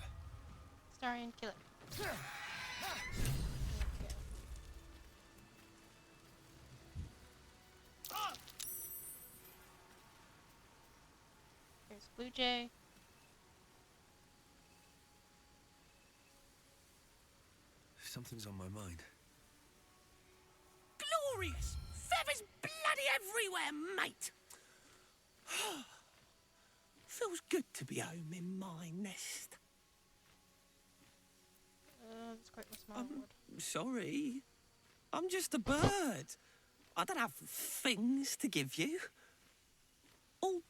Astarion, kill it. There we go. There's Blue Jay. Something's on my mind. Glorious! Feathers bloody everywhere, mate! Feels good to be home in my nest. Let's quite a small wood. Sorry. I'm just a bird. I don't have things to give you. Although,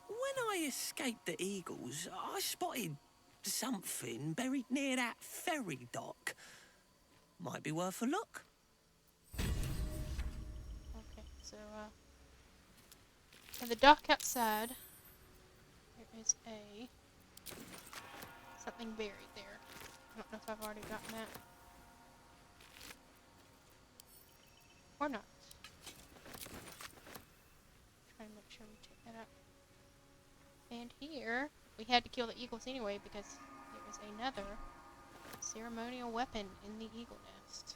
when I escaped the eagles, I spotted something buried near that ferry dock. Might be worth a look. Okay, so, at the dock outside, there is something buried there. I don't know if I've already gotten that. Or not. Trying to make sure we check that out. And here, we had to kill the eagles anyway because there was another ceremonial weapon in the eagle nest.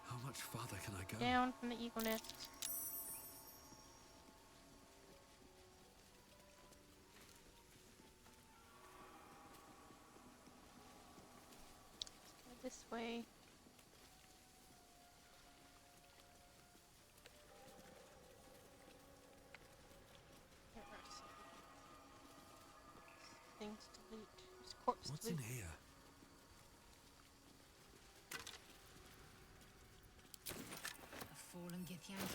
How much farther can I go? Down from the eagle nest. Go this way. There are some things to loot. There's corpse What's to loot. in here? A fallen Githyank.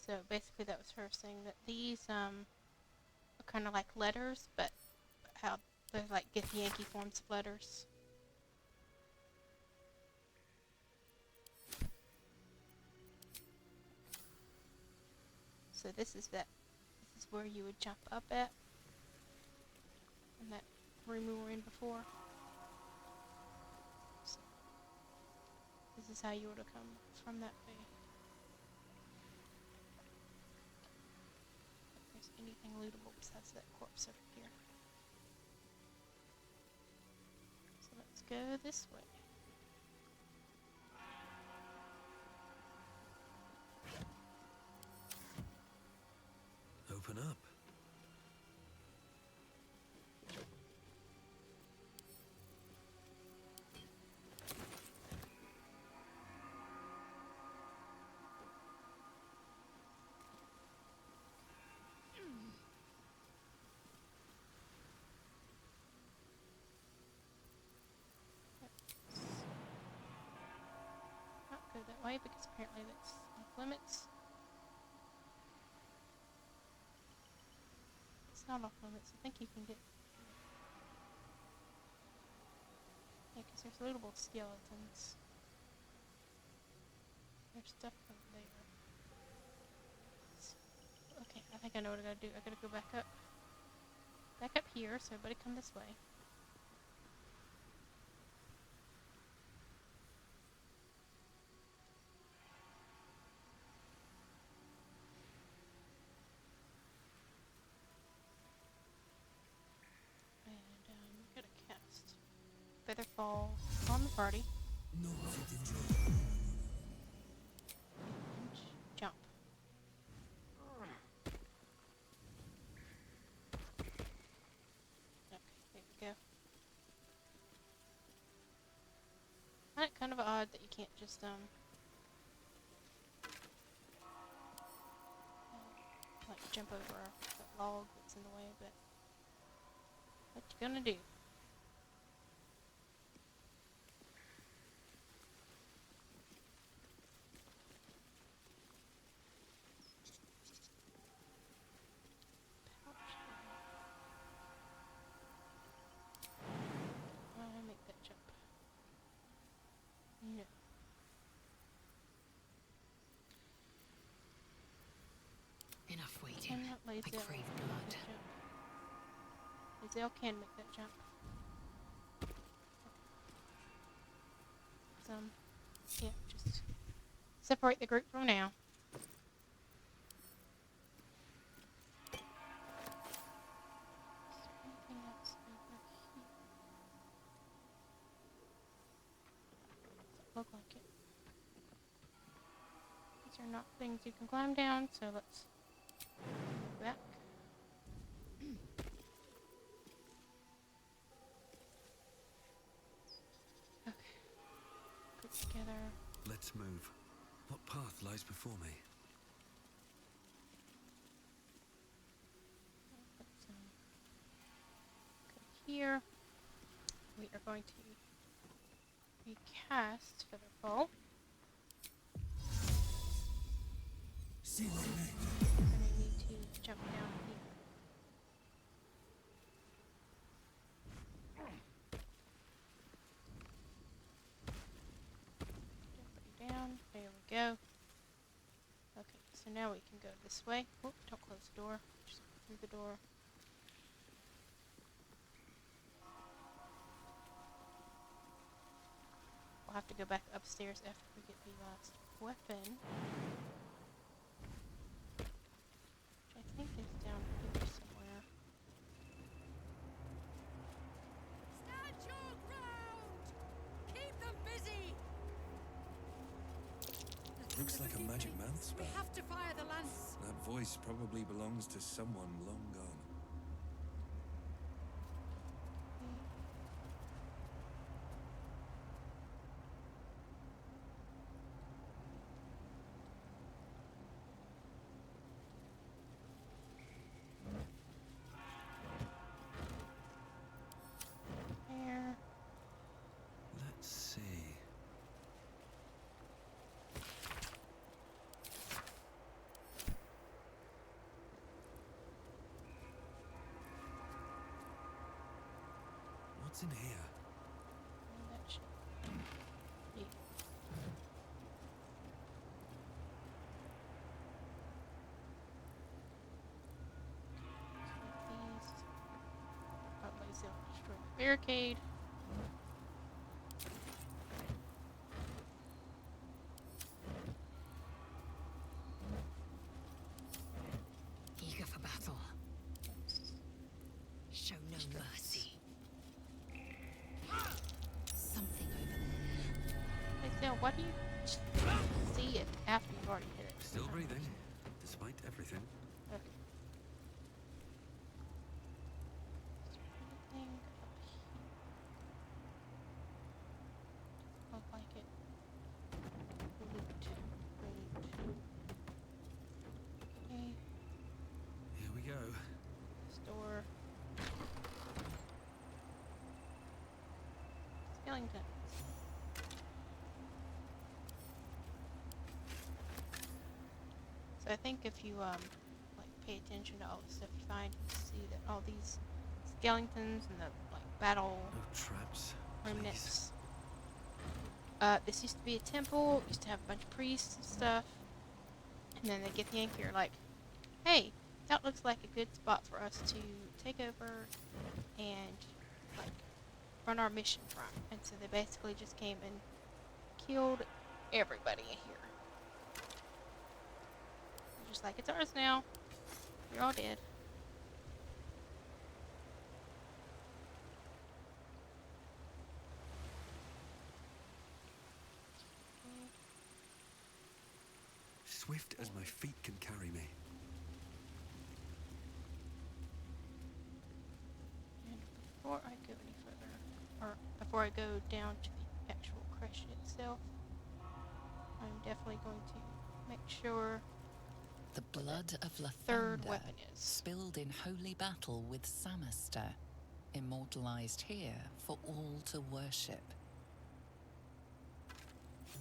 So basically that was her saying that these are kind of like letters, but how they're like Githyanki forms of letters. So this is where you would jump up at in that room we were in before. So this This is how you were to come from that way. If there's anything lootable besides that corpse over here. So let's go this way. Open up. Not go that way because apparently that's off limits. It's not off limits. I think you can get. Yeah, because there's lootable skeletons. There's stuff over there. Okay, I think I know what I gotta do. I gotta go back up. Back up here, so everybody come this way. Gotta cast Featherfall on the party. No, Jump. Okay, there we go. I find it kind of odd that you can't just like jump over that log that's in the way, but what you gonna do? Make that jump. No. Enough waiting. I crave blood. Lae'zel can make that jump. Yeah, just separate the group from now. Is there anything else over here? Doesn't look like it. These are not things you can climb down, so let's go back. Okay. Put together. let's move. What path lies before me? Here we are going to recast Featherfall. See my maid. And I need to jump down here. Jump down. There we go. Okay, so now we can go this way. Oh, don't close the door. Just go through the door. We'll have to go back upstairs after we get the last weapon. Which I think is down here somewhere. Stand your ground! Keep them busy! Looks like a magic mouth spell. We have to fire the lance. That voice probably belongs to someone long gone. There. Let's see. What's in here? That should be. These. Probably still destroy the barricade. Why do you see it after you've already hit it? Still breathing, despite everything. Okay. Anything up here? Look like it. Loot. Okay. Here we go. Store. Skellington. So I think if you like pay attention to all the stuff you find, you see that all these skeletons and the like battle No traps. remnants. This used to be a temple. Used to have a bunch of priests and stuff. And then they get the anchor like, hey, that looks like a good spot for us to take over and like run our mission from. And so they basically just came and killed everybody here. They're just like, it's ours now. You're all dead. Swift as my feet can carry me. And before I go any further, or before I go down to the actual crush itself, I'm definitely going to make sure The blood of third Lathander, weapon is. spilled in holy battle with Samaster, immortalized here for all to worship.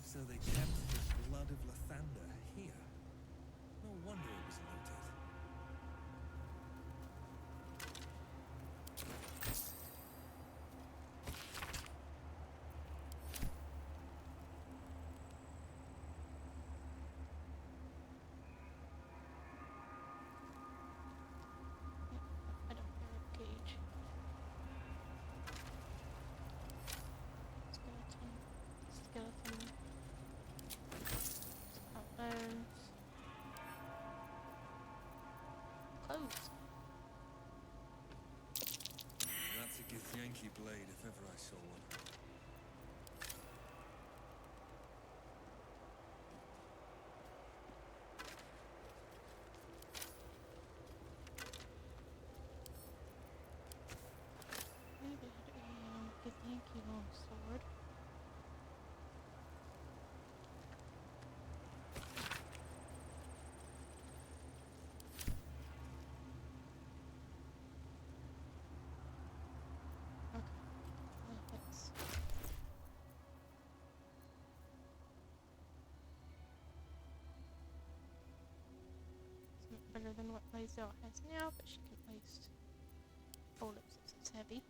So they kept the blood of Lathander here. No wonder it was looted. I don't have a gauge. Skeleton. Outlines. Clothes. That's a Githyanki blade if ever I saw one. Maybe a Githyanki long sword. Okay. Well, that's it's not better than what Lae'zel has now, but she can at least hold it since it's heavy.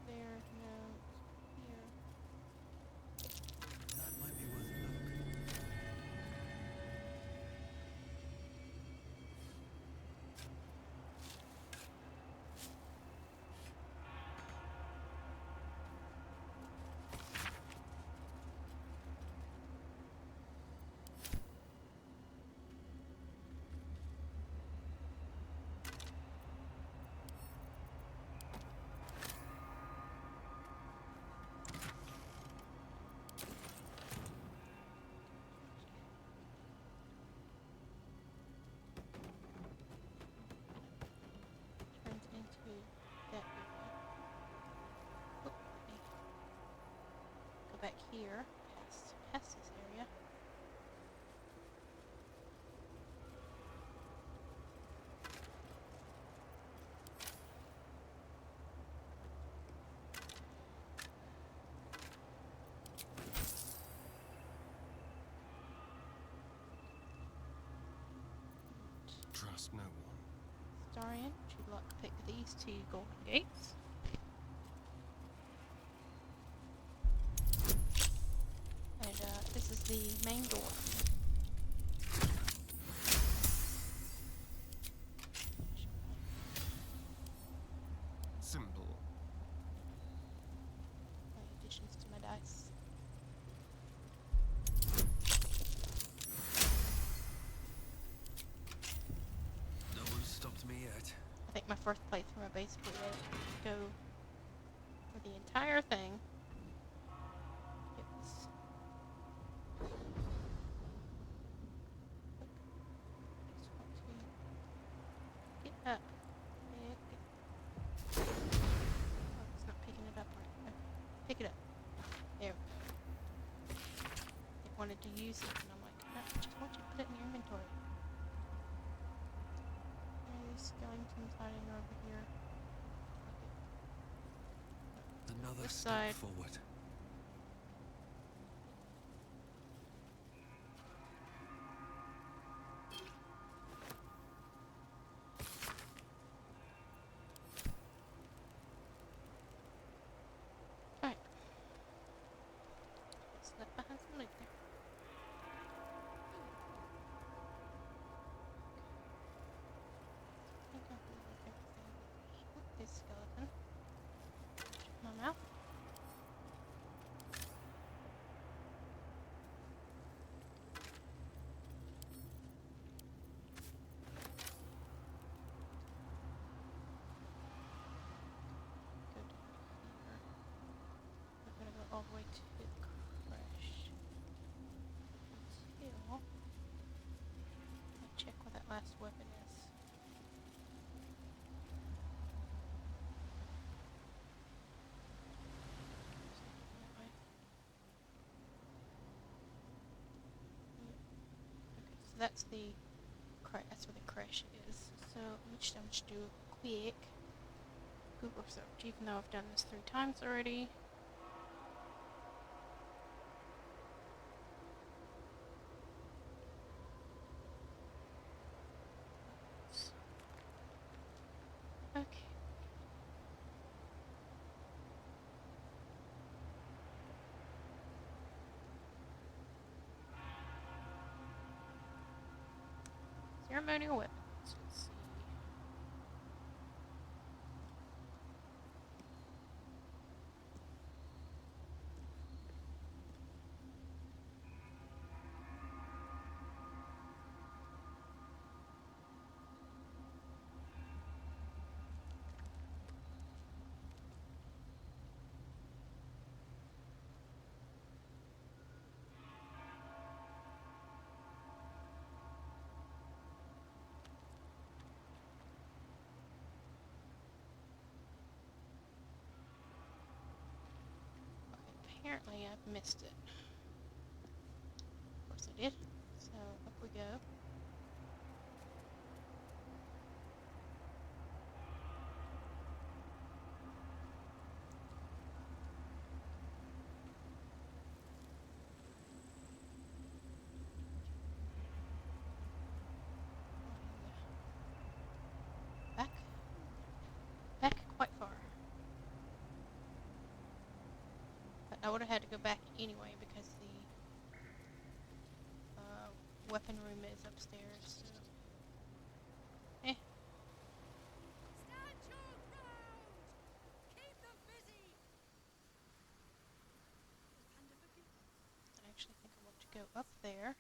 There, no, here. That might be worth a look. Turns into that area. Oh, let me go back here, past this area. Trust no one. Astarion, would you like to pick these two golden gates? And this is the main door. Simple. My additions to my dice. my first playthrough, I basically let it go for the entire thing. It was... Get up. Oh, it's not picking it up right. Okay. Pick it up. There we go. It wanted to use it, and I'm like, no, I just want you to put it in your inventory. There are these skeletons hiding over here. Another This step side. forward. Alright. It's left behind some loot there. I think I've looted everything. Shoot this skeleton. Check my mouth. Go down here. We're gonna go all the way to the crash. Until I check what that last weapon is. That way. Yep. Okay, so that's the that's where the crash is. So I'm just do a quick Google search, even though I've done this 3 times already. Okay. Ceremonial weapons. Let's see. Apparently I've missed it. Of course I did. So up we go. Back. Back quite far. But I would have had to go back anyway because the weapon room is upstairs, so... Eh. Stand your ground! Keep them busy! I actually think I want to go up there.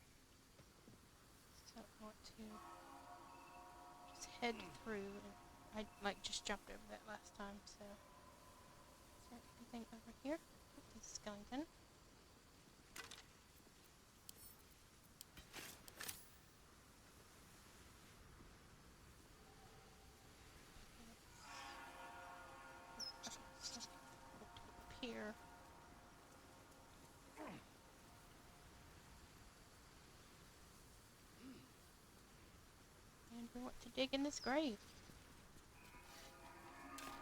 So I want to just head through, and I just jumped over that last time, so... Is there anything over here? Oh, there's a skeleton. Here. And we want to dig in this grave.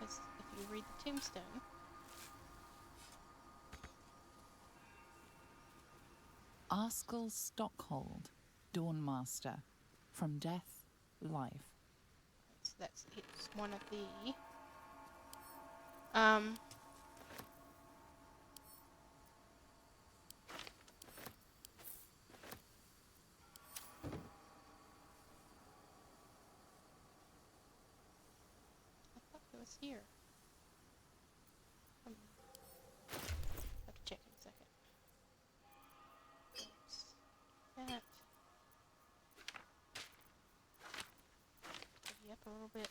Because if you read the tombstone, Arskel Stockhold, Dawnmaster. From death, life. so it's one of the I thought it was here. Have to check in a second. Oops. That. Yep, a little bit.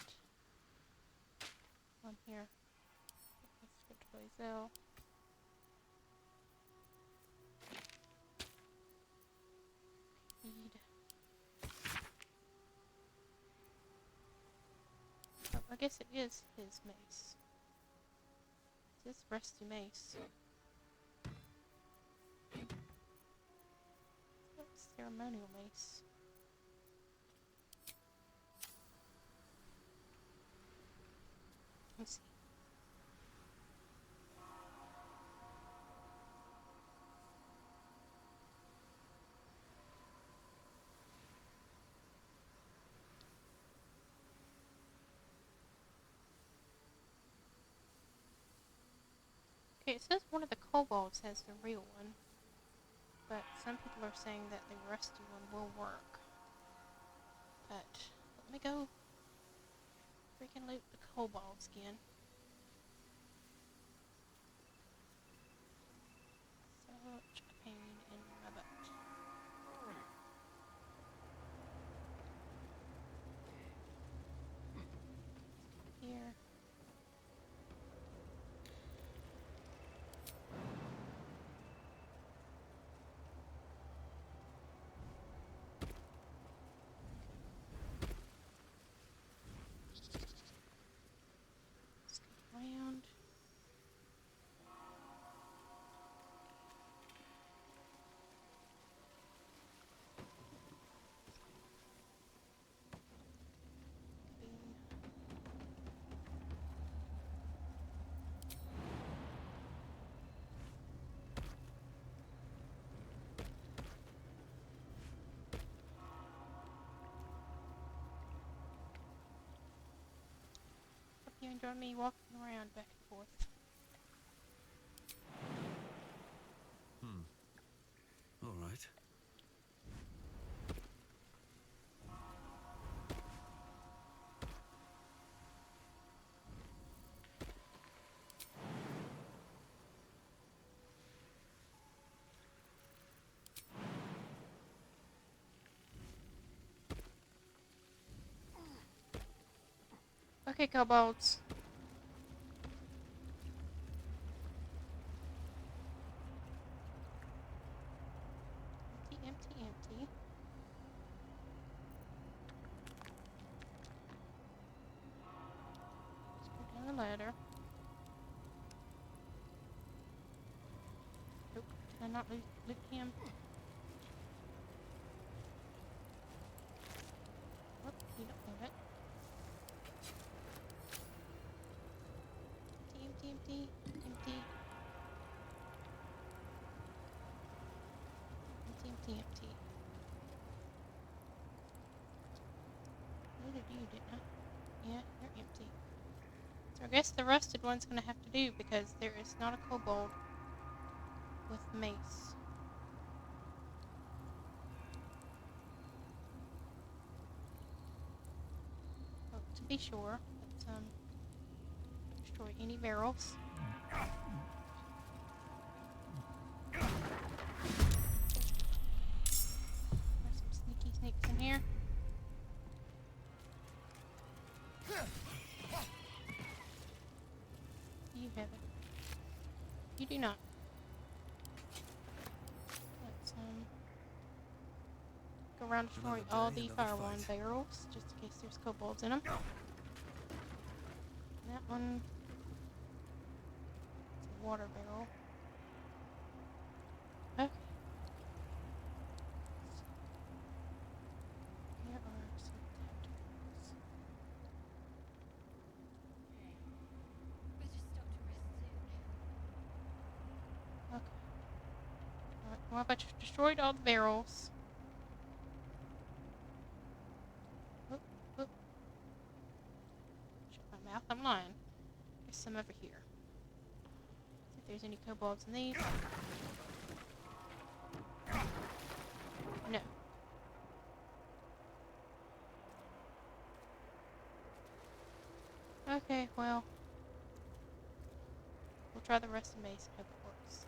on here. Let's go to Blazel. Feed. Oh, I guess it is his mace. It's his rusty mace. It's ceremonial mace. Let's see. Okay, it says one of the kobolds has the real one, but some people are saying that the rusty one will work. But let me go freaking loot the kobolds again. Such a pain in my butt. Here. Around. Hope you enjoy me walking around back and forth. All right. Okay, kobolds. Empty, empty, empty. Let's go down the ladder. Nope, did I not loot him? Whoop, you don't have it. Empty, empty, empty. Empty, empty, empty. Looted you, didn't I? Yeah, you're empty. So I guess the rusted one's gonna have to do because there is not a kobold with mace. Well, to be sure, let's destroy any barrels. There's some sneaky snakes in here. You have it. You do not. Let's go around and destroy all the fire wand barrels, just in case there's kobolds in them. That one, it's a water barrel. Okay. There are some tentacles. Okay. Alright, well, if I destroyed all the barrels. Oop, oop. Shut my mouth, I'm lying. There's some over here. See if there's any kobolds in these. No. Okay, well. We'll try the rest of the mace and hope it works.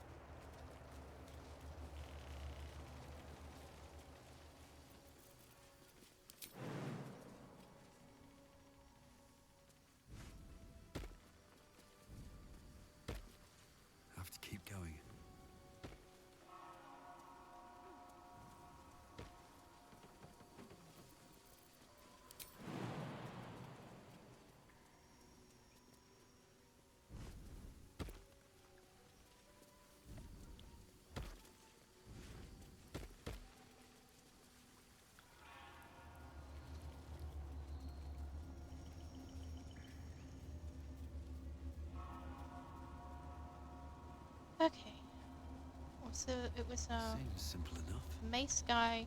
So it was Seems simple enough. Mace guy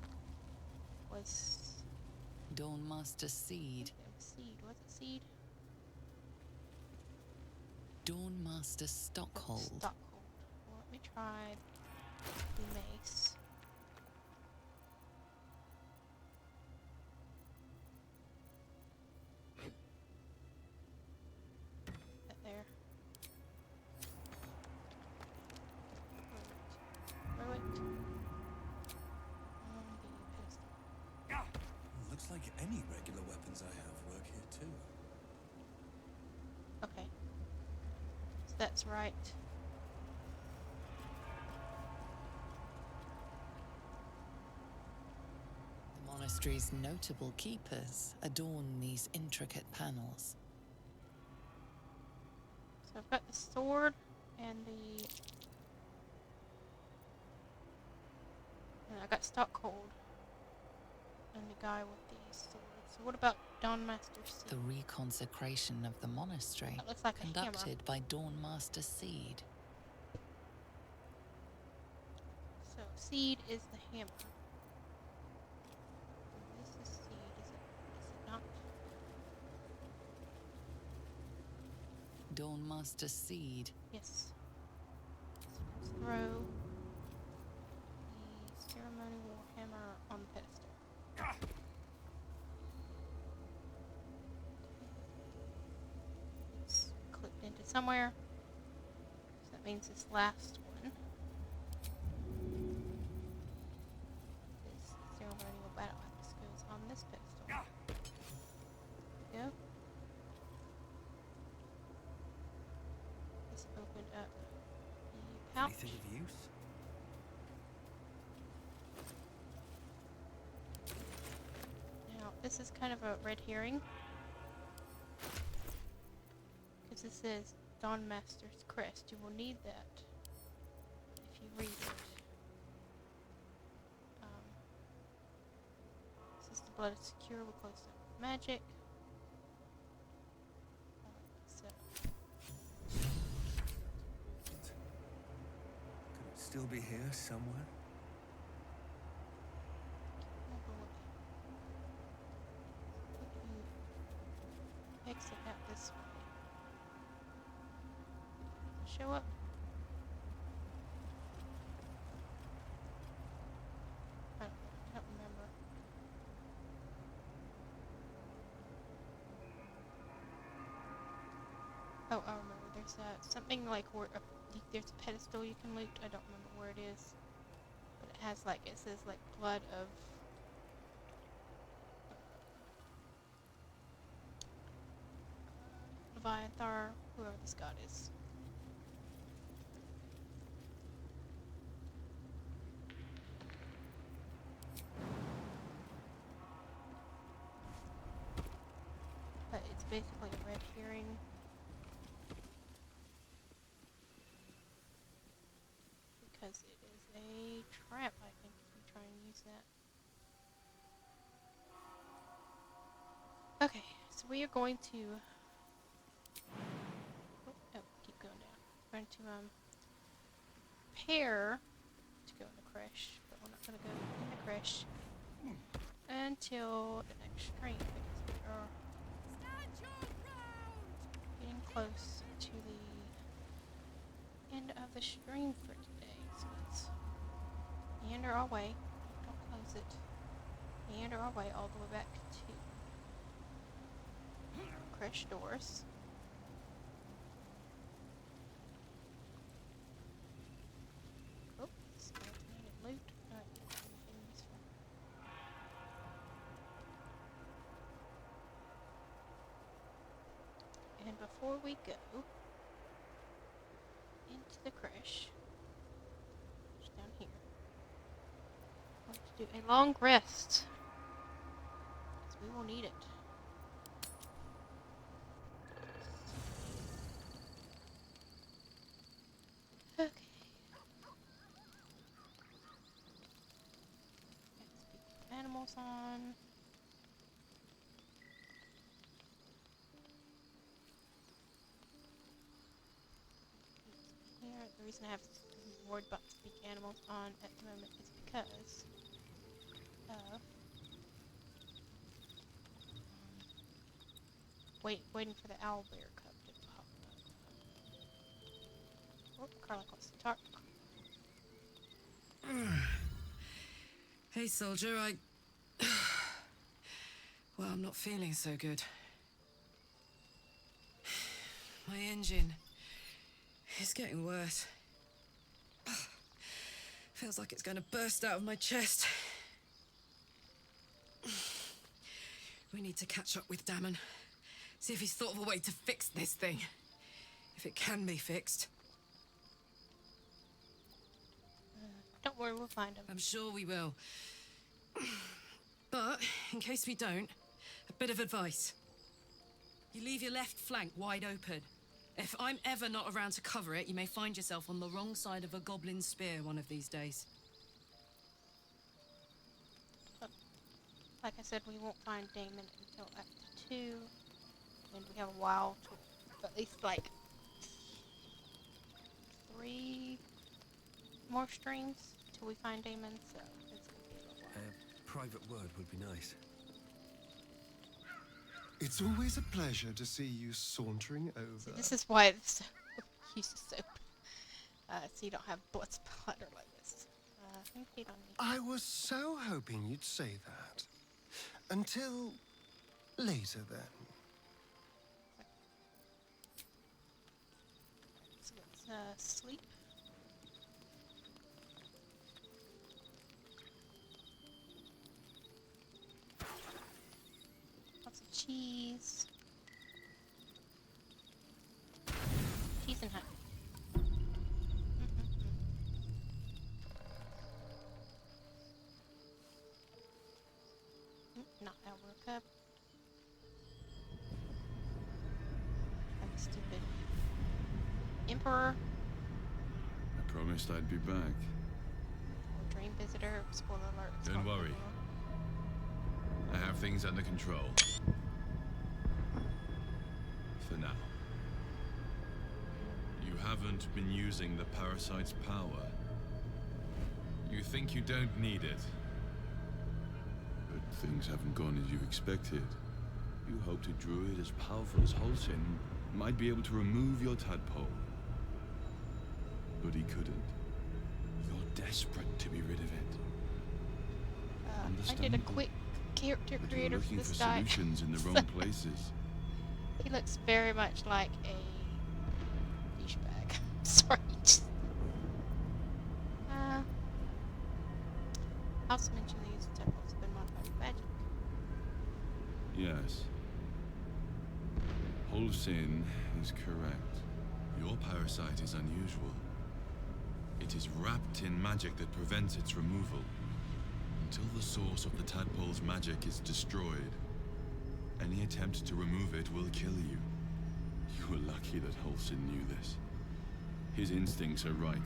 was Dawnmaster Seed. Seed. Was it Seed? Dawnmaster Stockhold. Stockhold. Well, let me try the Mace. That there. Throw it. On the pedestal. Looks like any regular weapons I have work here too. Okay. So that's right. The monastery's notable keepers adorn these intricate panels. So I've got the sword and the... And I got Stockhold. And the guy with the sword. So what about Dawnmaster Seed? The reconsecration of the monastery, That looks like a hammer. conducted by Dawnmaster Seed. So Seed is the hammer. This is Seed, is it not? Dawnmaster Seed. Yes. So let's throw the ceremony warhammer on the pedestal. It's clipped into somewhere. So that means this last one is ceremonial battle axe goes on this pedestal. There we go. This opened up the pouch. Anything of use? Now, this is kind of a red herring. Because this says Dawnmaster's Crest. You will need that if you read it. This is the blood is secure. We're close to magic. So, Could it still be here somewhere? exit out this way. Show up. I don't remember. Oh, I remember. There's something like where there's a pedestal you can loot. I don't remember where it is, but it has like it says like blood of Leviathar, whoever this god is. But it's basically a red herring. Because it is a trap, I think, if you try and use that. Okay, so we are going to... Oh, keep going down. We're going to, prepare to go in the creche, but we're not going to go in the creche until the next stream, because we are getting close to the end of the stream for today. So let's meander our way. Don't close it. Meander our way all the way back to creche doors. Oh, skeleton loot. Not anything useful. And before we go into the creche, just down here, I'm going to do a long rest, because we will need it. Okay. Let's keep the animals on. Here, the reason I have worried about the speak animals on at the moment is because of waiting for the owlbear cub to pop up. Oh, Carla wants to talk. Hey, soldier, well, I'm not feeling so good. My engine is getting worse. Feels like it's going to burst out of my chest. We need to catch up with Damon. See if he's thought of a way to fix this thing. If it can be fixed. Don't worry, we'll find him. I'm sure we will. But, in case we don't, a bit of advice. You leave your left flank wide open. If I'm ever not around to cover it, you may find yourself on the wrong side of a goblin spear one of these days. Like I said, we won't find Damon until Act 2. And we have a while to, at least like 3 more streams till we find Damon, so it's gonna be a little while. A private word would be nice. It's always a pleasure to see you sauntering over. See, this is why this uses soap. So you don't have blood splatter like this. Feed on me. I was so hoping you'd say that. Until later, then. So let's sleep. Lots of cheese. Cheese and honey. Not our cup. That stupid Emperor. I promised I'd be back. Or Dream Visitor. Spoiler alert. Don't worry. I have things under control. For now. You haven't been using the parasite's power. You think you don't need it. But things haven't gone as you expected. You hoped a druid as powerful as Holsin might be able to remove your tadpole. But he couldn't. You're desperate to be rid of it. I did a quick character But creator you're for looking this for guy. solutions in the wrong places. He looks very much like a douchebag. Sorry. I also mentioned these tadpoles have been modified with magic. Yes. Holsin is correct. Your parasite is unusual. It is wrapped in magic that prevents its removal. Until the source of the tadpole's magic is destroyed, any attempt to remove it will kill you. You were lucky that Holsin knew this. His instincts are right.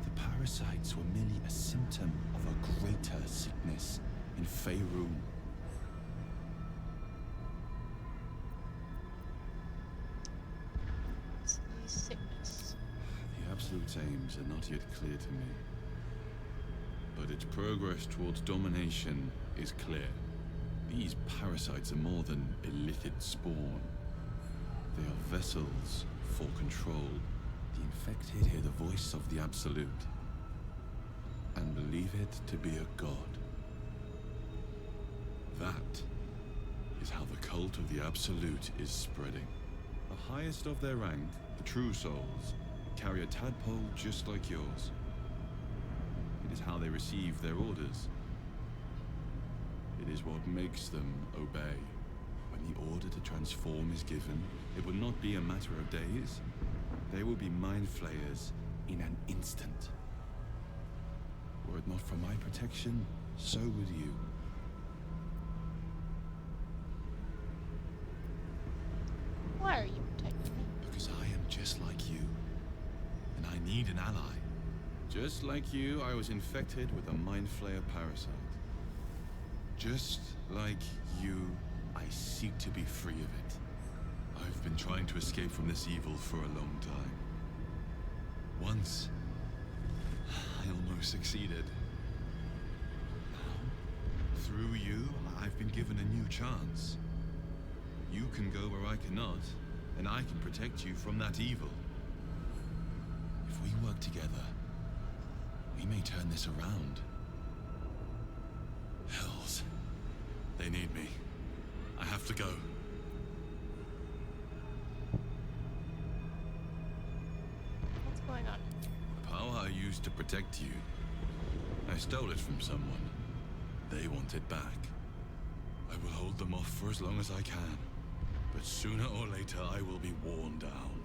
The parasites were merely a symptom of a greater sickness in Faerun. Sickness. The Absolute's aims are not yet clear to me. But its progress towards domination is clear. These parasites are more than illithid spawn. They are vessels for control. The infected hear the voice of the Absolute and believe it to be a god. That is how the cult of the Absolute is spreading. The highest of their rank, the true souls, carry a tadpole just like yours. It is how they receive their orders. It is what makes them obey. When the order to transform is given, it will not be a matter of days. They will be mind flayers in an instant. Were it not for my protection, so would you. Why are you protecting me? Because I am just like you. And I need an ally. Just like you, I was infected with a mind flayer parasite. Just like you, I seek to be free of it. I've been trying to escape from this evil for a long time. Once, I almost succeeded. Now, through you, I've been given a new chance. You can go where I cannot, and I can protect you from that evil. If we work together, we may turn this around. Hells. They need me. I have to go. What's going on? The power I used to protect you, I stole it from someone. They want it back. I will hold them off for as long as I can. But sooner or later, I will be worn down.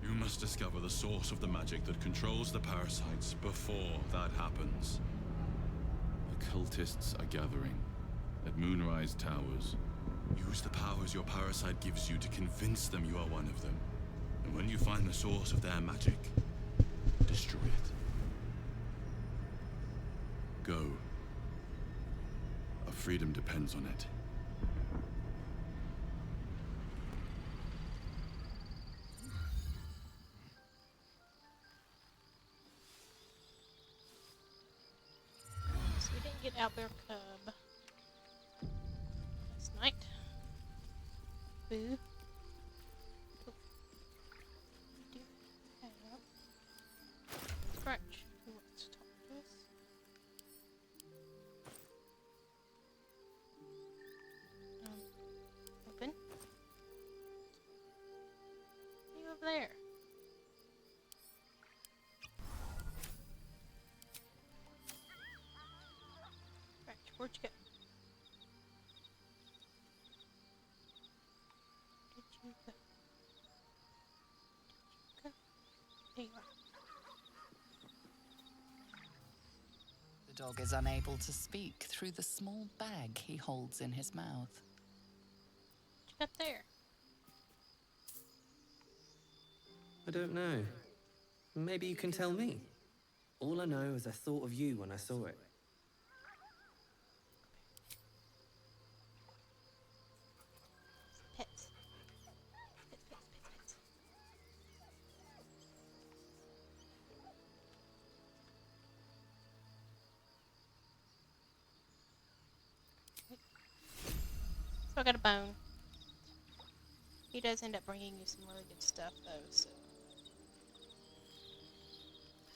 You must discover the source of the magic that controls the parasites before that happens. The cultists are gathering at Moonrise Towers. Use the powers your parasite gives you to convince them you are one of them. And when you find the source of their magic, destroy it. Go. Our freedom depends on it. So we didn't get Owlbear Cub last night. Boo. Cool. We do have Scratch, who wants to talk to us. Open. You over there. Scratch, where'd you go? Did you go? Did you go? There you are. The dog is unable to speak through the small bag he holds in his mouth. What you got there? I don't know. Maybe you can tell me. All I know is I thought of you when I saw it. Pets. Pets. So I got a bone. He does end up bringing you some really good stuff, though. So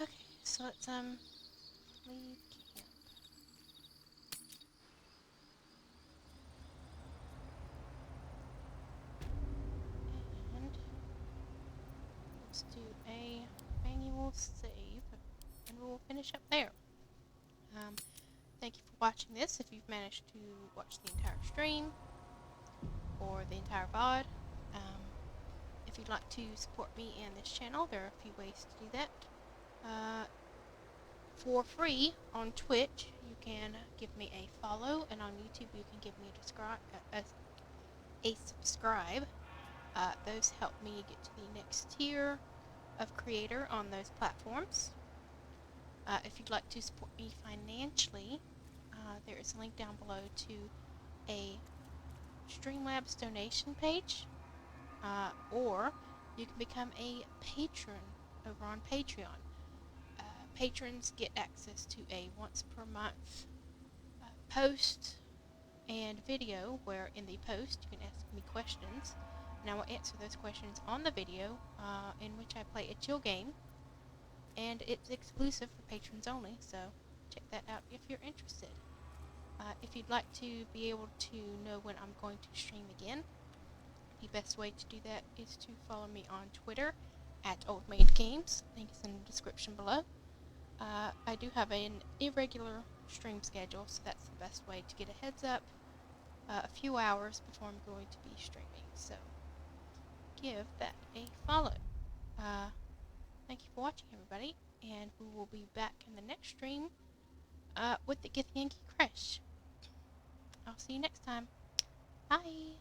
okay, so let's leave camp. And let's do a manual save, and we'll finish up there. Thank you for watching this. If you've managed to watch the entire stream or the entire VOD, if you'd like to support me and this channel, there are a few ways to do that. For free on Twitch, you can give me a follow, and on YouTube you can give me a subscribe. Those help me get to the next tier of creator on those platforms. If you'd like to support me financially, there is a link down below to a Streamlabs donation page, or you can become a patron over on Patreon. Patrons get access to a once per month post and video, where in the post you can ask me questions, and I will answer those questions on the video, in which I play a chill game, and it's exclusive for patrons only, so check that out if you're interested. If you'd like to be able to know when I'm going to stream again, the best way to do that is to follow me on Twitter at OldMaidGames. Link is in the description below. I do have an irregular stream schedule, so that's the best way to get a heads up a few hours before I'm going to be streaming. So give that a follow. Thank you for watching, everybody, and we will be back in the next stream with the Githyanki Crash. I'll see you next time. Bye!